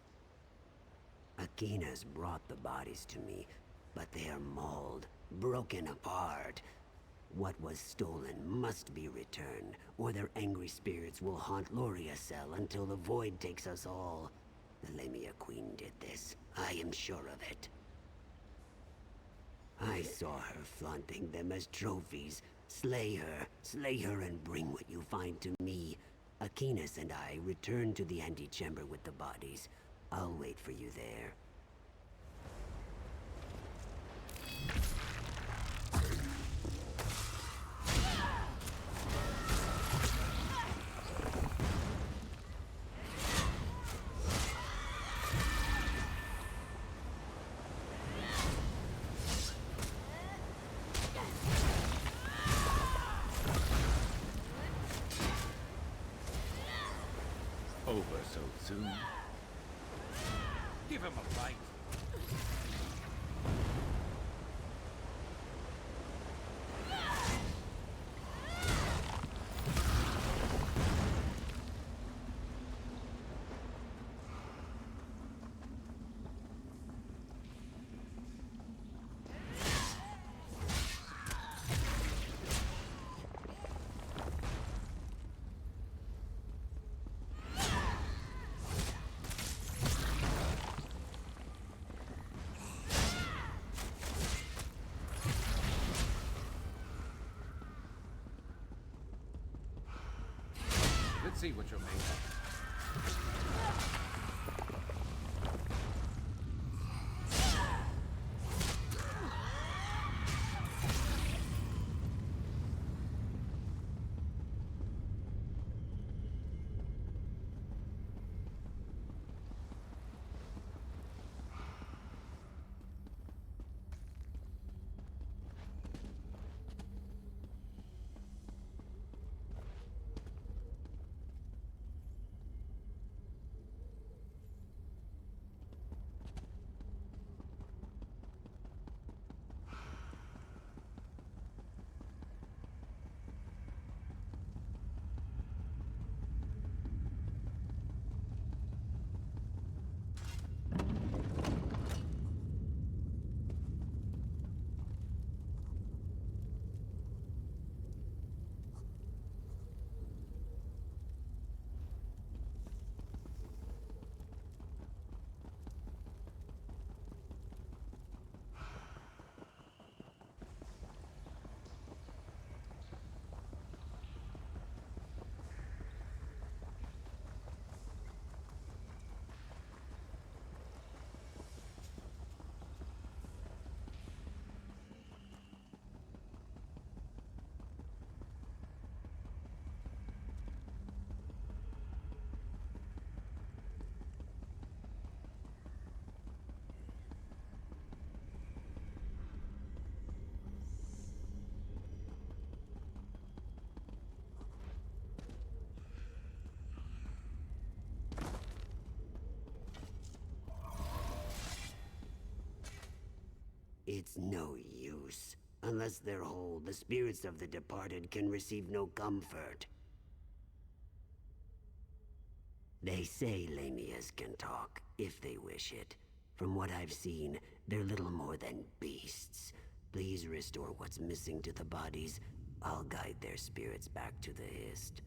Akina's brought the bodies to me, but they are mauled, broken apart. What was stolen must be returned, or their angry spirits will haunt Loriacel until the void takes us all. The Lamia Queen did this. I am sure of it. I saw her flaunting them as trophies. Slay her and bring what you find to me. Aquinas and I return to the antechamber with the bodies. I'll wait for you there. Over so soon? Give him a fight. Let's see what you're made of. It's no use. Unless they're whole, the spirits of the departed can receive no comfort. They say Lamias can talk, if they wish it. From what I've seen, they're little more than beasts. Please restore what's missing to the bodies. I'll guide their spirits back to the Hist.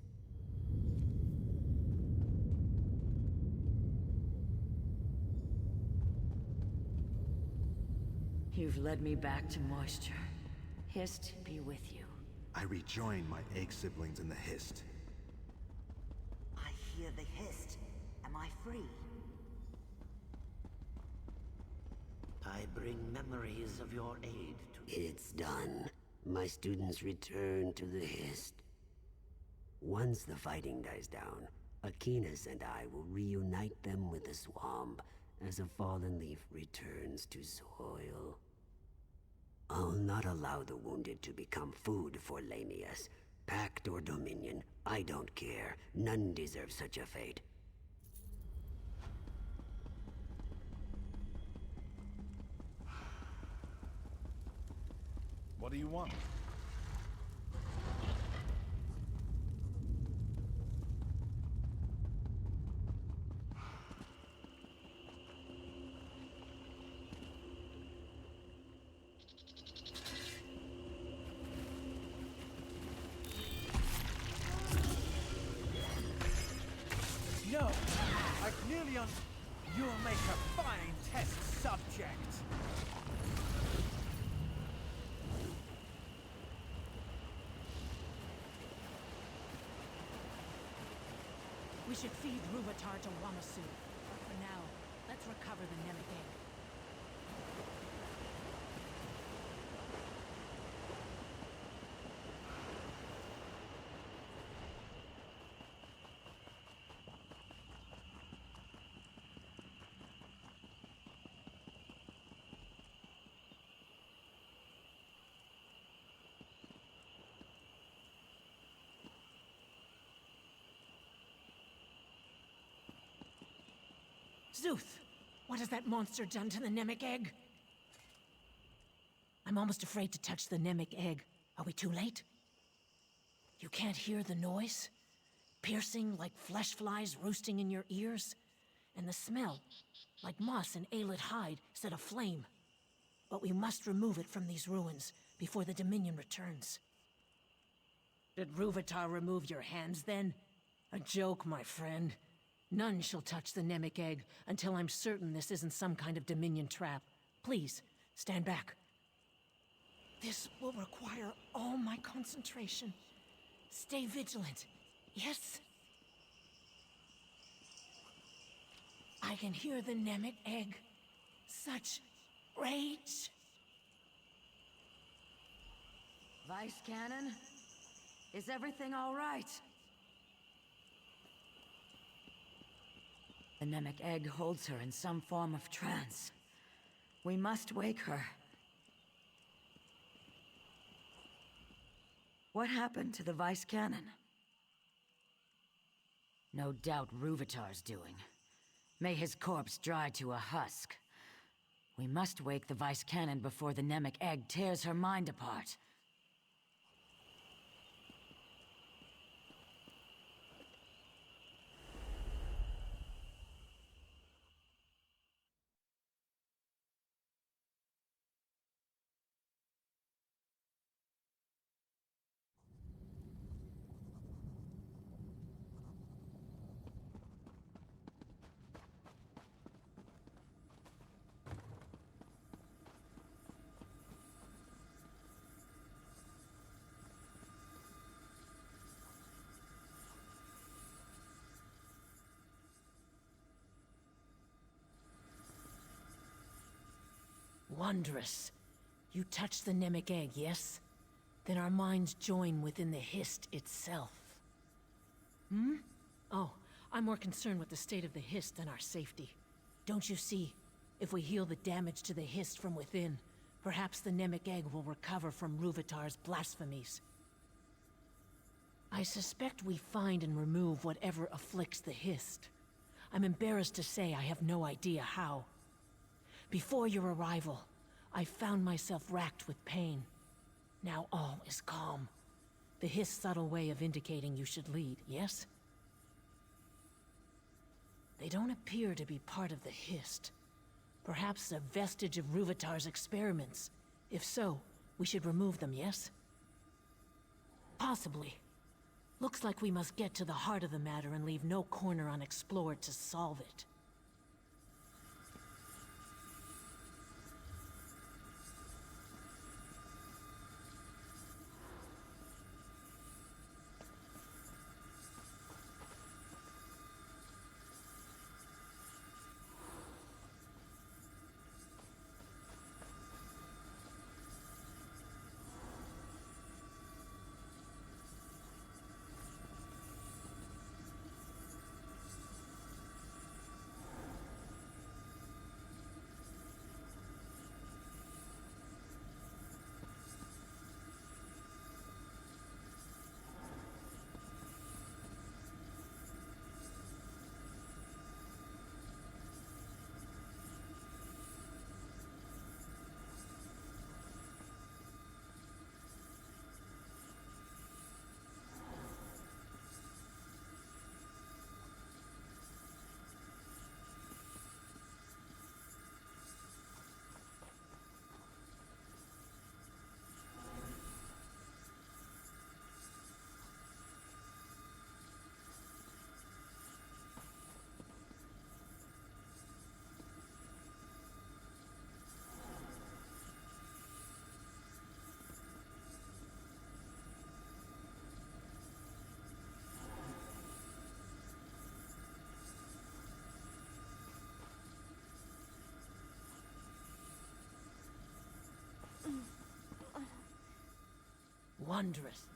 You've led me back to moisture. Hist be with you. I rejoined my egg siblings in the Hist. I hear the Hist. Am I free? I bring memories of your aid to It's done. My students return to the Hist. Once the fighting dies down, Aquinas and I will reunite them with the swamp as a fallen leaf returns to soil. I'll not allow the wounded to become food for Lamius. Pact or Dominion, I don't care. None deserve such a fate. What do you want? No! I clearly You'll make a fine test subject! We should feed Ruvatar to Wamasu. But for now, let's recover the Nemec egg. Zuth! What has that monster done to the Nemec egg? I'm almost afraid to touch the Nemec egg. Are we too late? You can't hear the noise? Piercing like flesh flies roosting in your ears? And the smell, like moss and aelid hide set aflame. But we must remove it from these ruins before the Dominion returns. Did Ruvatar remove your hands then? A joke, my friend. None shall touch the Nemec egg until I'm certain this isn't some kind of Dominion trap. Please, stand back. This will require all my concentration. Stay vigilant. Yes? I can hear the Nemec egg. Such rage. Vice Cannon? Is everything all right? The Nemec egg holds her in some form of trance. We must wake her. What happened to the Vice Cannon? No doubt Ruvatar's doing. May his corpse dry to a husk. We must wake the Vice Cannon before the Nemec egg tears her mind apart. Wondrous. You touched the Nemec egg, yes? Then our minds join within the Hist itself. Hmm? Oh, I'm more concerned with the state of the Hist than our safety. Don't you see? If we heal the damage to the Hist from within, perhaps the Nemec egg will recover from Ruvatar's blasphemies. I suspect we find and remove whatever afflicts the Hist. I'm embarrassed to say I have no idea how. Before your arrival, I found myself racked with pain. Now all is calm. The Hist's subtle way of indicating you should lead, yes? They don't appear to be part of the Hist. Perhaps a vestige of Ruvatar's experiments. If so, we should remove them, yes? Possibly. Looks like we must get to the heart of the matter and leave no corner unexplored to solve it. wondrous.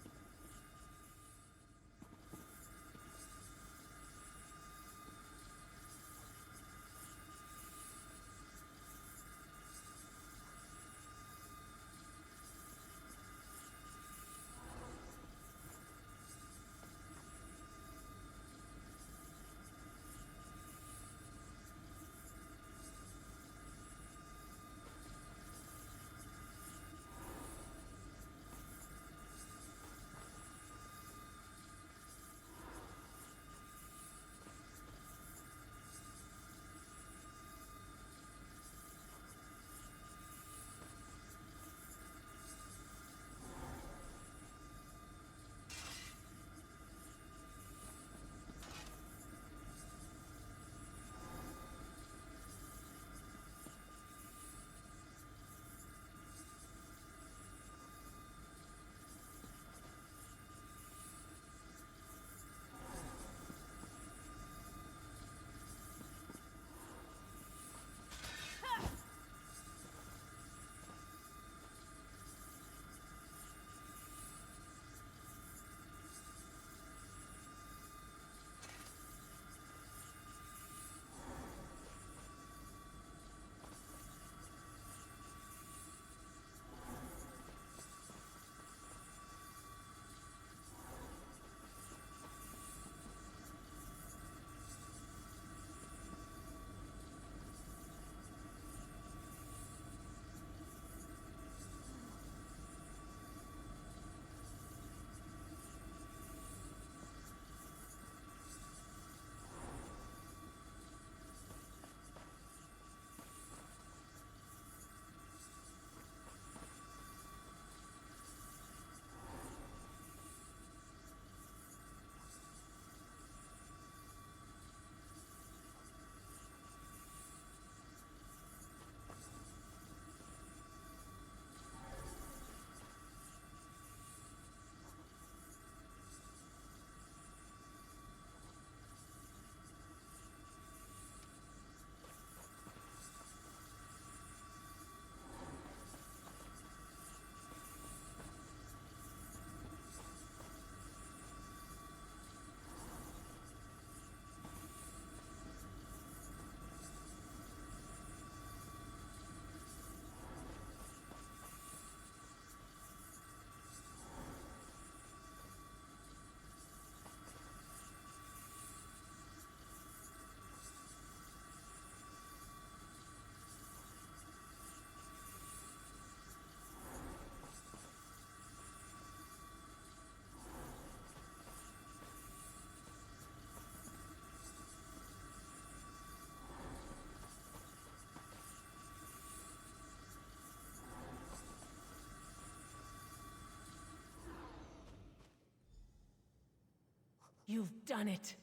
You've done it.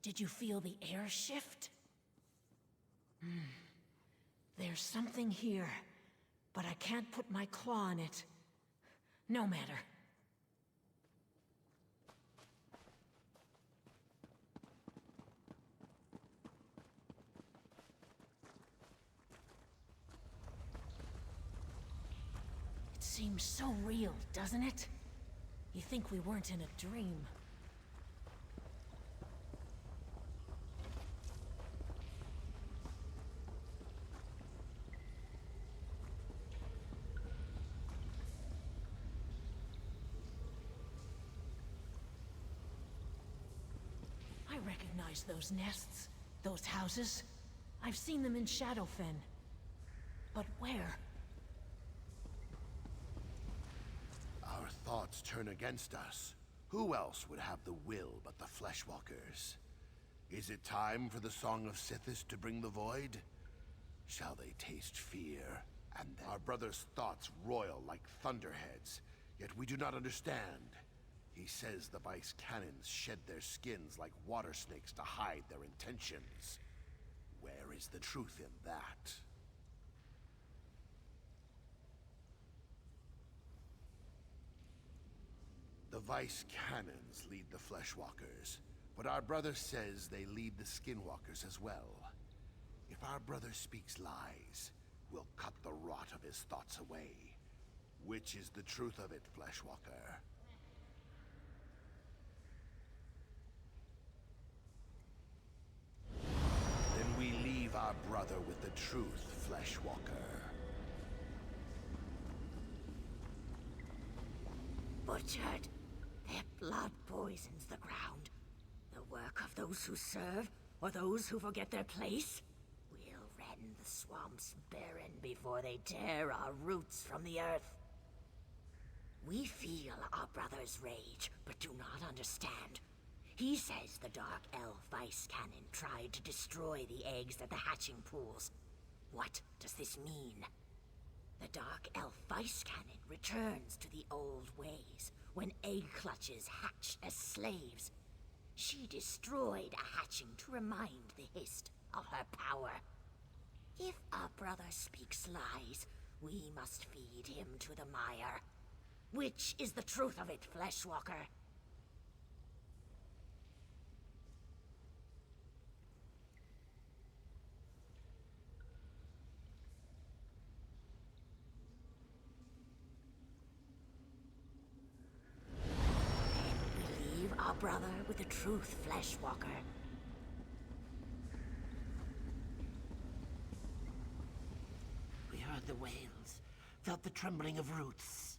Did you feel the air shift? There's something here, but I can't put my claw on it. No matter. It seems so real, doesn't it? You think we weren't in a dream. I recognize those nests, those houses. I've seen them in Shadowfen. But where? Our thoughts turn against us. Who else would have the will but the Fleshwalkers? Is it time for the Song of Sithis to bring the void? Shall they taste fear? And then our brother's thoughts roil like thunderheads, yet we do not understand. He says the Vice Cannons shed their skins like water snakes to hide their intentions. Where is the truth in that? The Vice Cannons lead the Fleshwalkers, but our brother says they lead the Skinwalkers as well. If our brother speaks lies, we'll cut the rot of his thoughts away. Which is the truth of it, Fleshwalker? Then we leave our brother with the truth, Fleshwalker. Butchered. Their blood poisons the ground. The work of those who serve, or those who forget their place? We'll rend the swamps barren before they tear our roots from the earth. We feel our brother's rage, but do not understand. He says the Dark Elf Vice Cannon tried to destroy the eggs at the hatching pools. What does this mean? The Dark Elf Vice Cannon returns to the old ways, when egg clutches hatched as slaves. She destroyed a hatching to remind the Hist of her power. If our brother speaks lies, we must feed him to the mire. Which is the truth of it, Fleshwalker? Leave our brother with the truth, Fleshwalker. We heard the wails, felt the trembling of roots.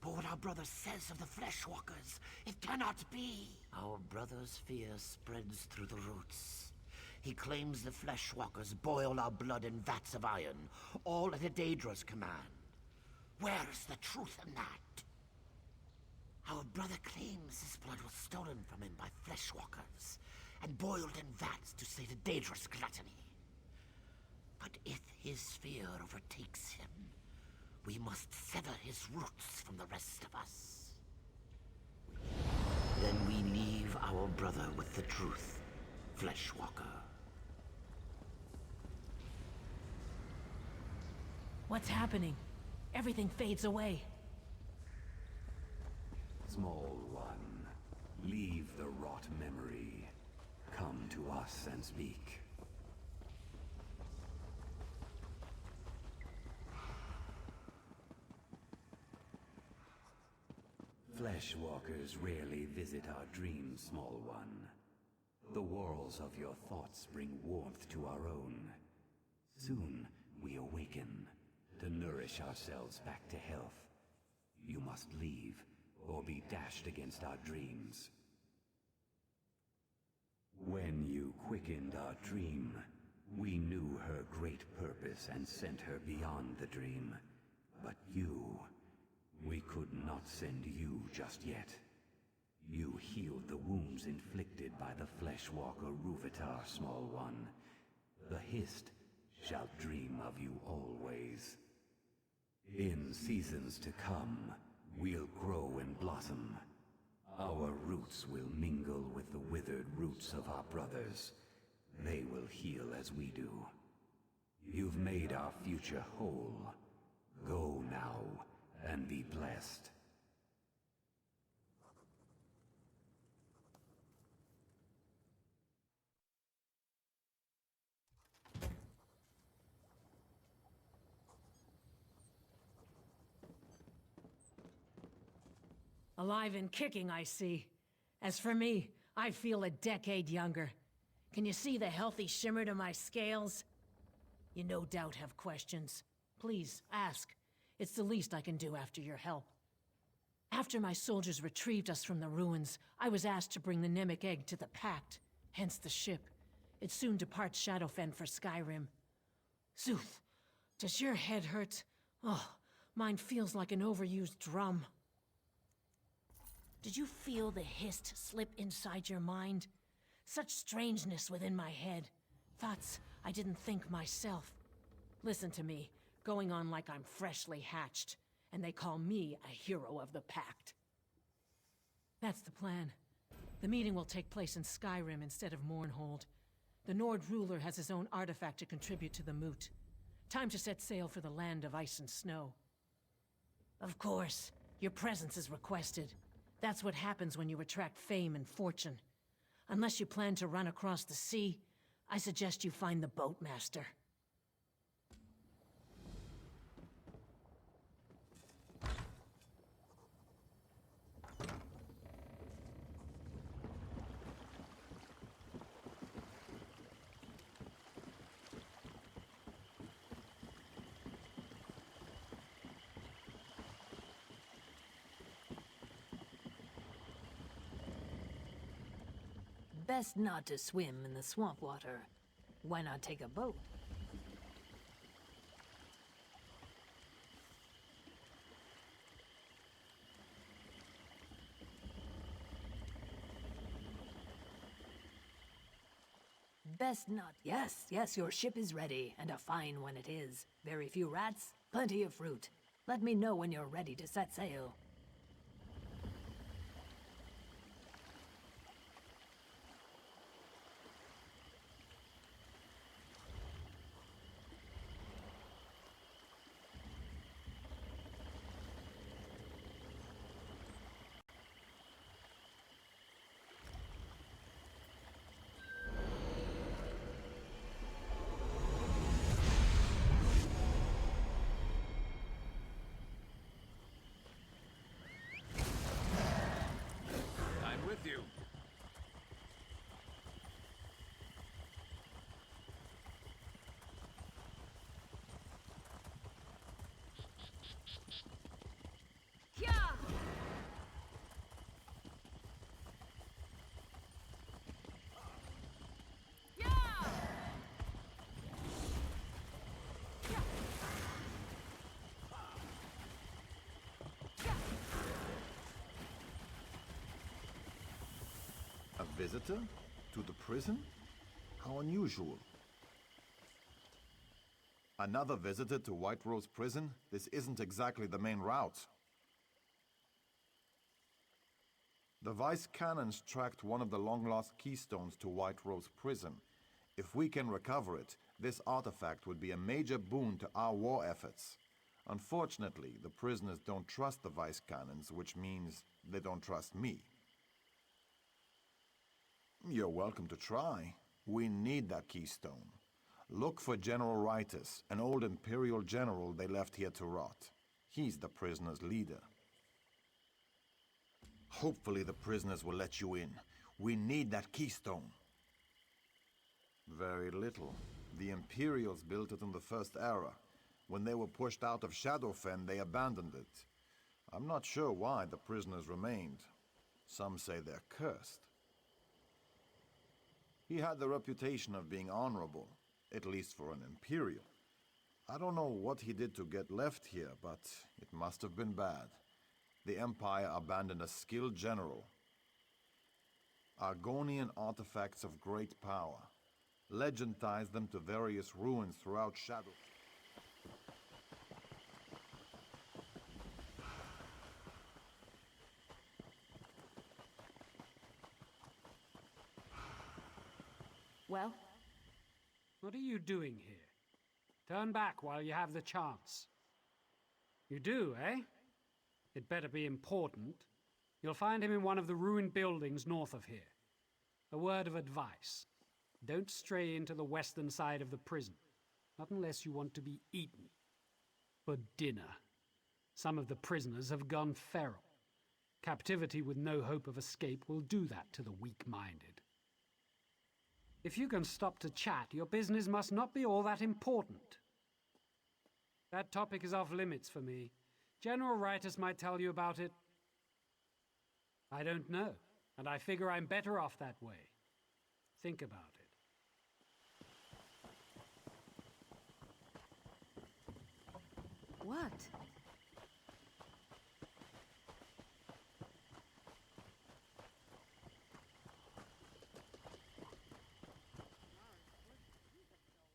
But what our brother says of the Fleshwalkers, it cannot be. Our brother's fear spreads through the roots. He claims the Fleshwalkers boil our blood in vats of iron, all at a Daedra's command. Where is the truth in that? Our brother claims his blood was stolen from him by Fleshwalkers, and boiled in vats to slay the Daedra's gluttony. But if his fear overtakes him, we must sever his roots from the rest of us. Then we leave our brother with the truth, Fleshwalker. What's happening? Everything fades away. Small one, leave the rot memory. Come to us and speak. Fleshwalkers rarely visit our dreams, small one. The whorls of your thoughts bring warmth to our own. Soon we awaken to nourish ourselves back to health. You must leave, or be dashed against our dreams. When you quickened our dream, we knew her great purpose and sent her beyond the dream. But you... we could not send you just yet. You healed the wounds inflicted by the Fleshwalker Ruvitar, small one. The Hist shall dream of you always. In seasons to come, we'll grow and blossom. Our roots will mingle with the withered roots of our brothers. They will heal as we do. You've made our future whole. Go now, and be blessed. Alive and kicking, I see. As for me, I feel a decade younger. Can you see the healthy shimmer to my scales? You no doubt have questions. Please, ask. It's the least I can do after your help. After my soldiers retrieved us from the ruins, I was asked to bring the Nemic egg to the Pact, hence the ship. It soon departs Shadowfen for Skyrim. Zuth, does your head hurt? Oh, mine feels like an overused drum. Did you feel the Hist slip inside your mind? Such strangeness within my head. Thoughts I didn't think myself. Listen to me, going on like I'm freshly hatched, and they call me a hero of the Pact. That's the plan. The meeting will take place in Skyrim instead of Mournhold. The Nord ruler has his own artifact to contribute to the moot. Time to set sail for the land of ice and snow. Of course, your presence is requested. That's what happens when you attract fame and fortune. Unless you plan to run across the sea, I suggest you find the boatmaster. Best not to swim in the swamp water. Why not take a boat? Best not. Yes, yes, your ship is ready, and a fine one it is. Very few rats, plenty of fruit. Let me know when you're ready to set sail. I'm with you. A visitor? To the prison? How unusual. Another visitor to White Rose Prison? This isn't exactly the main route. The Vice Cannons tracked one of the long-lost keystones to White Rose Prison. If we can recover it, this artifact would be a major boon to our war efforts. Unfortunately, the prisoners don't trust the Vice Cannons, which means they don't trust me. You're welcome to try. We need that keystone. Look for General Ritus, an old Imperial general they left here to rot. He's the prisoners' leader. Hopefully the prisoners will let you in. We need that keystone. Very little. The Imperials built it in the First Era. When they were pushed out of Shadowfen, they abandoned it. I'm not sure why the prisoners remained. Some say they're cursed. He had the reputation of being honorable, at least for an Imperial. I don't know what he did to get left here, but it must have been bad. The Empire abandoned a skilled general. Argonian artifacts of great power. Legend ties them to various ruins throughout Shadow. Well? What are you doing here? Turn back while you have the chance. You do, eh? It better be important. You'll find him in one of the ruined buildings north of here. A word of advice. Don't stray into the western side of the prison. Not unless you want to be eaten. For dinner. Some of the prisoners have gone feral. Captivity with no hope of escape will do that to the weak-minded. If you can stop to chat, your business must not be all that important. That topic is off limits for me. General Ritus might tell you about it. I don't know, and I figure I'm better off that way. Think about it. What?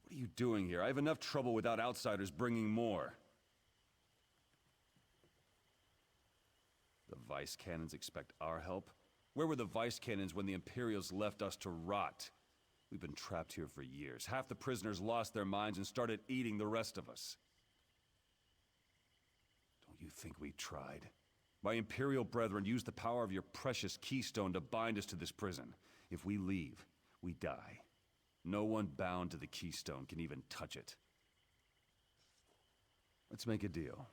What are you doing here? I have enough trouble without outsiders bringing more. The Vice Cannons expect our help? Where were the Vice Cannons when the Imperials left us to rot? We've been trapped here for years. Half the prisoners lost their minds and started eating the rest of us. Don't you think we tried? My Imperial brethren used the power of your precious keystone to bind us to this prison. If we leave, we die. No one bound to the keystone can even touch it. Let's make a deal.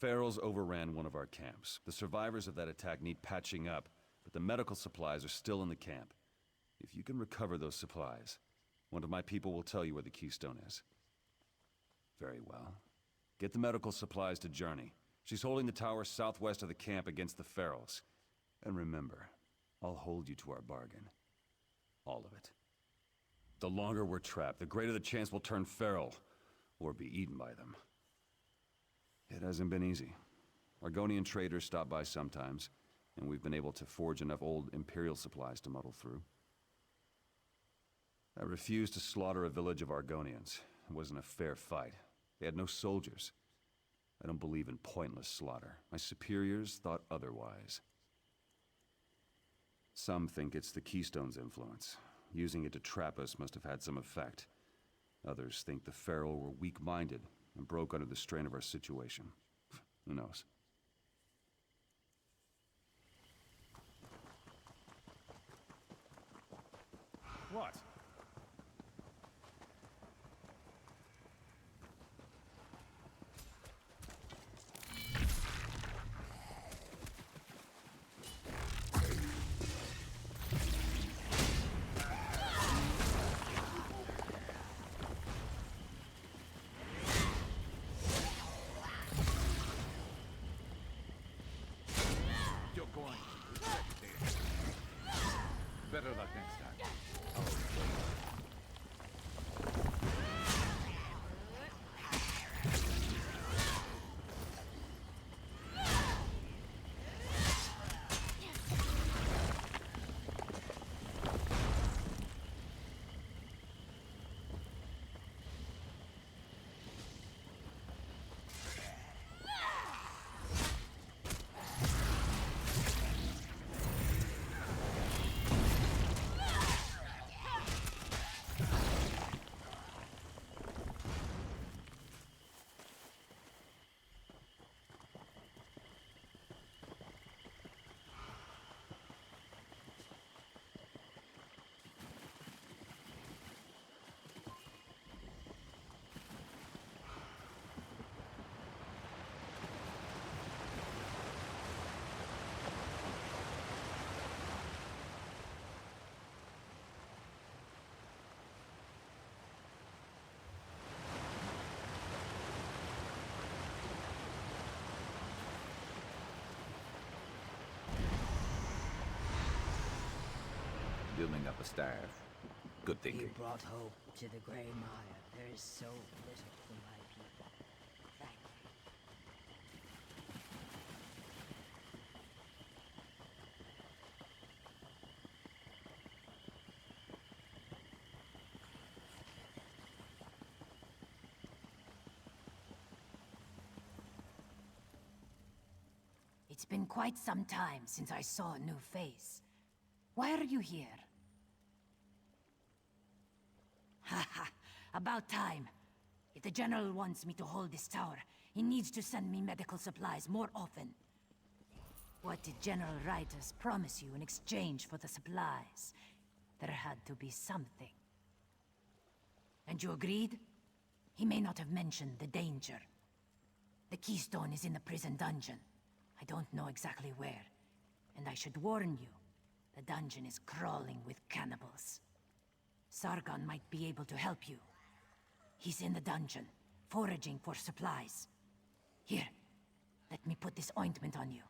Ferals overran one of our camps. The survivors of that attack need patching up, but the medical supplies are still in the camp. If you can recover those supplies, one of my people will tell you where the keystone is. Very well. Get the medical supplies to Journey. She's holding the tower southwest of the camp against the Ferals. And remember, I'll hold you to our bargain. All of it. The longer we're trapped, the greater the chance we'll turn feral, or be eaten by them. It hasn't been easy. Argonian traders stop by sometimes, and we've been able to forge enough old Imperial supplies to muddle through. I refused to slaughter a village of Argonians. It wasn't a fair fight. They had no soldiers. I don't believe in pointless slaughter. My superiors thought otherwise. Some think it's the Keystone's influence. Using it to trap us must have had some effect. Others think the Feral were weak-minded and broke under the strain of our situation. Who knows? What? You're going to regret this. Better luck next time. Building up a staff. Good thinking. You brought hope to the Grey Mire. There is so little for my people. Thank you. It's been quite some time since I saw a new face. Why are you here? Haha, about time. If the General wants me to hold this tower, he needs to send me medical supplies more often. What did General Rytus promise you in exchange for the supplies? There had to be something. And you agreed? He may not have mentioned the danger. The Keystone is in the prison dungeon. I don't know exactly where. And I should warn you, the dungeon is crawling with cannibals. Sargon might be able to help you. He's in the dungeon, foraging for supplies. Here, let me put this ointment on you.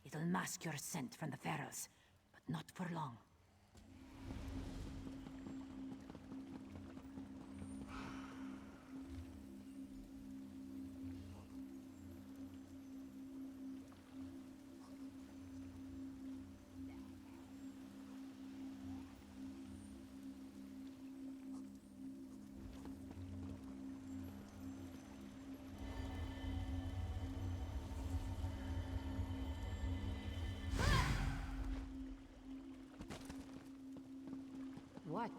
It'll mask your scent from the pharaohs, but not for long. What?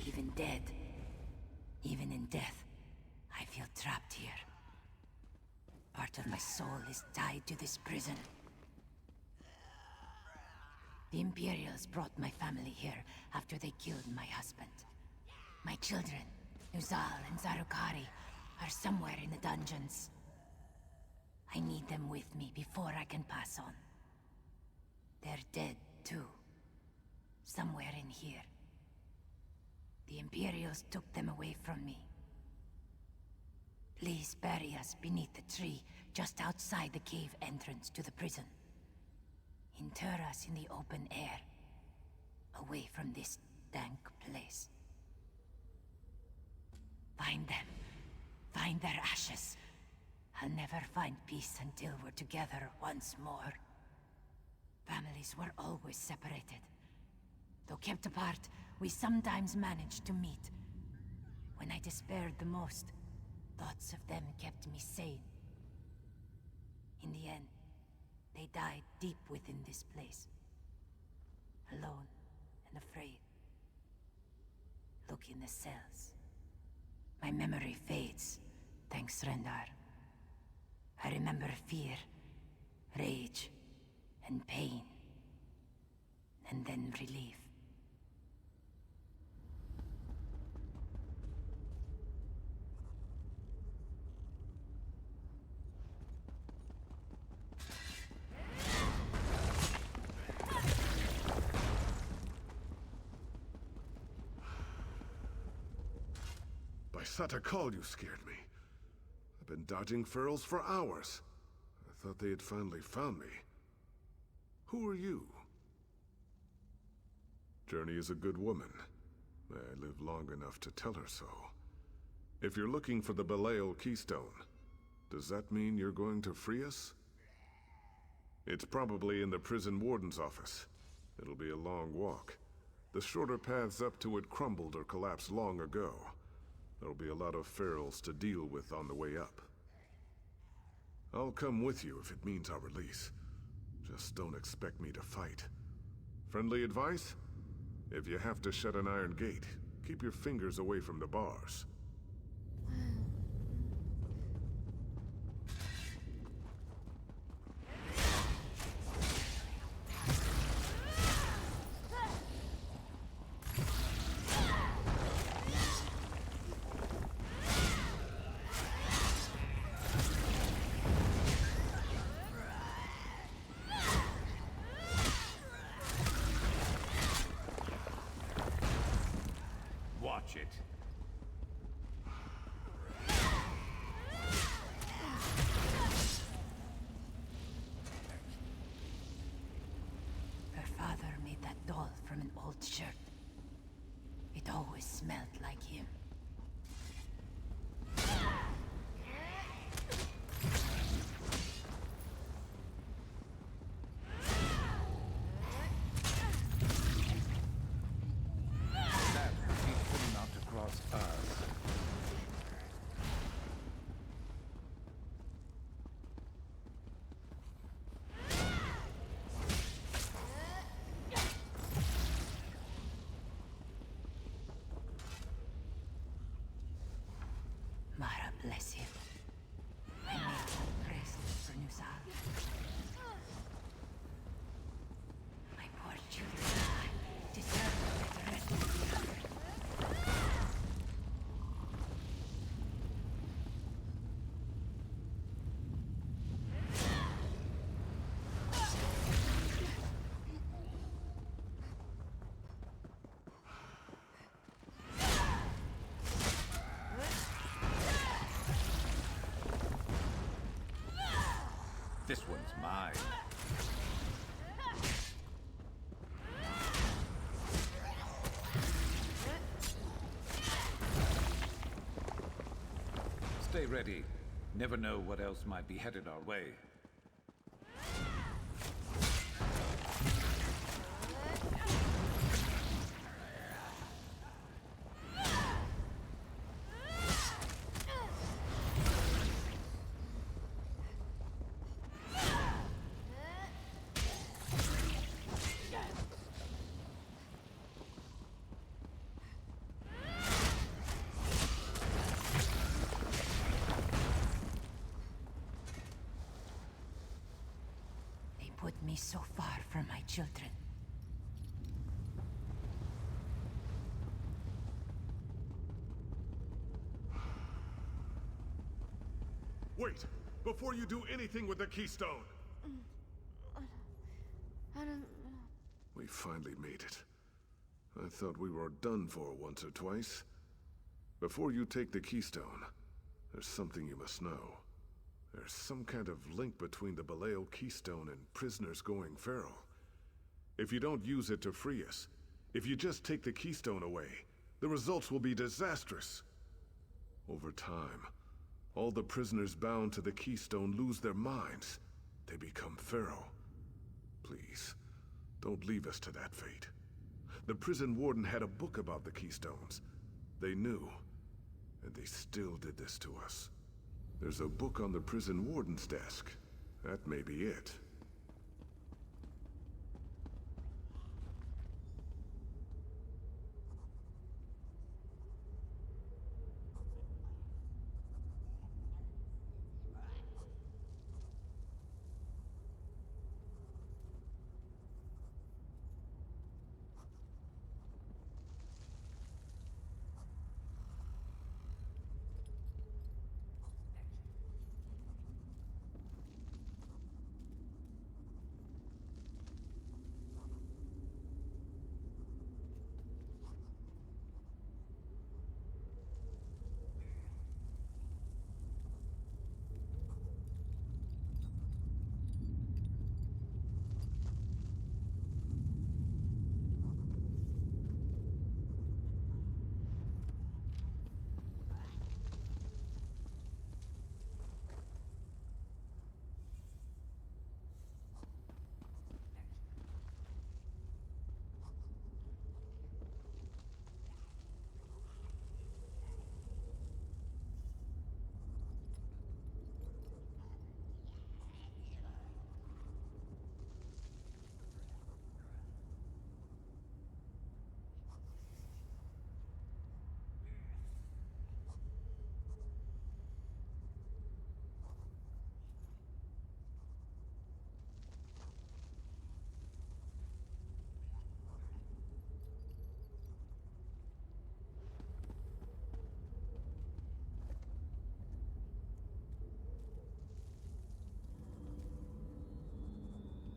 Even dead, even in death, I feel trapped here. Part of my soul is tied to this prison. The Imperials brought my family here after they killed my husband. My children, Nuzal and Zarukari, are somewhere in the dungeons. I need them with me before I can pass on. They're dead, too. Somewhere in here. The Imperials took them away from me. Please bury us beneath the tree just outside the cave entrance to the prison. Inter us in the open air, away from this dank place. Find them. Find their ashes. I'll never find peace until we're together once more. Families were always separated. Though kept apart, we sometimes managed to meet. When I despaired the most, thoughts of them kept me sane. In the end, they died deep within this place. Alone and afraid. Look in the cells. My memory fades, thanks Rendar. I remember fear, rage, and pain. And then relief. By Satakal, you scared me. I've been dodging ferals for hours. I thought they had finally found me. Who are you? Journey is a good woman. May I live long enough to tell her so. If you're looking for the Belial Keystone, does that mean you're going to free us? It's probably in the prison warden's office. It'll be a long walk. The shorter paths up to it crumbled or collapsed long ago. There'll be a lot of ferals to deal with on the way up. I'll come with you if it means our release. Just don't expect me to fight. Friendly advice? If you have to shut an iron gate, keep your fingers away from the bars. Watch it. Her father made that doll from an old shirt. It always smelled like him. Mara bless him. I make rest for Nuzal. My poor children deserve a better rest than the other. This one's mine. Stay ready. Never know what else might be headed our way. Put me so far from my children. Wait! Before you do anything with the keystone! I don't... We finally made it. I thought we were done for once or twice. Before you take the keystone, there's something you must know. There's some kind of link between the Belial keystone and prisoners going feral. If you don't use it to free us, if you just take the keystone away, the results will be disastrous. Over time, all the prisoners bound to the keystone lose their minds. They become feral. Please, don't leave us to that fate. The prison warden had a book about the keystones. They knew, and they still did this to us. There's a book on the prison warden's desk. That may be it.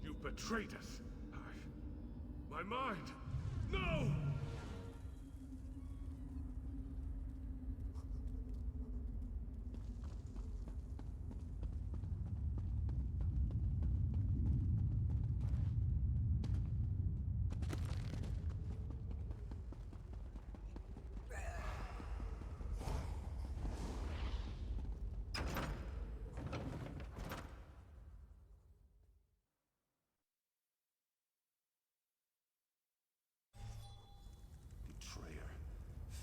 You betrayed us. My mind! No!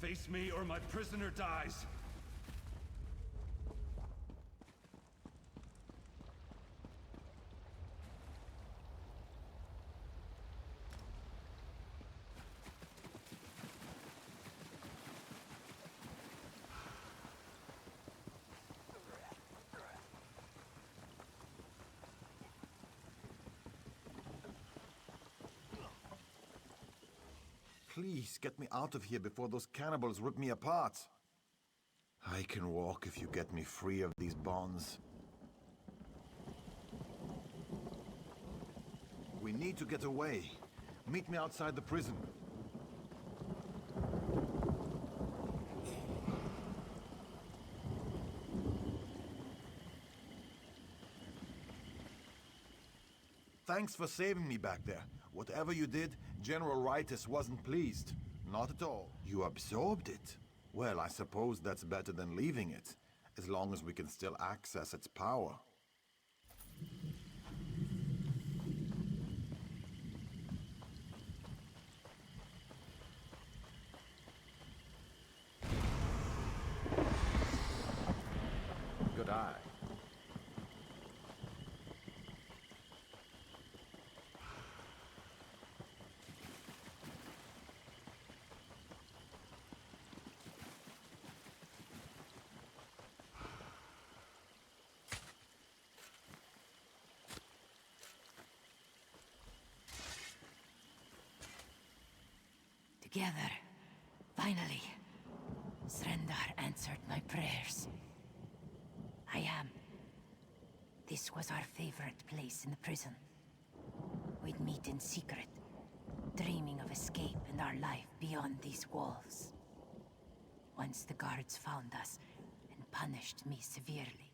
Face me or my prisoner dies. Please, get me out of here before those cannibals rip me apart. I can walk if you get me free of these bonds. We need to get away. Meet me outside the prison. Thanks for saving me back there. Whatever you did, General Ritus wasn't pleased. Not at all. You absorbed it? Well, I suppose that's better than leaving it, as long as we can still access its power. Good eye. Together, finally, Srendar answered my prayers. I am This was our favorite place in the prison. We'd meet in secret, dreaming of escape and our life beyond these walls. Once the guards found us and punished me severely.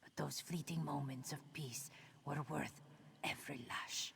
But those fleeting moments of peace were worth every lash.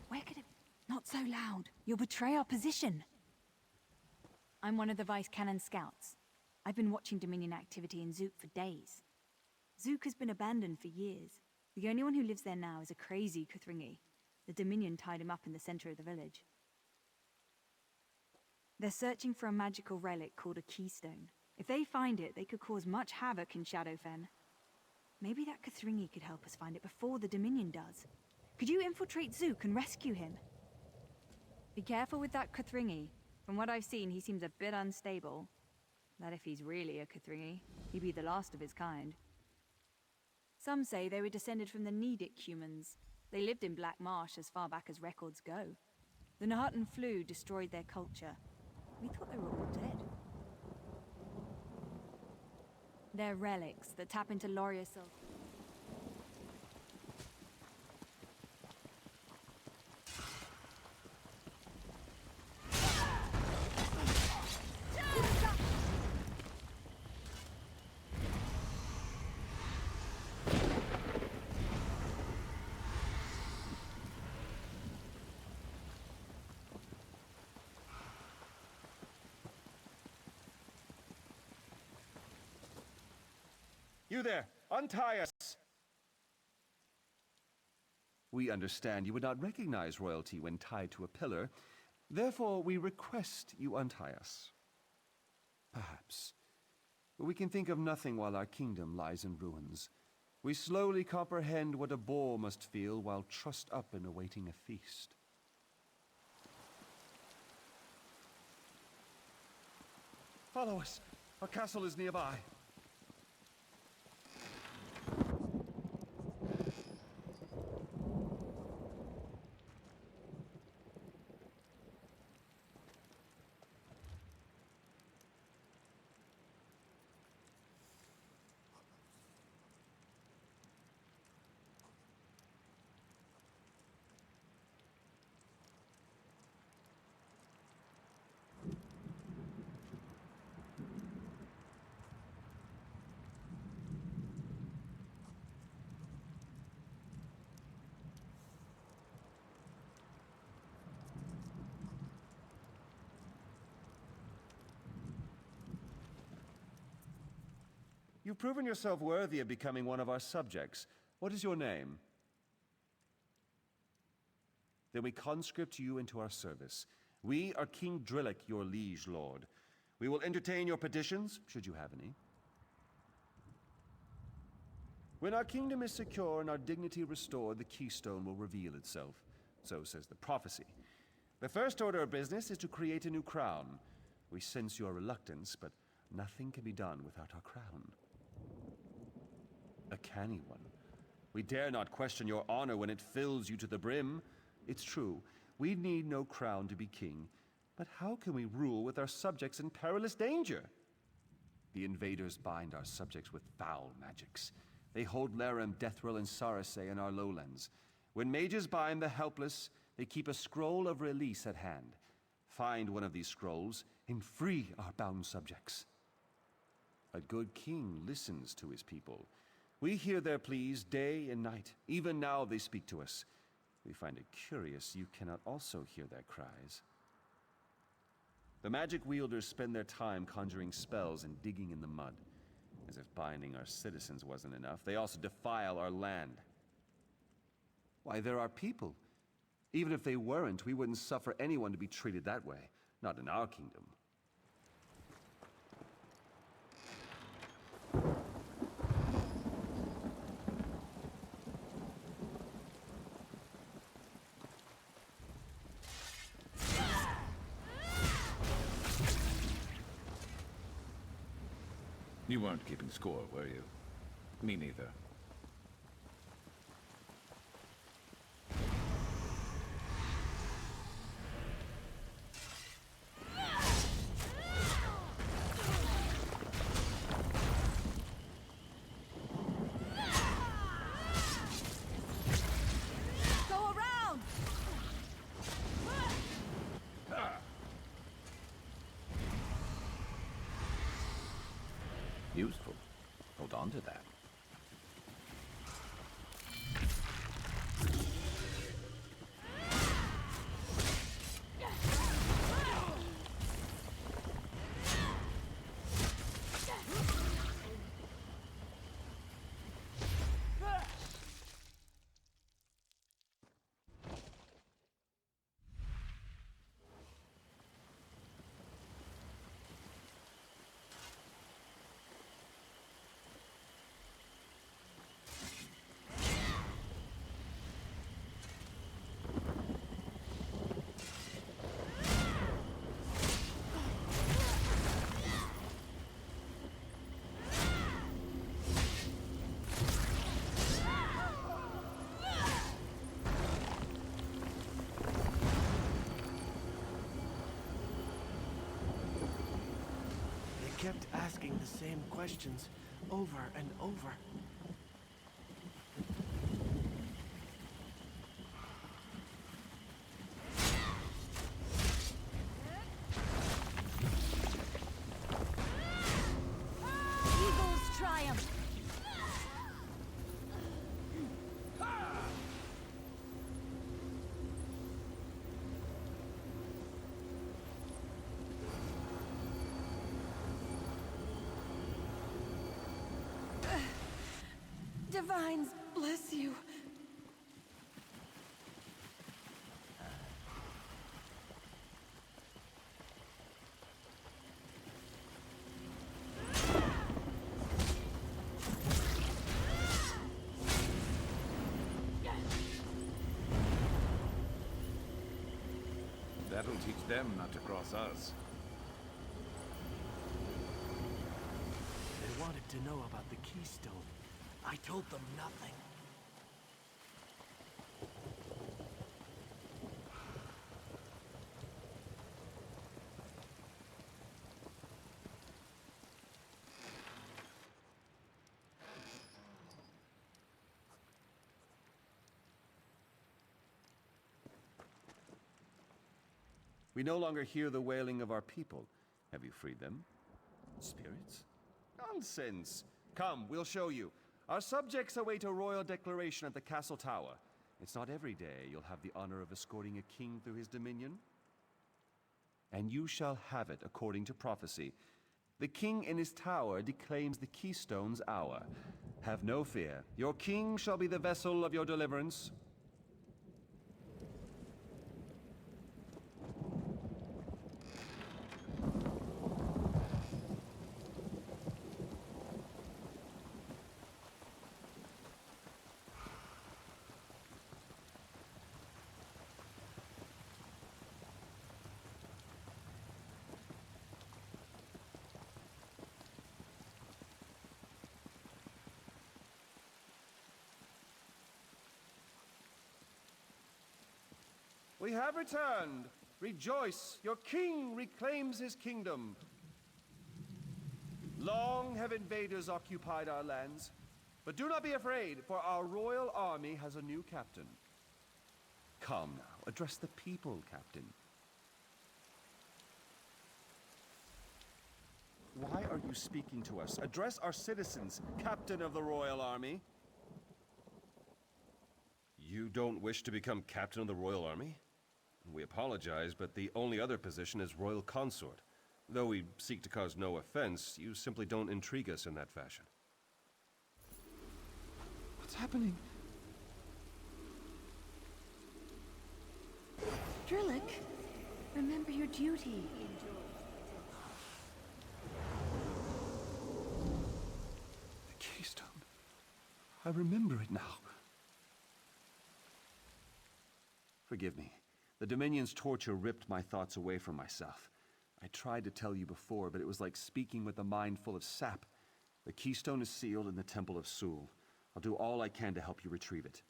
Where could it... Not so loud. You'll betray our position. I'm one of the Vice Cannon scouts. I've been watching Dominion activity in Zook for days. Zook has been abandoned for years. The only one who lives there now is a crazy Kuthringi. The Dominion tied him up in the center of the village. They're searching for a magical relic called a keystone. If they find it, they could cause much havoc in Shadowfen. Maybe that Kuthringi could help us find it before the Dominion does. Could you infiltrate Zook and rescue him? Be careful with that Kuthringi. From what I've seen, he seems a bit unstable. That if he's really a Kuthringi, he'd be the last of his kind. Some say they were descended from the Nedic humans. They lived in Black Marsh as far back as records go. The Nahatan flu destroyed their culture. We thought they were all dead. They're relics that tap into Loria Silk. You there! Untie us! We understand you would not recognize royalty when tied to a pillar. Therefore, we request you untie us. Perhaps. But we can think of nothing while our kingdom lies in ruins. We slowly comprehend what a boar must feel while trussed up and awaiting a feast. Follow us. Our castle is nearby. You've proven yourself worthy of becoming one of our subjects. What is your name? Then we conscript you into our service. We are King Drillick, your liege lord. We will entertain your petitions, should you have any. When our kingdom is secure and our dignity restored, the keystone will reveal itself. So says the prophecy. The first order of business is to create a new crown. We sense your reluctance, but nothing can be done without our crown. A canny one. We dare not question your honor when it fills you to the brim. It's true, we need no crown to be king, but how can we rule with our subjects in perilous danger? The invaders bind our subjects with foul magics. They hold Laram, Deathril, and Sarasay in our lowlands. When mages bind the helpless, they keep a scroll of release at hand. Find one of these scrolls and free our bound subjects. A good king listens to his people. We hear their pleas day and night. Even now they speak to us. We find it curious you cannot also hear their cries. The magic wielders spend their time conjuring spells and digging in the mud. As if binding our citizens wasn't enough, they also defile our land. Why, they're our people. Even if they weren't, we wouldn't suffer anyone to be treated that way. Not in our kingdom. You weren't keeping score, were you? Me neither. Go around! Useful. Hold on to that. Kept asking the same questions over and over. Eagles triumph! Divines, bless you. That'll teach them not to cross us. They wanted to know about the keystone. I told them nothing. We no longer hear the wailing of our people. Have you freed them? Spirits? Nonsense! Come, we'll show you. Our subjects await a royal declaration at the castle tower. It's not every day you'll have the honor of escorting a king through his dominion. And you shall have it according to prophecy. The king in his tower declaims the keystone's hour. Have no fear. Your king shall be the vessel of your deliverance. We have returned. Rejoice, your king reclaims his kingdom. Long have invaders occupied our lands, but do not be afraid, for our royal army has a new captain. Come now, address the people, Captain. Why are you speaking to us? Address our citizens, Captain of the Royal Army. You don't wish to become Captain of the Royal Army? We apologize, but the only other position is Royal Consort. Though we seek to cause no offense, you simply don't intrigue us in that fashion. What's happening? Drillick, remember your duty. The keystone. I remember it now. Forgive me. The Dominion's torture ripped my thoughts away from myself. I tried to tell you before, but it was like speaking with a mind full of sap. The keystone is sealed in the Temple of Sul. I'll do all I can to help you retrieve it.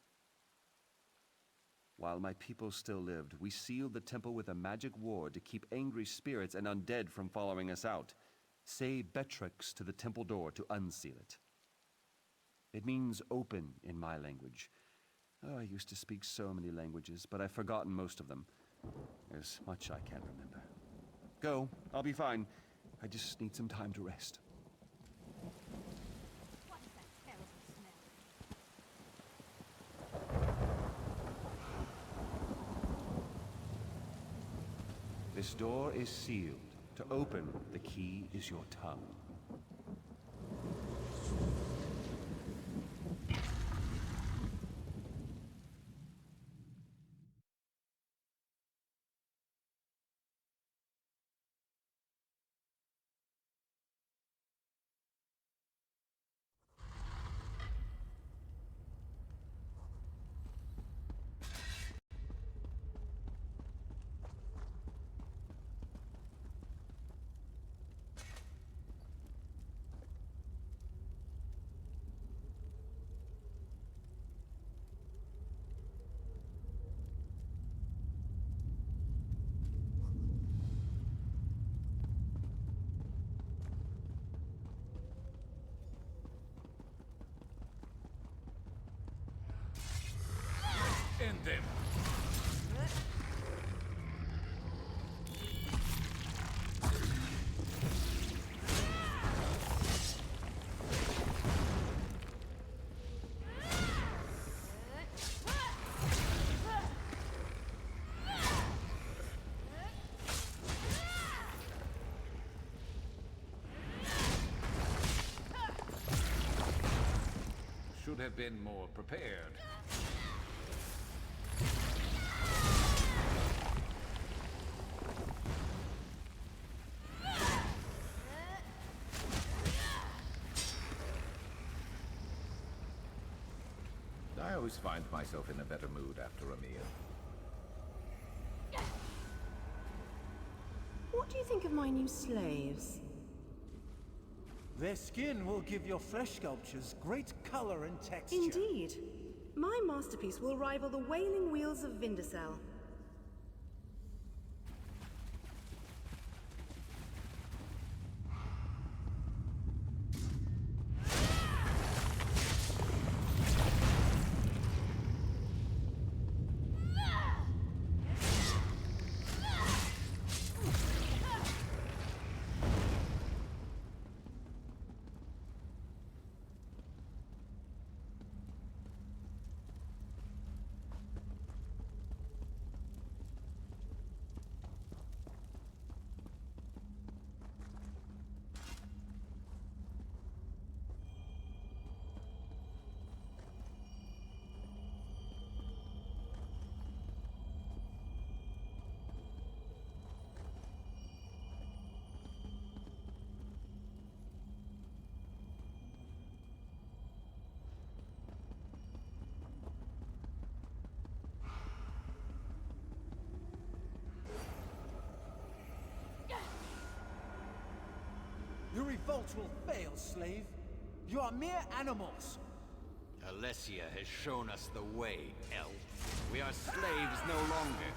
While my people still lived, we sealed the temple with a magic ward to keep angry spirits and undead from following us out. Say Betrix to the temple door to unseal it. It means open in my language. Oh, I used to speak so many languages, but I've forgotten most of them. There's much I can't remember. Go, I'll be fine. I just need some time to rest. This door is sealed. To open, the key is your tongue. End them. Should have been more prepared. I always find myself in a better mood after a meal. What do you think of my new slaves? Their skin will give your flesh sculptures great color and texture. Indeed. My masterpiece will rival the Wailing Wheels of Vindicel. Your revolt will fail, slave. You are mere animals. Alessia has shown us the way, elf. We are slaves no longer.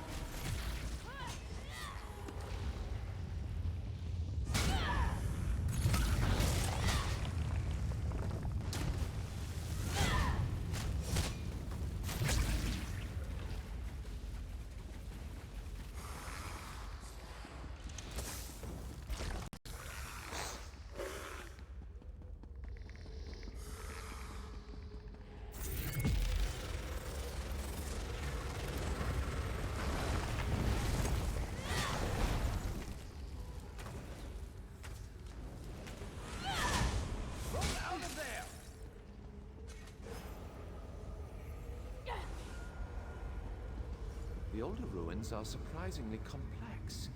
The older ruins are surprisingly complex.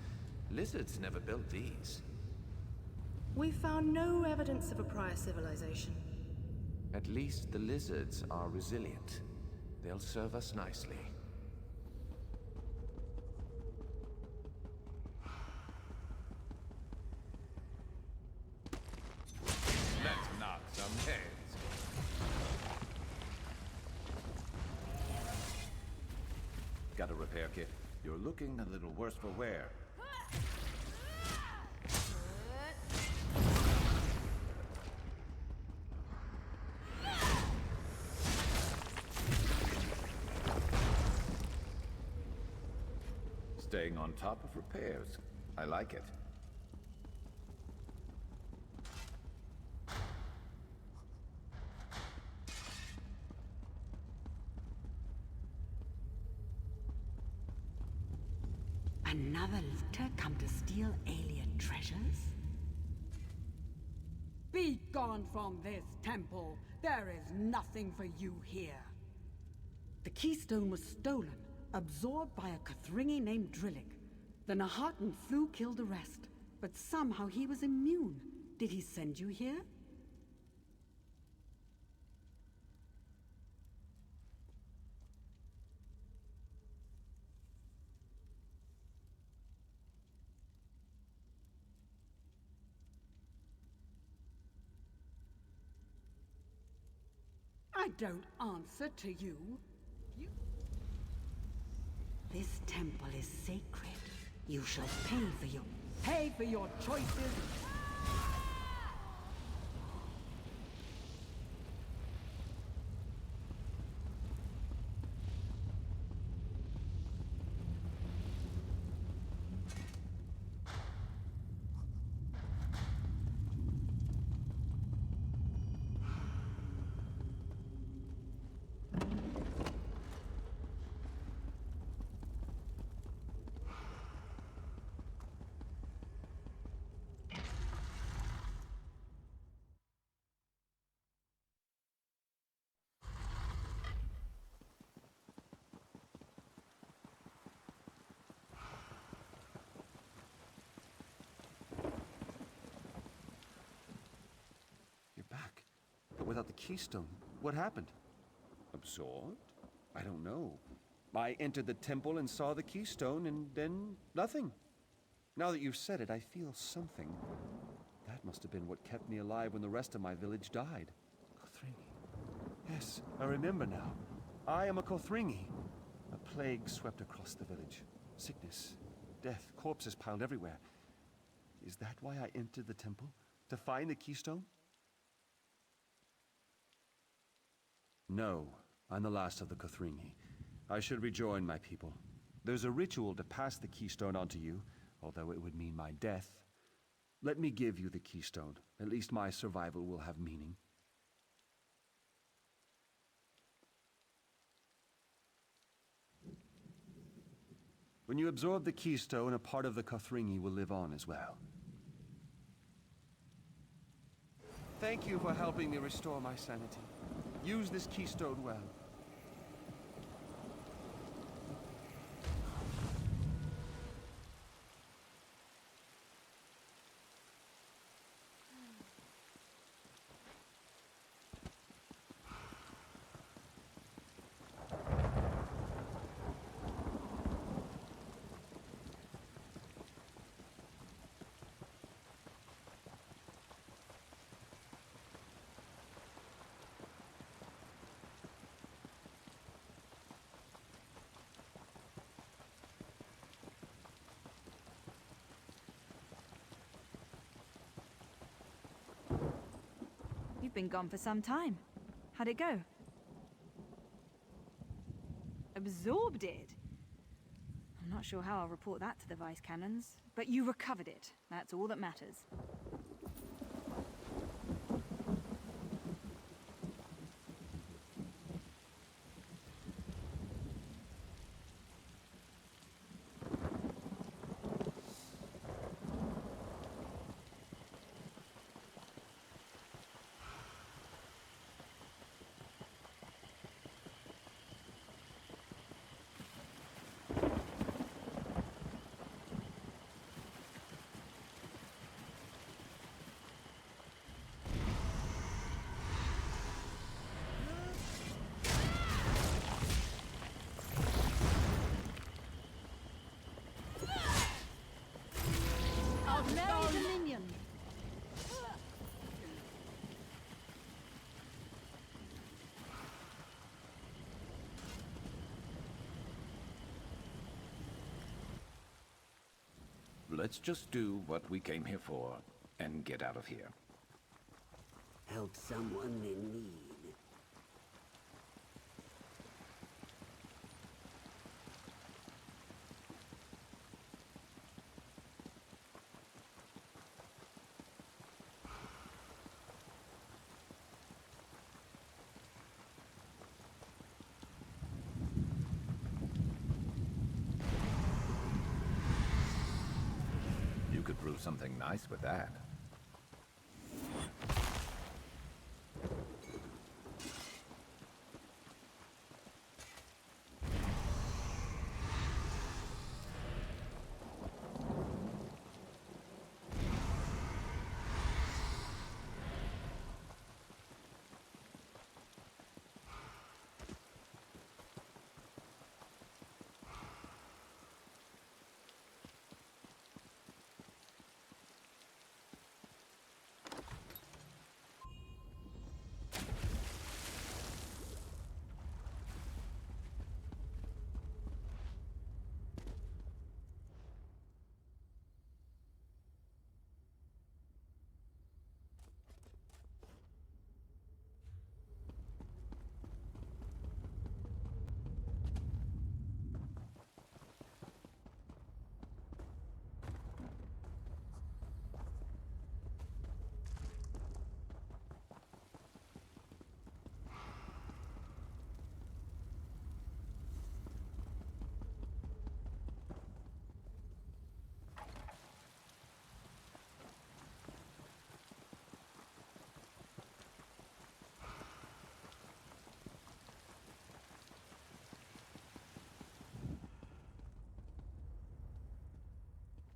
Lizards never built these. We found no evidence of a prior civilization. At least the lizards are resilient. They'll serve us nicely. Let's knock some heads. Got a repair kit? You're looking a little worse for wear. Staying on top of repairs. I like it. Another litter come to steal alien treasures? Be gone from this temple. There is nothing for you here. The keystone was stolen, absorbed by a Kathringi named Drillick. The Nahatan flu killed the rest, but somehow he was immune. Did he send you here? I don't answer to you. This temple is sacred. You shall pay for your choices. Back. But without the keystone, what happened? Absorbed? I don't know. I entered the temple and saw the keystone, and then nothing. Now that you've said it, I feel something. That must have been what kept me alive when the rest of my village died. Kothringi. Yes, I remember now. I am a Kothringi. A plague swept across the village. Sickness, death, corpses piled everywhere. Is that why I entered the temple? To find the keystone? No, I'm the last of the Kothringi. I should rejoin my people. There's a ritual to pass the keystone on to you, although it would mean my death. Let me give you the keystone. At least my survival will have meaning. When you absorb the keystone, a part of the Kothringi will live on as well. Thank you for helping me restore my sanity. Use this keystone well. You've been gone for some time. How'd it go? Absorbed it? I'm not sure how I'll report that to the Vice Cannons, but you recovered it. That's all that matters. let's just do what we came here for and get out of here. Help someone in need. You could brew something nice with that.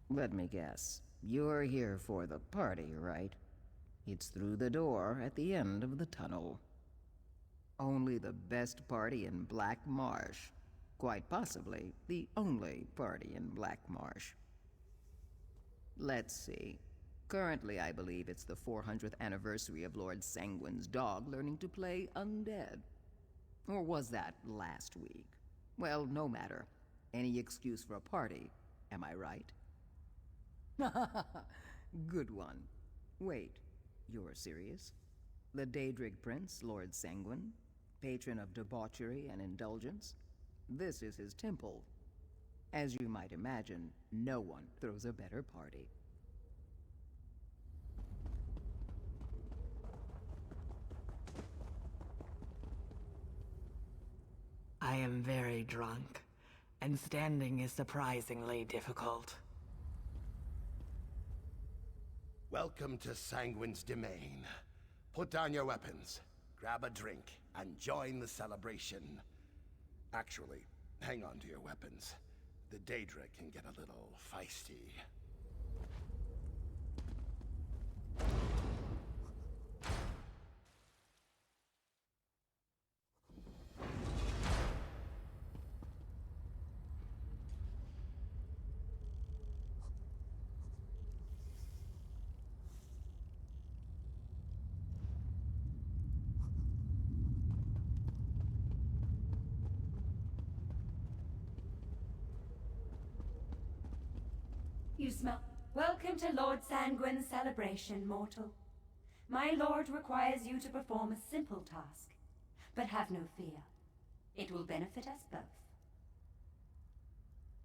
Let me guess. You're here for the party, right? It's through the door at the end of the tunnel. Only the best party in Black Marsh. Quite possibly the only party in Black Marsh. Let's see. Currently, I believe it's the 400th anniversary of Lord Sanguine's dog learning to play undead. Or was that last week? Well, no matter. Any excuse for a party, am I right? Good one. Wait, you're serious? The Daedric Prince, Lord Sanguine, patron of debauchery and indulgence? This is his temple. As you might imagine, no one throws a better party. I am very drunk, and standing is surprisingly difficult. Welcome to Sanguine's domain. Put down your weapons, grab a drink, and join the celebration. Actually, hang on to your weapons. The Daedric can get a little feisty. You smell. Welcome to Lord Sanguine's celebration, mortal. My lord requires you to perform a simple task, but have no fear. It will benefit us both.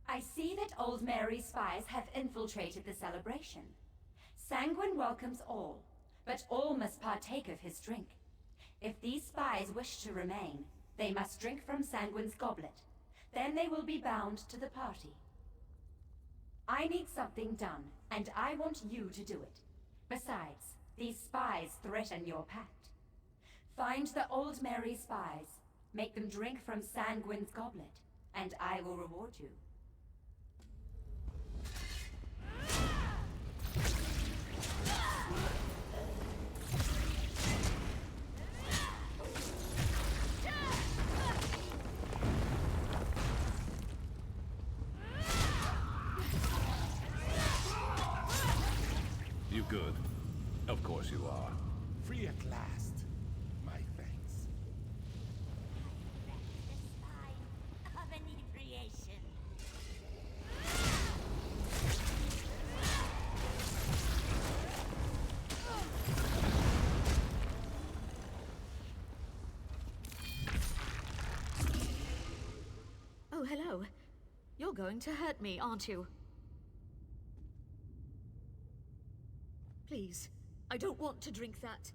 I see that Old Mary's spies have infiltrated the celebration. Sanguine welcomes all, but all must partake of his drink. If these spies wish to remain, they must drink from Sanguine's goblet. Then they will be bound to the party. I need something done, and I want you to do it. Besides, these spies threaten your pact. Find the Old Mary spies, make them drink from Sanguine's goblet, and I will reward you. You good? Of course you are. Free at last. My thanks. Of inebriation. You're going to hurt me, aren't you? Please, I don't want to drink that.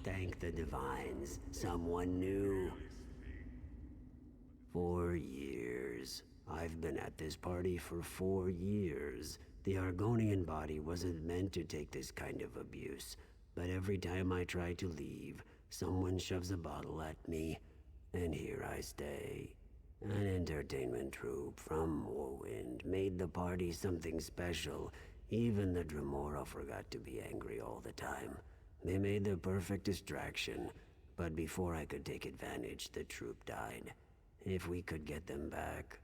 Thank the divines. Someone new. 4 years. I've been at this party for 4 years. The Argonian body wasn't meant to take this kind of abuse. But every time I try to leave, someone shoves a bottle at me. And here I stay. An entertainment troupe from Morrowind made the party something special. Even the Dremora forgot to be angry all the time. They made the perfect distraction, but before I could take advantage, the troop died. If we could get them back...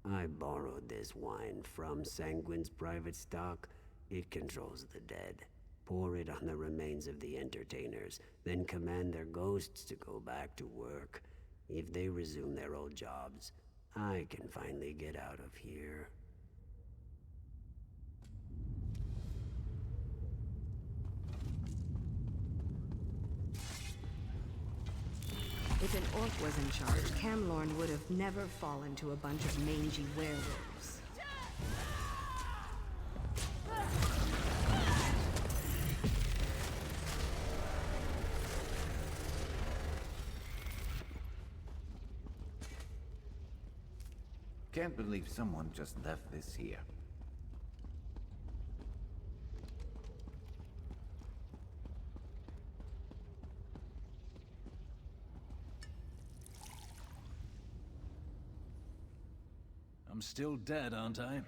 I borrowed this wine from Sanguine's private stock. It controls the dead. Pour it on the remains of the entertainers, then command their ghosts to go back to work. If they resume their old jobs, I can finally get out of here. If an orc was in charge, Camlorn would have never fallen to a bunch of mangy werewolves. Can't believe someone just left this here. I'm still dead, aren't I?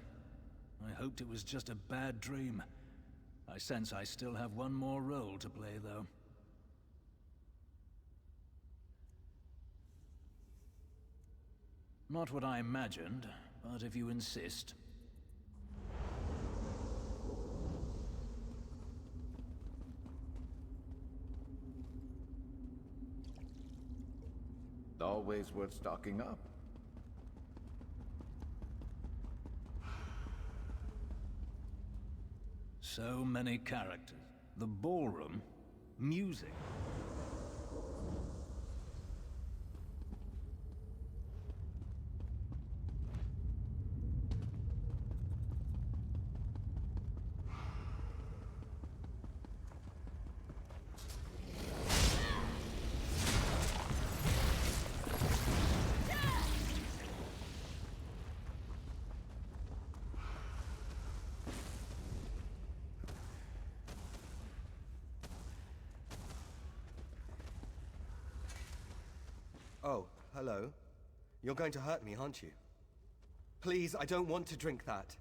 I hoped it was just a bad dream. I sense I still have one more role to play, though. Not what I imagined, but if you insist. Always worth stocking up. So many characters. The ballroom, music. Oh, hello. You're going to hurt me, aren't you? Please, I don't want to drink that.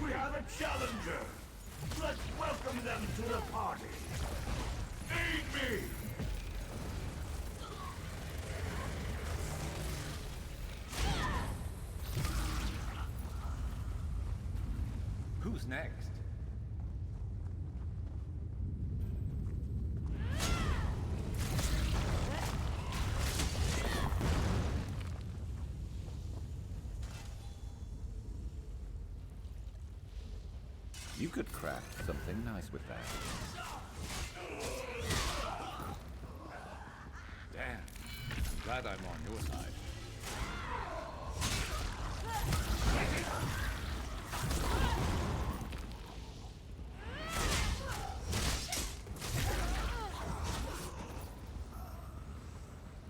We have a challenger! Let's welcome them to the party! Aid me! Who's next? You could craft something nice with that. Damn. Glad I'm on your side.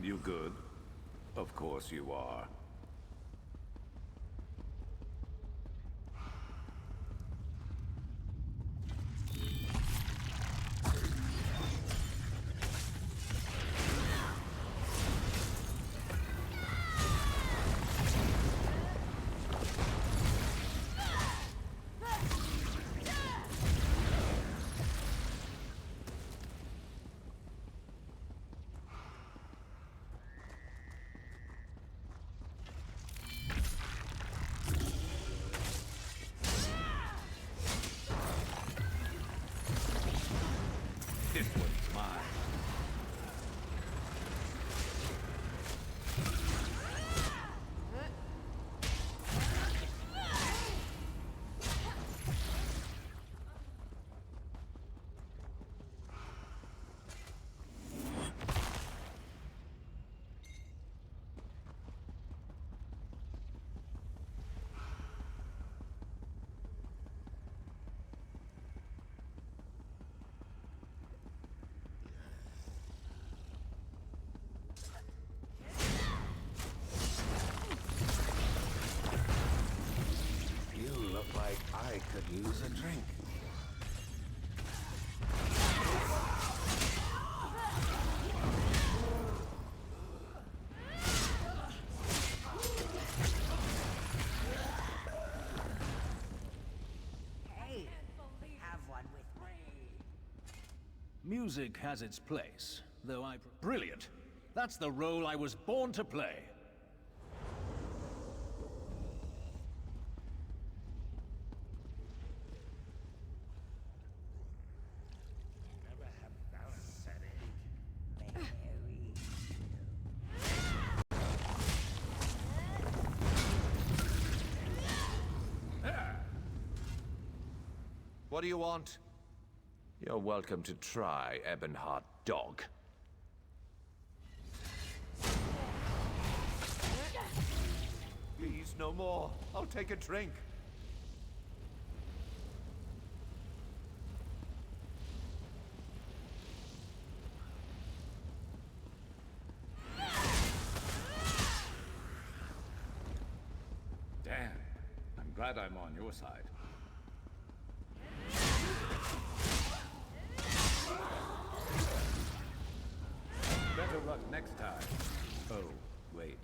You good? Of course you are. mine. You look like I could use a drink. Hey, have one with me. Music has its place, though I... Brilliant! That's the role I was born to play. What do you want? You're welcome to try, Ebonheart Dog. Please, no more. I'll take a drink. Damn. I'm glad I'm on your side. Better luck next time. Oh, wait.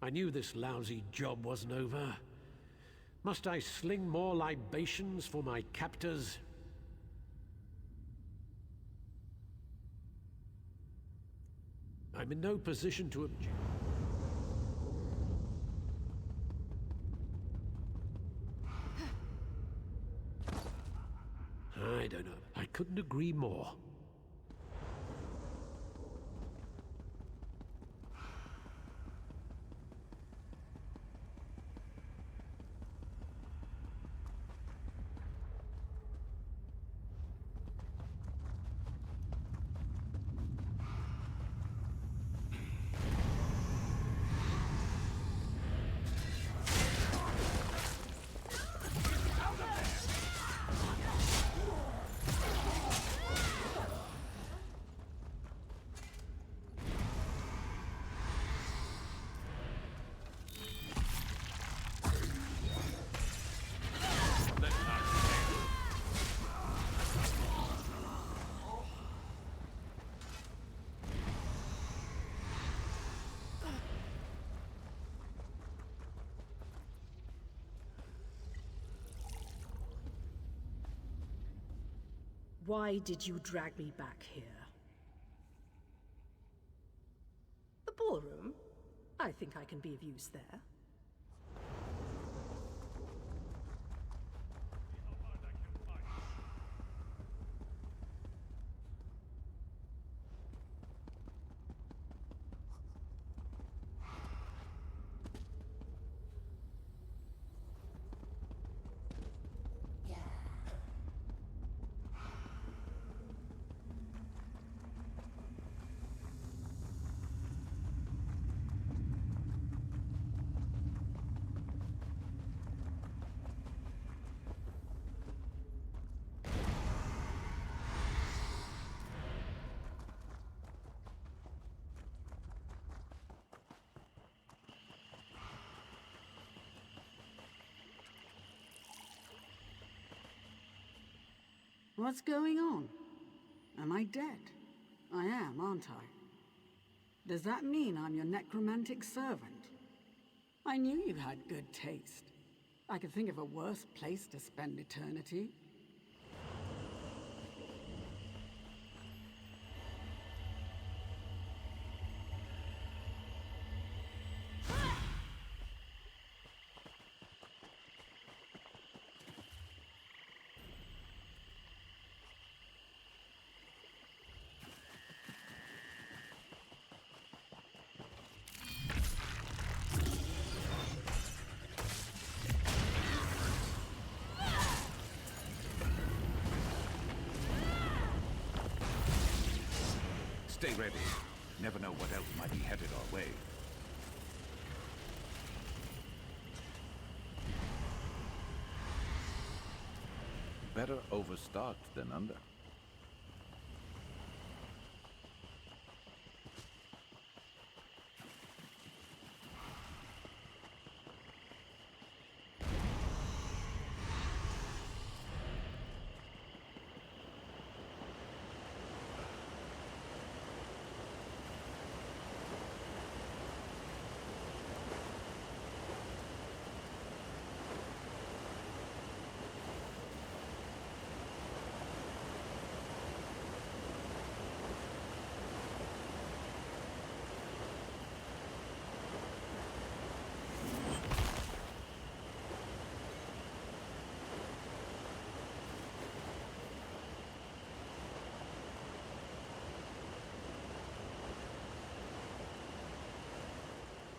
I knew this lousy job wasn't over. Must I sling more libations for my captors? I'm in no position to object. I don't know. I couldn't agree more. Why did you drag me back here? The ballroom? I think I can be of use there. What's going on? Am I dead? I am, aren't I? Does that mean I'm your necromantic servant? I knew you had good taste. I could think of a worse place to spend eternity. Stay ready. Never know what else might be headed our way. Better overstocked than under.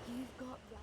You've got that.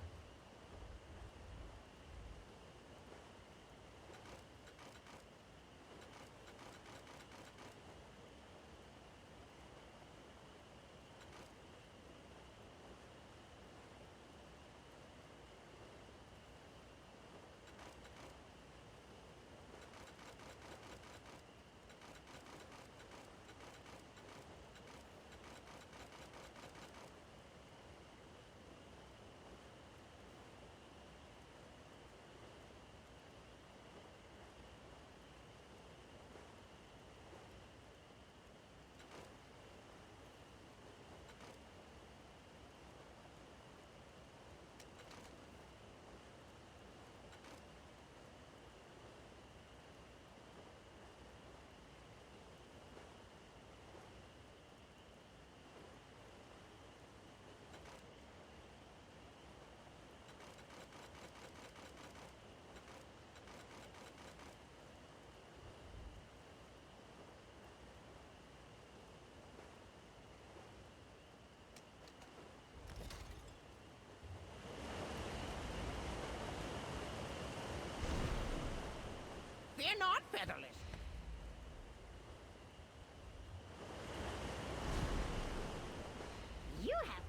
Fear not, Featherless. You have...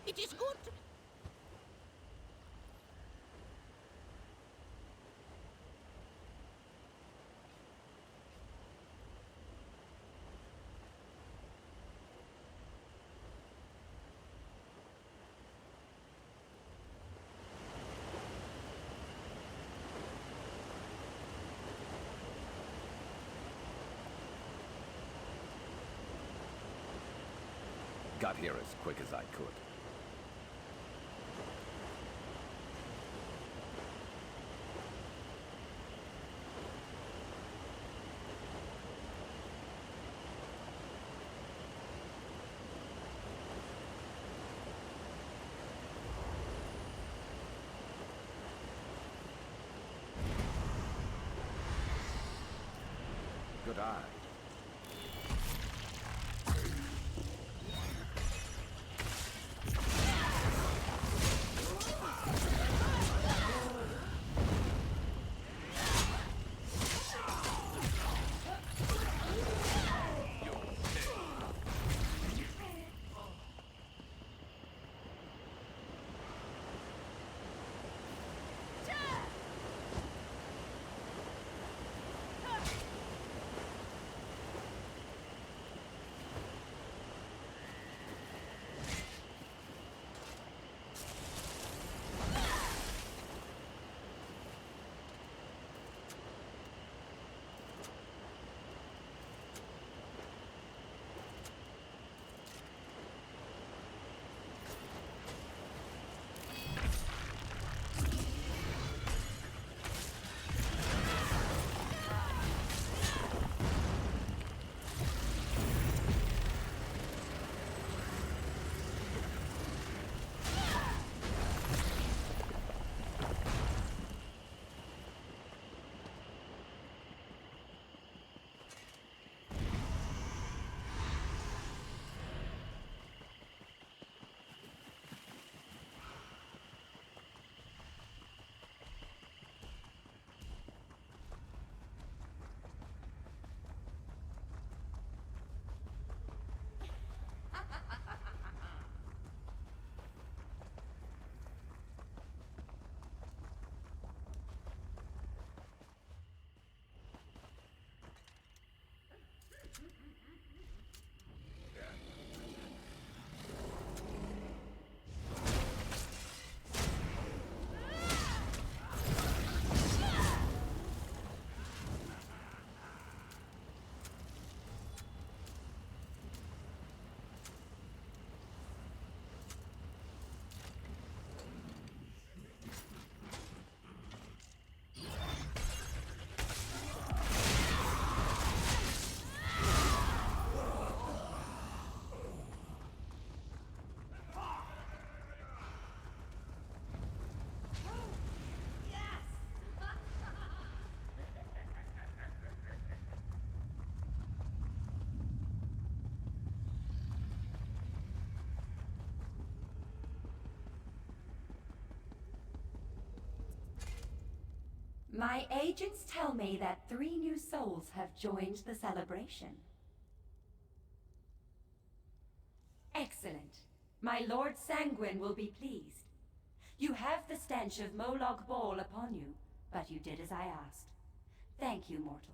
It is good. Got here as quick as I could. Good eye. My agents tell me that 3 new souls have joined the celebration. Excellent. My Lord Sanguine will be pleased. You have the stench of Moloch Ball upon you, but you did as I asked. Thank you, mortal.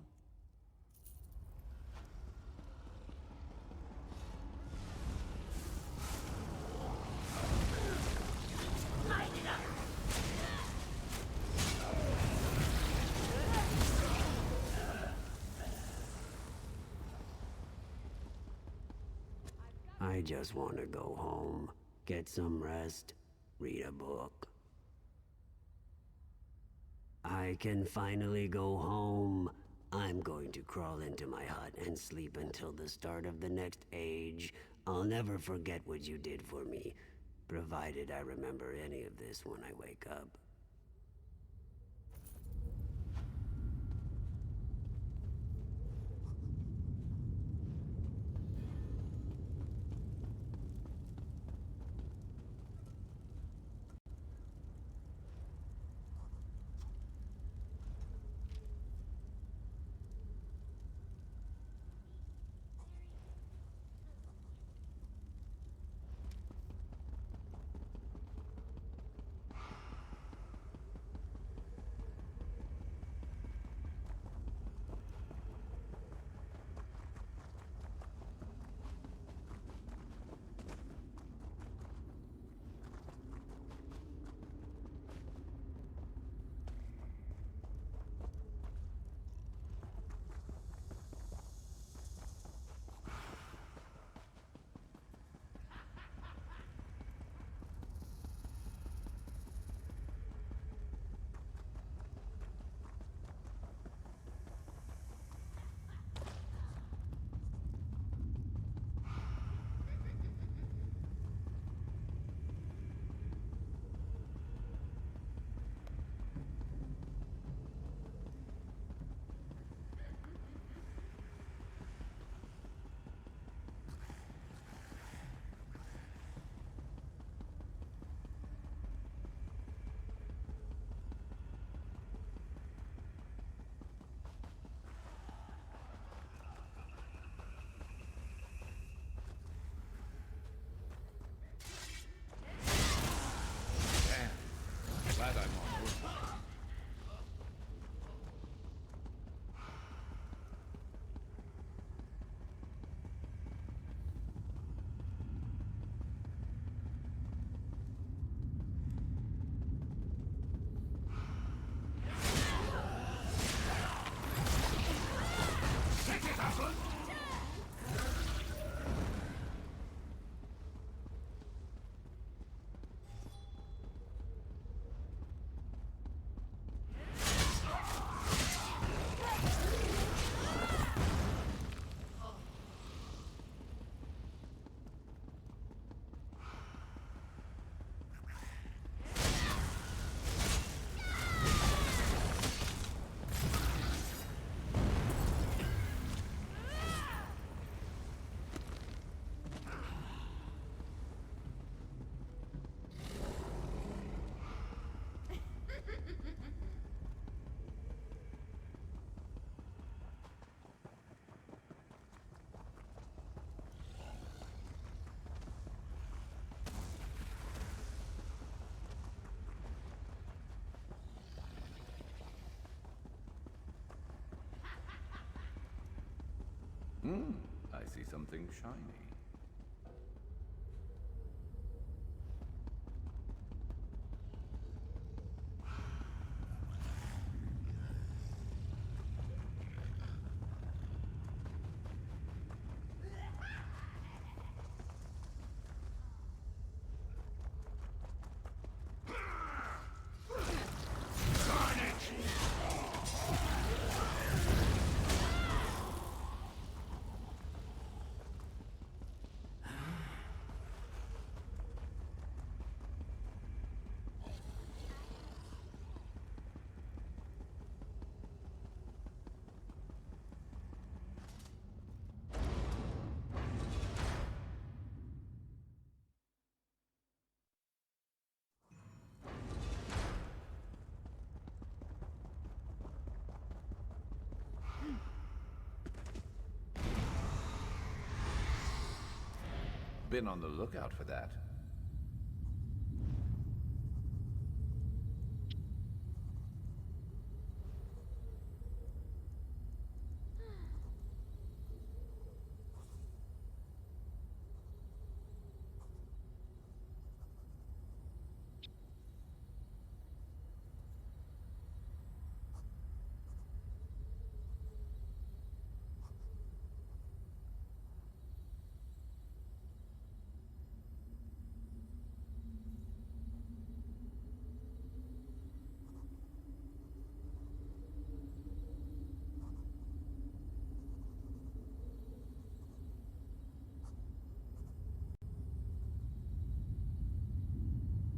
Light it up! I just want to go home, get some rest, read a book. I can finally go home. I'm going to crawl into my hut and sleep until the start of the next age. I'll never forget what you did for me, provided I remember any of this when I wake up. Glad I'm on board. I see something shiny. been on the lookout for that.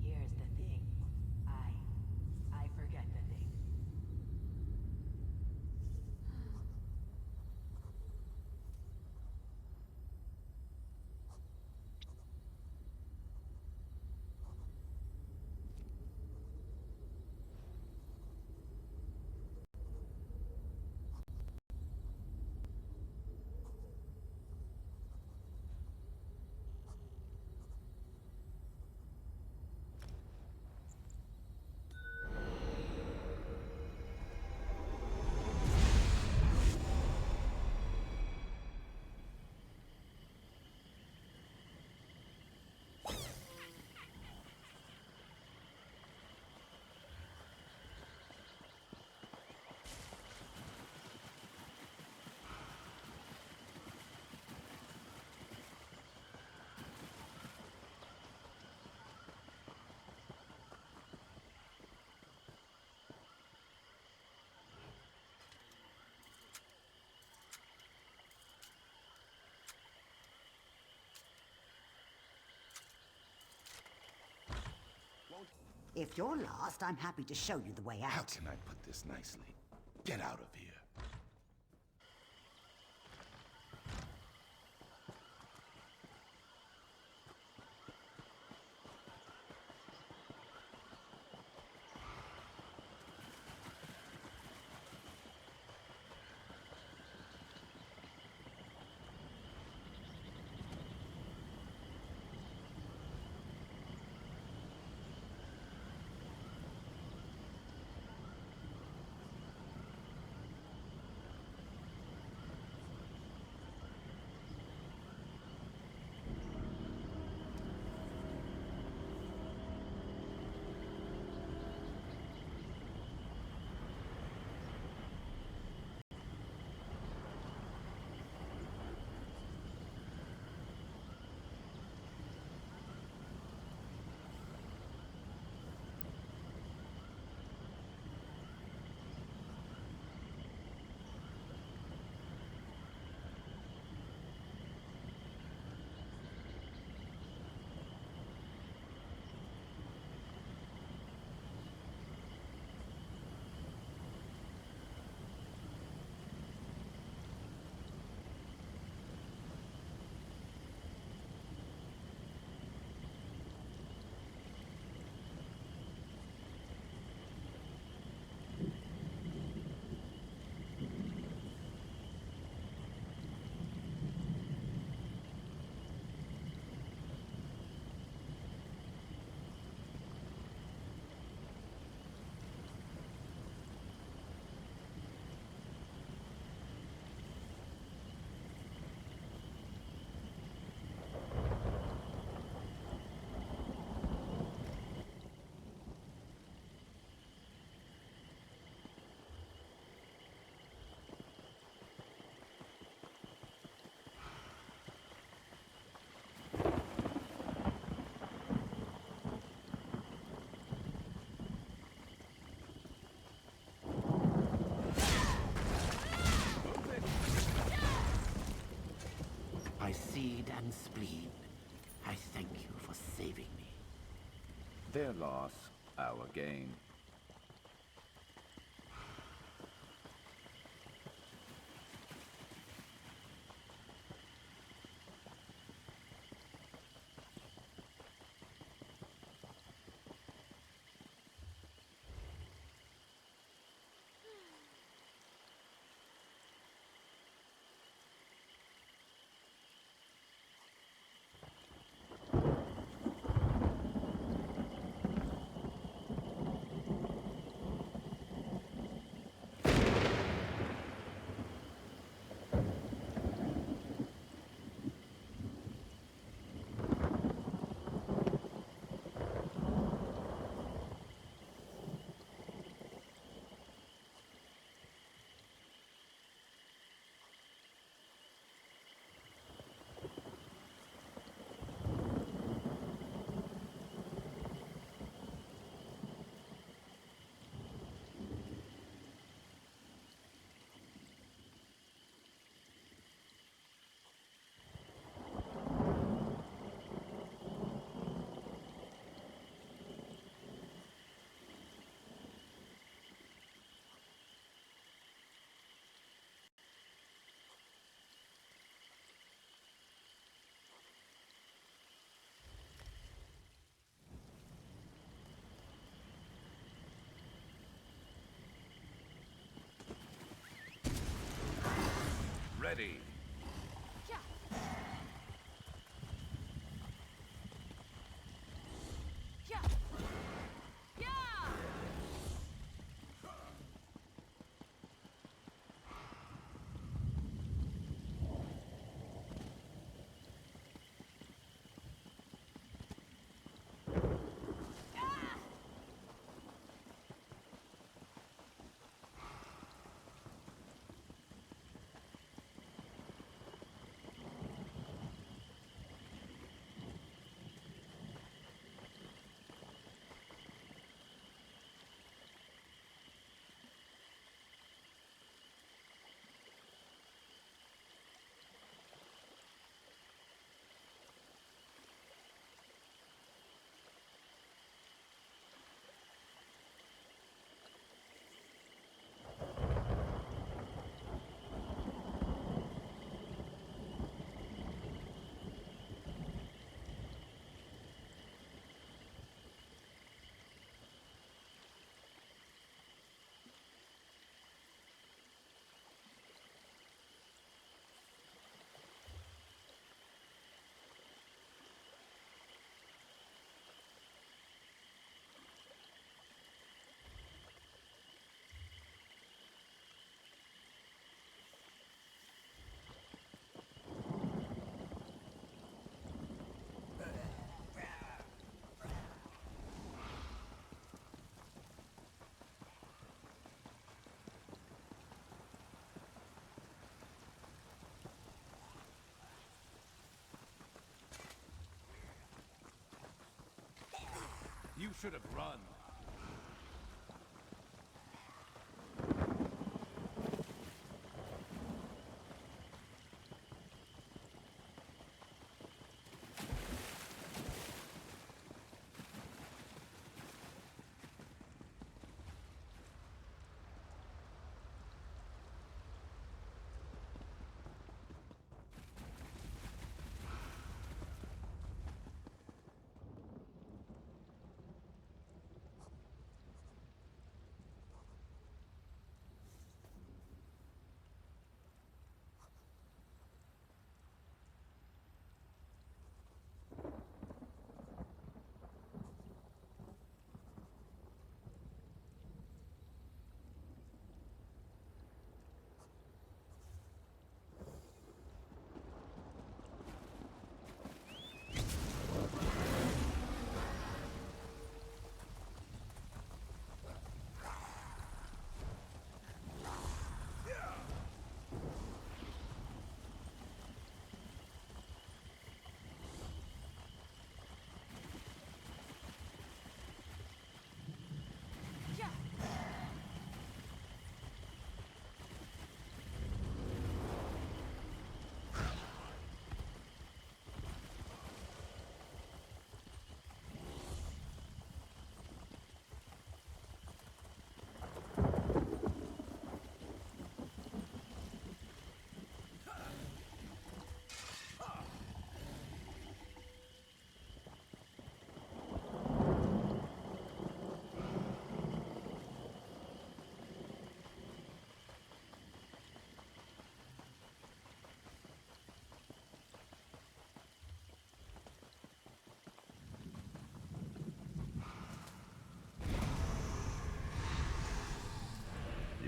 Here's the thing. I forget the thing. If you're lost, I'm happy to show you the way out. How can I put this nicely? Get out of here. My seed and spleen, I thank you for saving me. Their loss, our gain. ready. You should have run.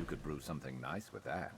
You could brew something nice with that.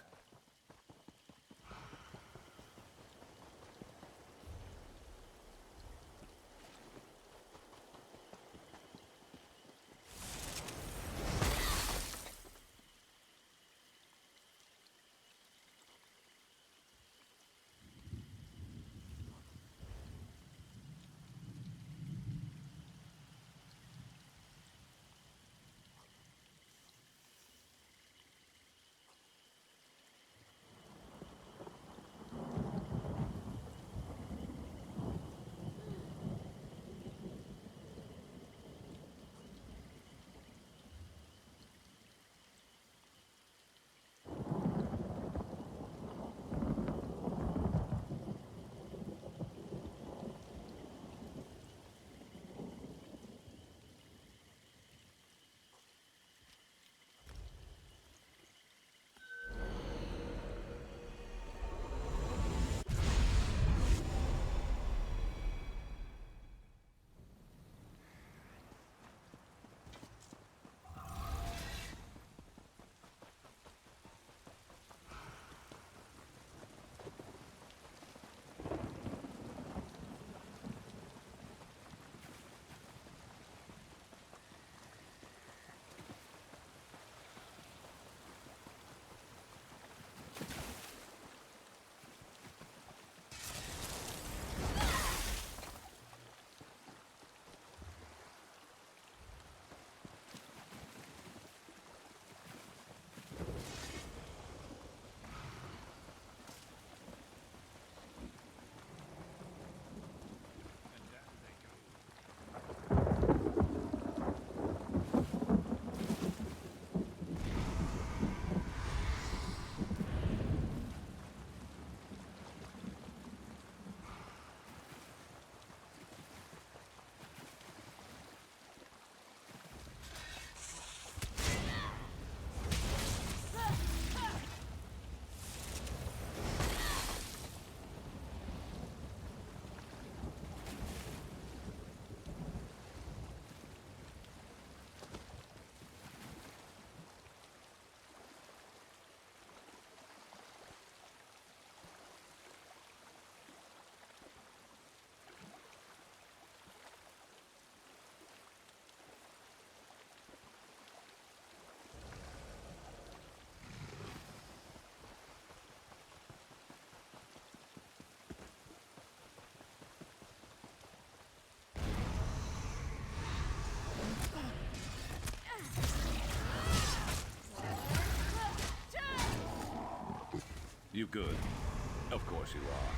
You good? Of course you are.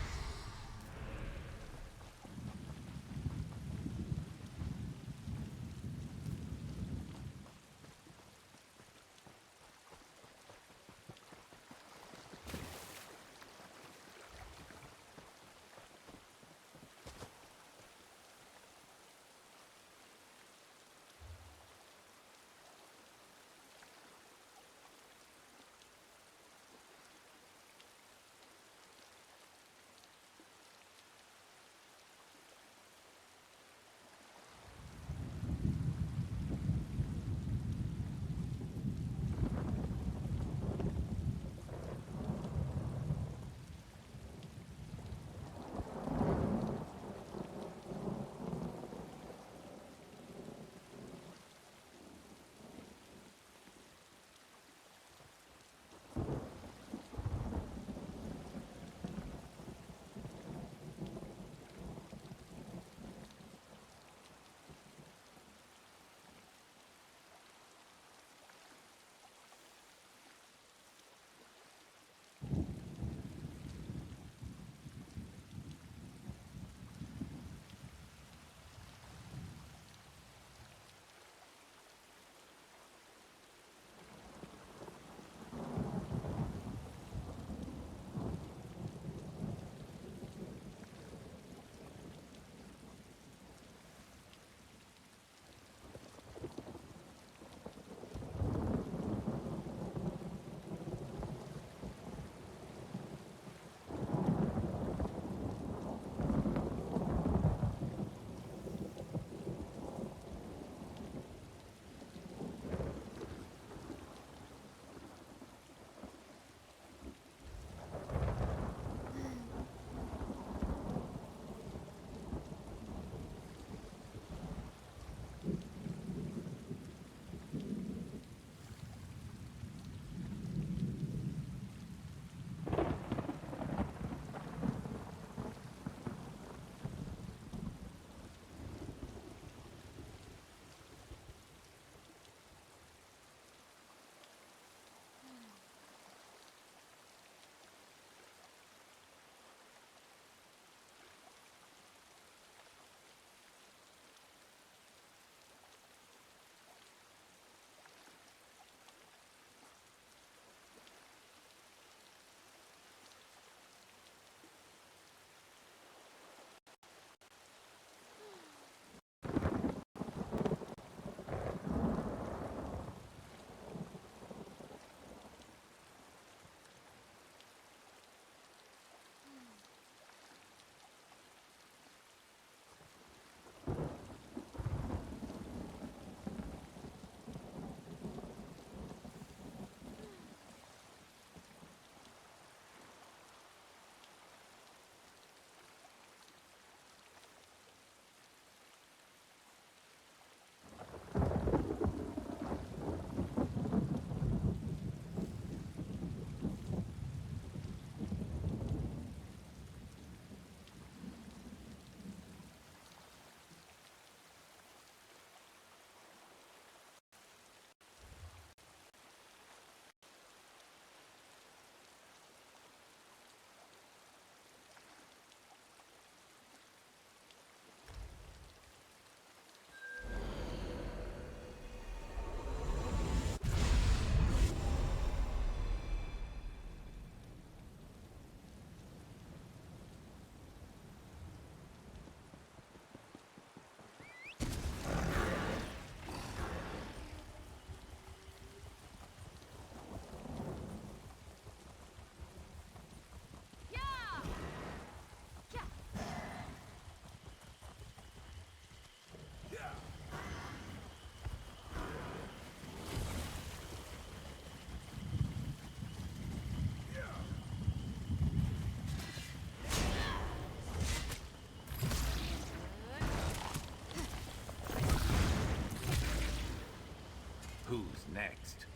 Who's next?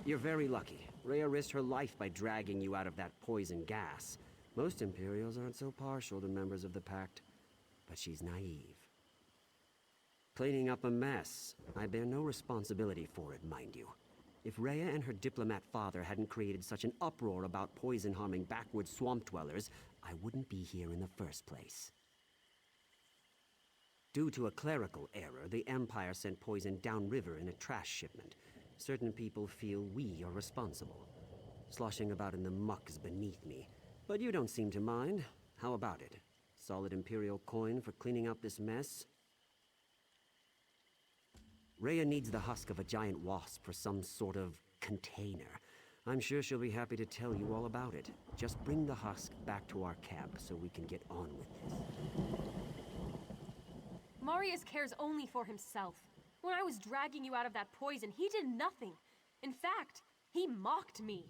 You're very lucky. Rhea risked her life by dragging you out of that poison gas. Most Imperials aren't so partial to members of the Pact, but she's naive. Cleaning up a mess. I bear no responsibility for it, mind you. If Rhea and her diplomat father hadn't created such an uproar about poison-harming backwoods swamp dwellers, I wouldn't be here in the first place. Due to a clerical error, the Empire sent poison downriver in a trash shipment. Certain people feel we are responsible. Sloshing about in the muck is beneath me. But you don't seem to mind. How about it? Solid Imperial coin for cleaning up this mess? Rhea needs the husk of a giant wasp for some sort of container. I'm sure she'll be happy to tell you all about it. Just bring the husk back to our camp so we can get on with this. Marius cares only for himself. When I was dragging you out of that poison, he did nothing. In fact, he mocked me.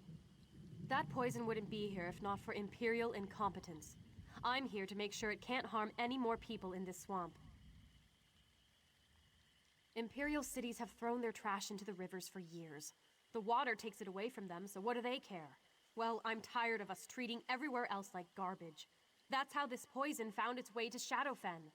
That poison wouldn't be here if not for Imperial incompetence. I'm here to make sure it can't harm any more people in this swamp. Imperial cities have thrown their trash into the rivers for years. The water takes it away from them, so what do they care? Well, I'm tired of us treating everywhere else like garbage. That's how this poison found its way to Shadowfen.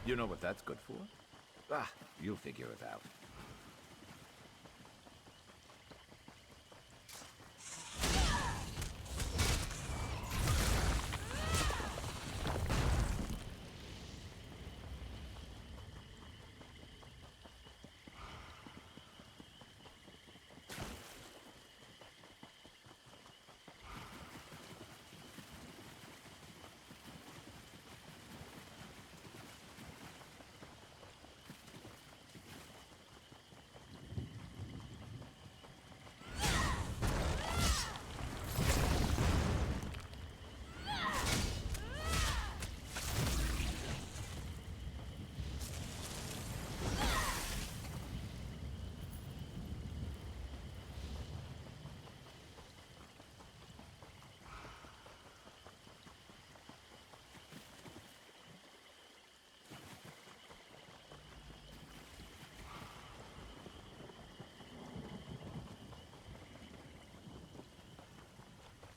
You know what that's good for? Ah, you'll figure it out.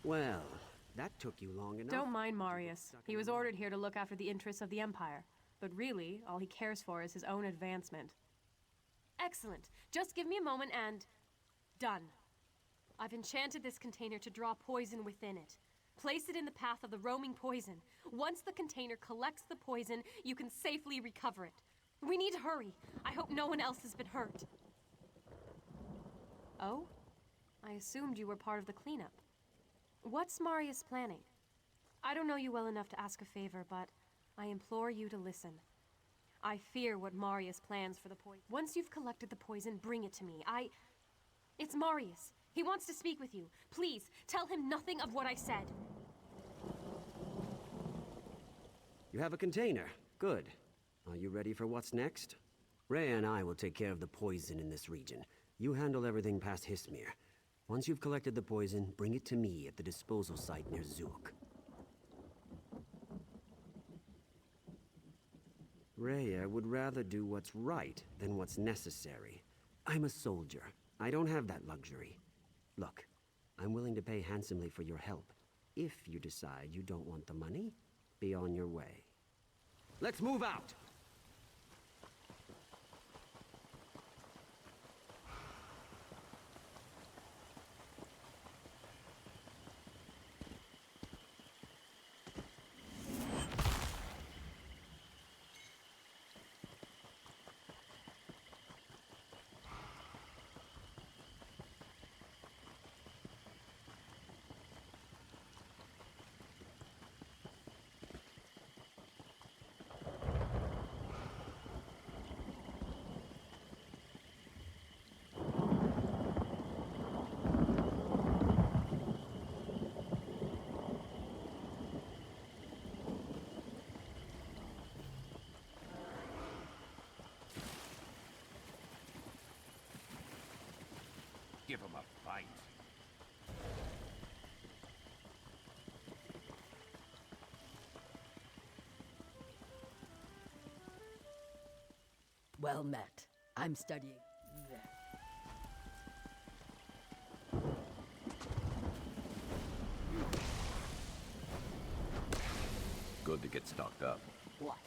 Well, that took you long enough. Don't mind Marius. He was ordered here to look after the interests of the Empire. But really, all he cares for is his own advancement. Excellent. Just give me a moment and... done. I've enchanted this container to draw poison within it. Place it in the path of the roaming poison. Once the container collects the poison, you can safely recover it. We need to hurry. I hope no one else has been hurt. Oh? I assumed you were part of the cleanup. What's Marius planning? I don't know you well enough to ask a favor, but I implore you to listen. I fear what Marius plans for the poison. Once you've collected the poison, bring it to me. It's Marius. He wants to speak with you. Please, tell him nothing of what I said. You have a container. Good. Are you ready for what's next? Rhea and I will take care of the poison in this region. You handle everything past Hismir. Once you've collected the poison, bring it to me at the disposal site near Zook. Rhea would rather do what's right than what's necessary. I'm a soldier. I don't have that luxury. Look, I'm willing to pay handsomely for your help. If you decide you don't want the money, be on your way. Let's move out! Give him a fight. Well met. I'm studying. Good to get stocked up. What?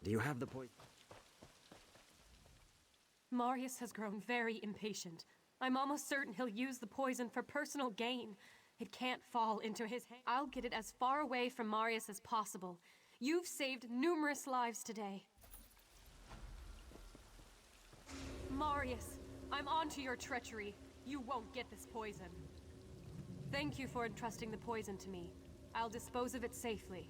Do you have the poison? Marius has grown very impatient. I'm almost certain he'll use the poison for personal gain. It can't fall into his hands. I'll get it as far away from Marius as possible. You've saved numerous lives today. Marius, I'm onto your treachery. You won't get this poison. Thank you for entrusting the poison to me. I'll dispose of it safely.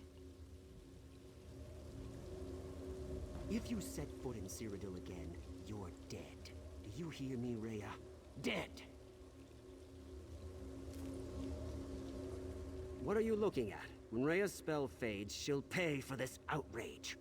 If you set foot in Cyrodiil again, you're dead. Do you hear me, Rhea? Dead! What are you looking at? When Rhea's spell fades, she'll pay for this outrage.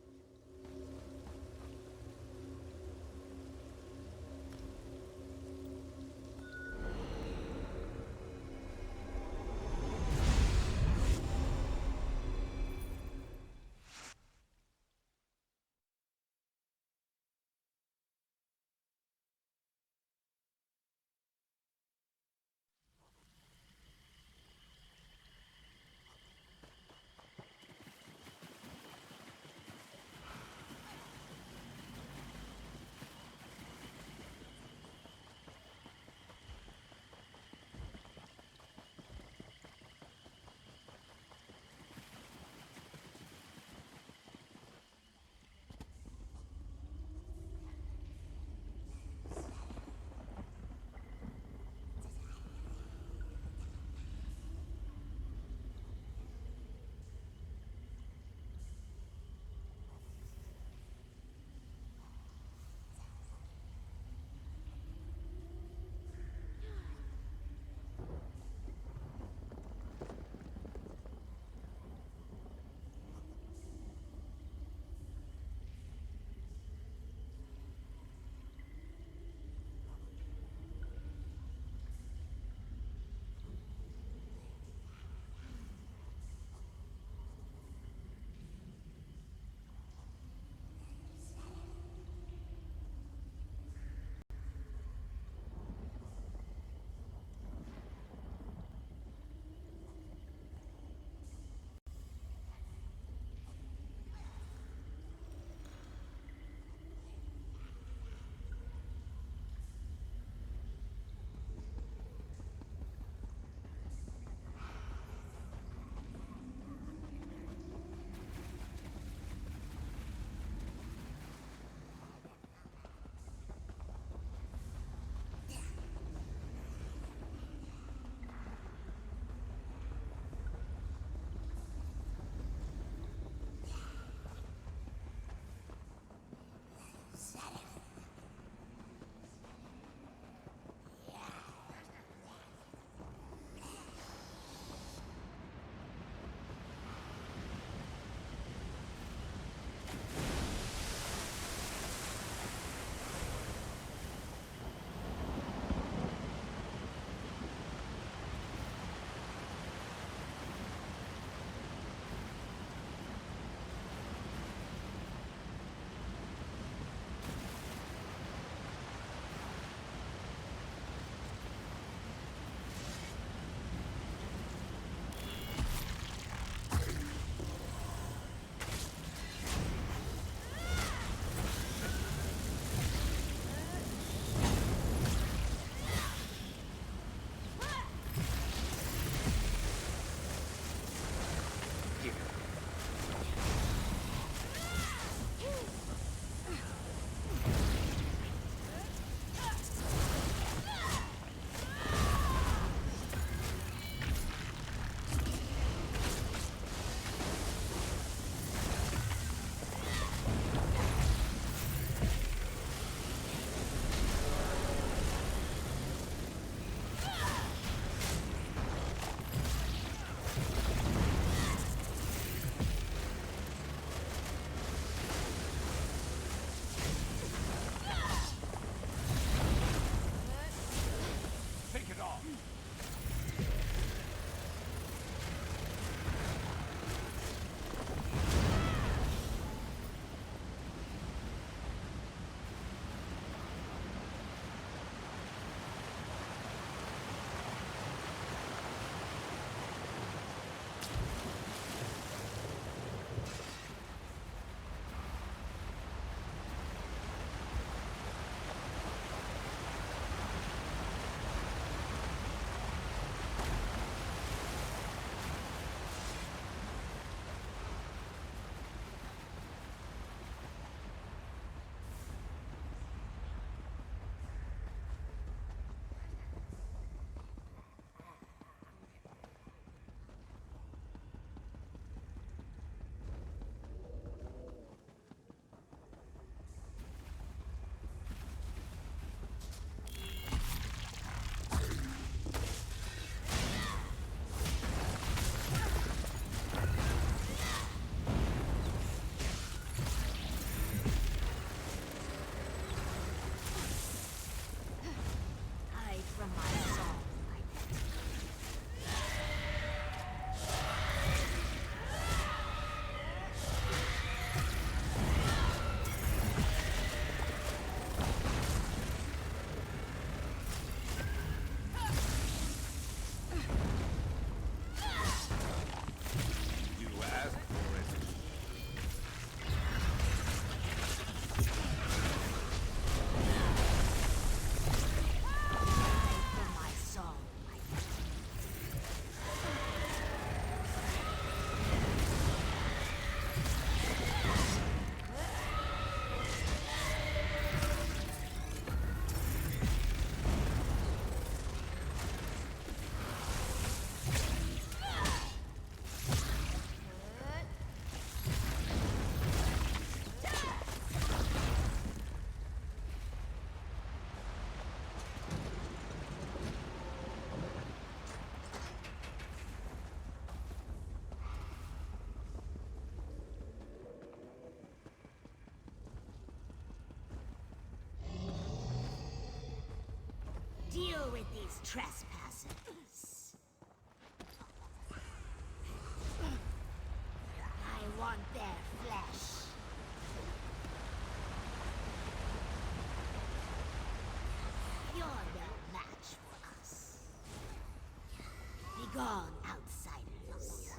trespassers. I want their flesh. You're no match for us. Begone, outsiders.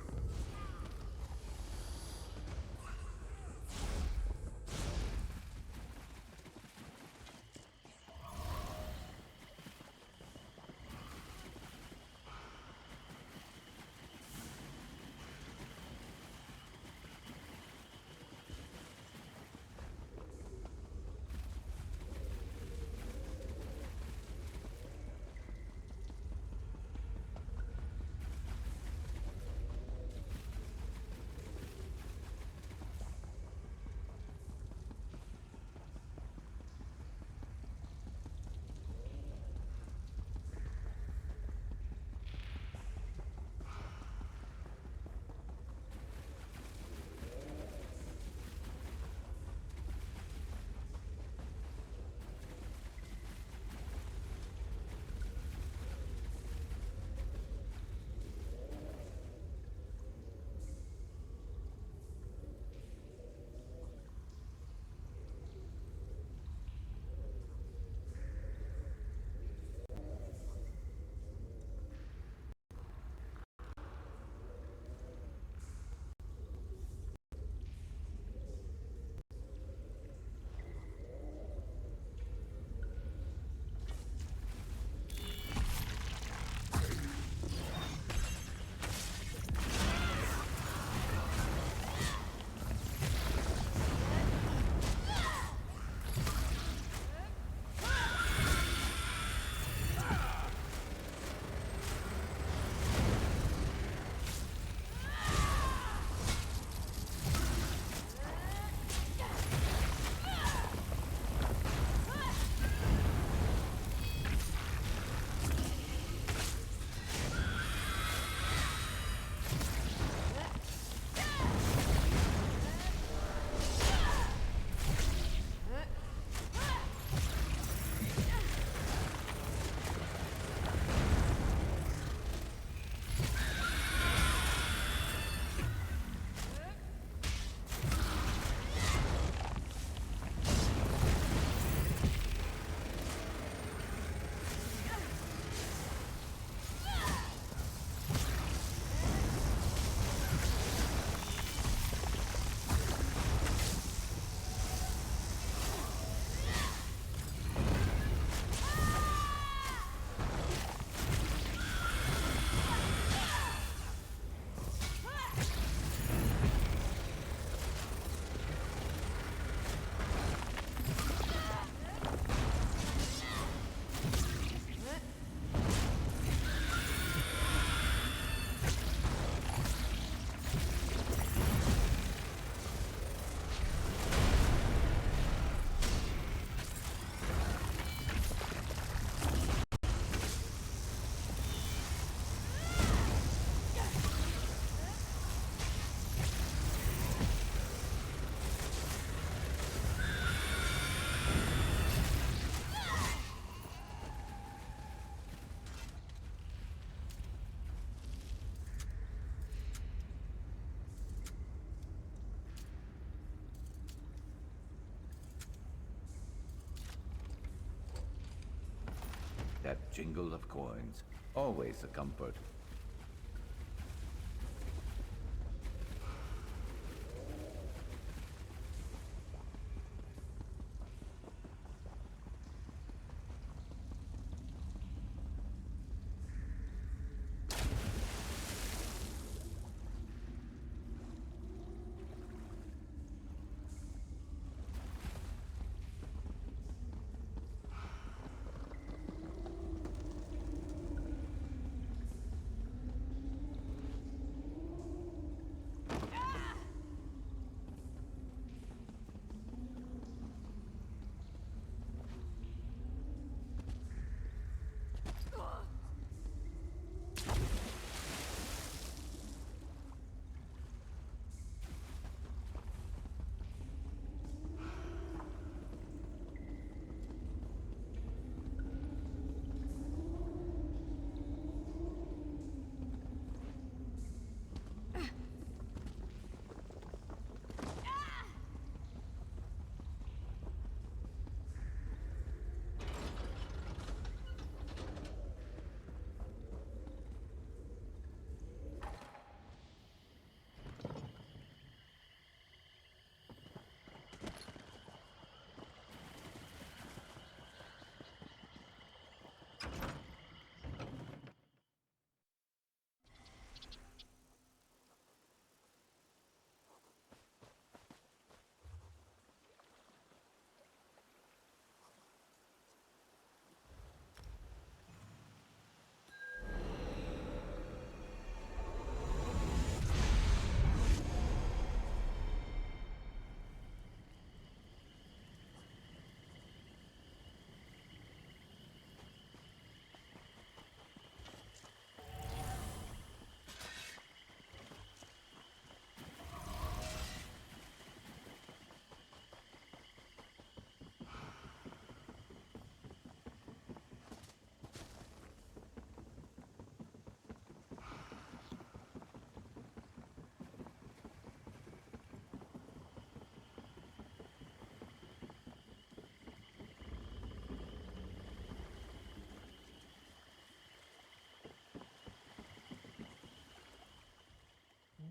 That jingle of coins, always a comfort.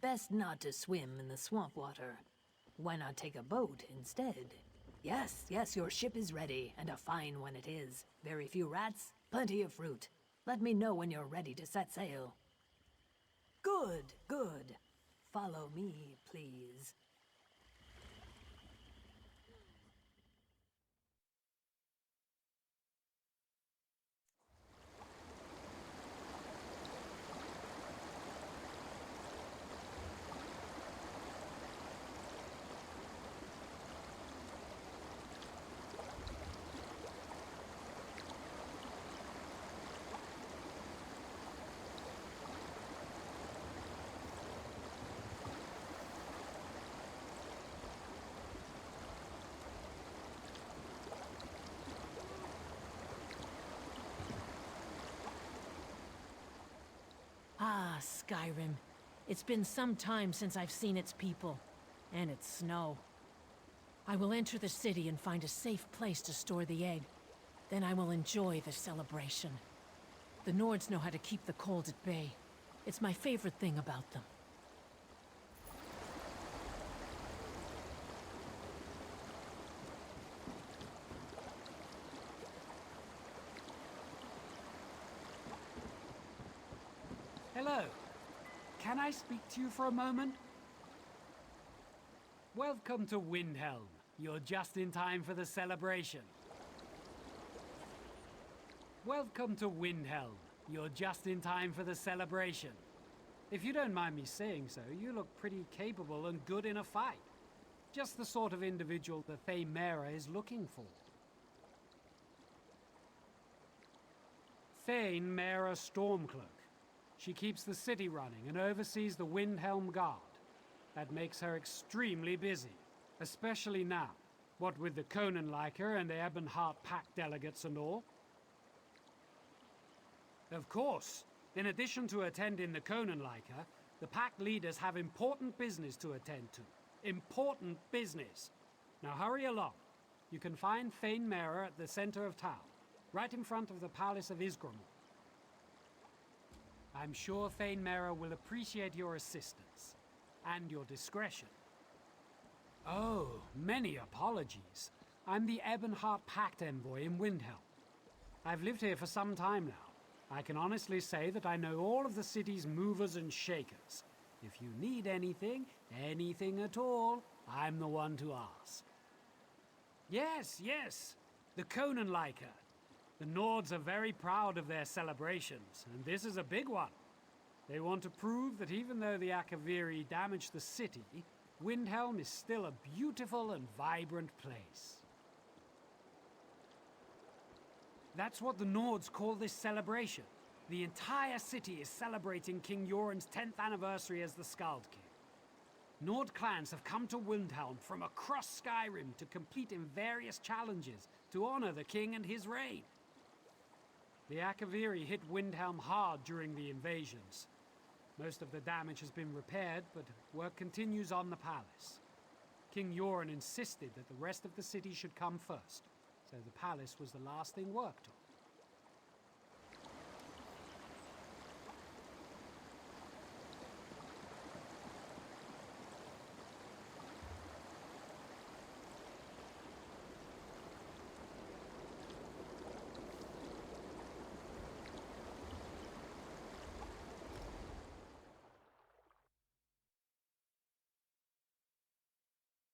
best not to swim in the swamp water. Why not take a boat instead? Yes, yes, your ship is ready, and a fine one it is. Very few rats, plenty of fruit. Let me know when you're ready to set sail. Good, good. Follow me, please. Ah, Skyrim. It's been some time since I've seen its people, and its snow. I will enter the city and find a safe place to store the egg. Then I will enjoy the celebration. The Nords know how to keep the cold at bay. It's my favorite thing about them. Hello. Can I speak to you for a moment? Welcome to Windhelm. You're just in time for the celebration. Welcome to Windhelm. You're just in time for the celebration. If you don't mind me saying so, you look pretty capable and good in a fight. Just the sort of individual the Thane Mera is looking for. Thane Mera Stormcloak. She keeps the city running and oversees the Windhelm Guard. That makes her extremely busy, especially now, what with the Conanliker and the Ebonheart Pack delegates and all. Of course, in addition to attending the Conanliker, the Pack leaders have important business to attend to. Important business. Now hurry along. You can find Thane Mera at the center of town, right in front of the Palace of Isgramor. I'm sure Thane Mera will appreciate your assistance, and your discretion. Oh, many apologies. I'm the Ebonheart Pact envoy in Windhelm. I've lived here for some time now. I can honestly say that I know all of the city's movers and shakers. If you need anything, anything at all, I'm the one to ask. Yes, yes, the Conanliker. The Nords are very proud of their celebrations, and this is a big one. They want to prove that even though the Akaviri damaged the city, Windhelm is still a beautiful and vibrant place. That's what the Nords call this celebration. The entire city is celebrating King Yoren's 10th anniversary as the Skald King. Nord clans have come to Windhelm from across Skyrim to compete in various challenges to honor the king and his reign. The Akaviri hit Windhelm hard during the invasions. Most of the damage has been repaired, but work continues on the palace. King Yoren insisted that the rest of the city should come first, so the palace was the last thing worked on.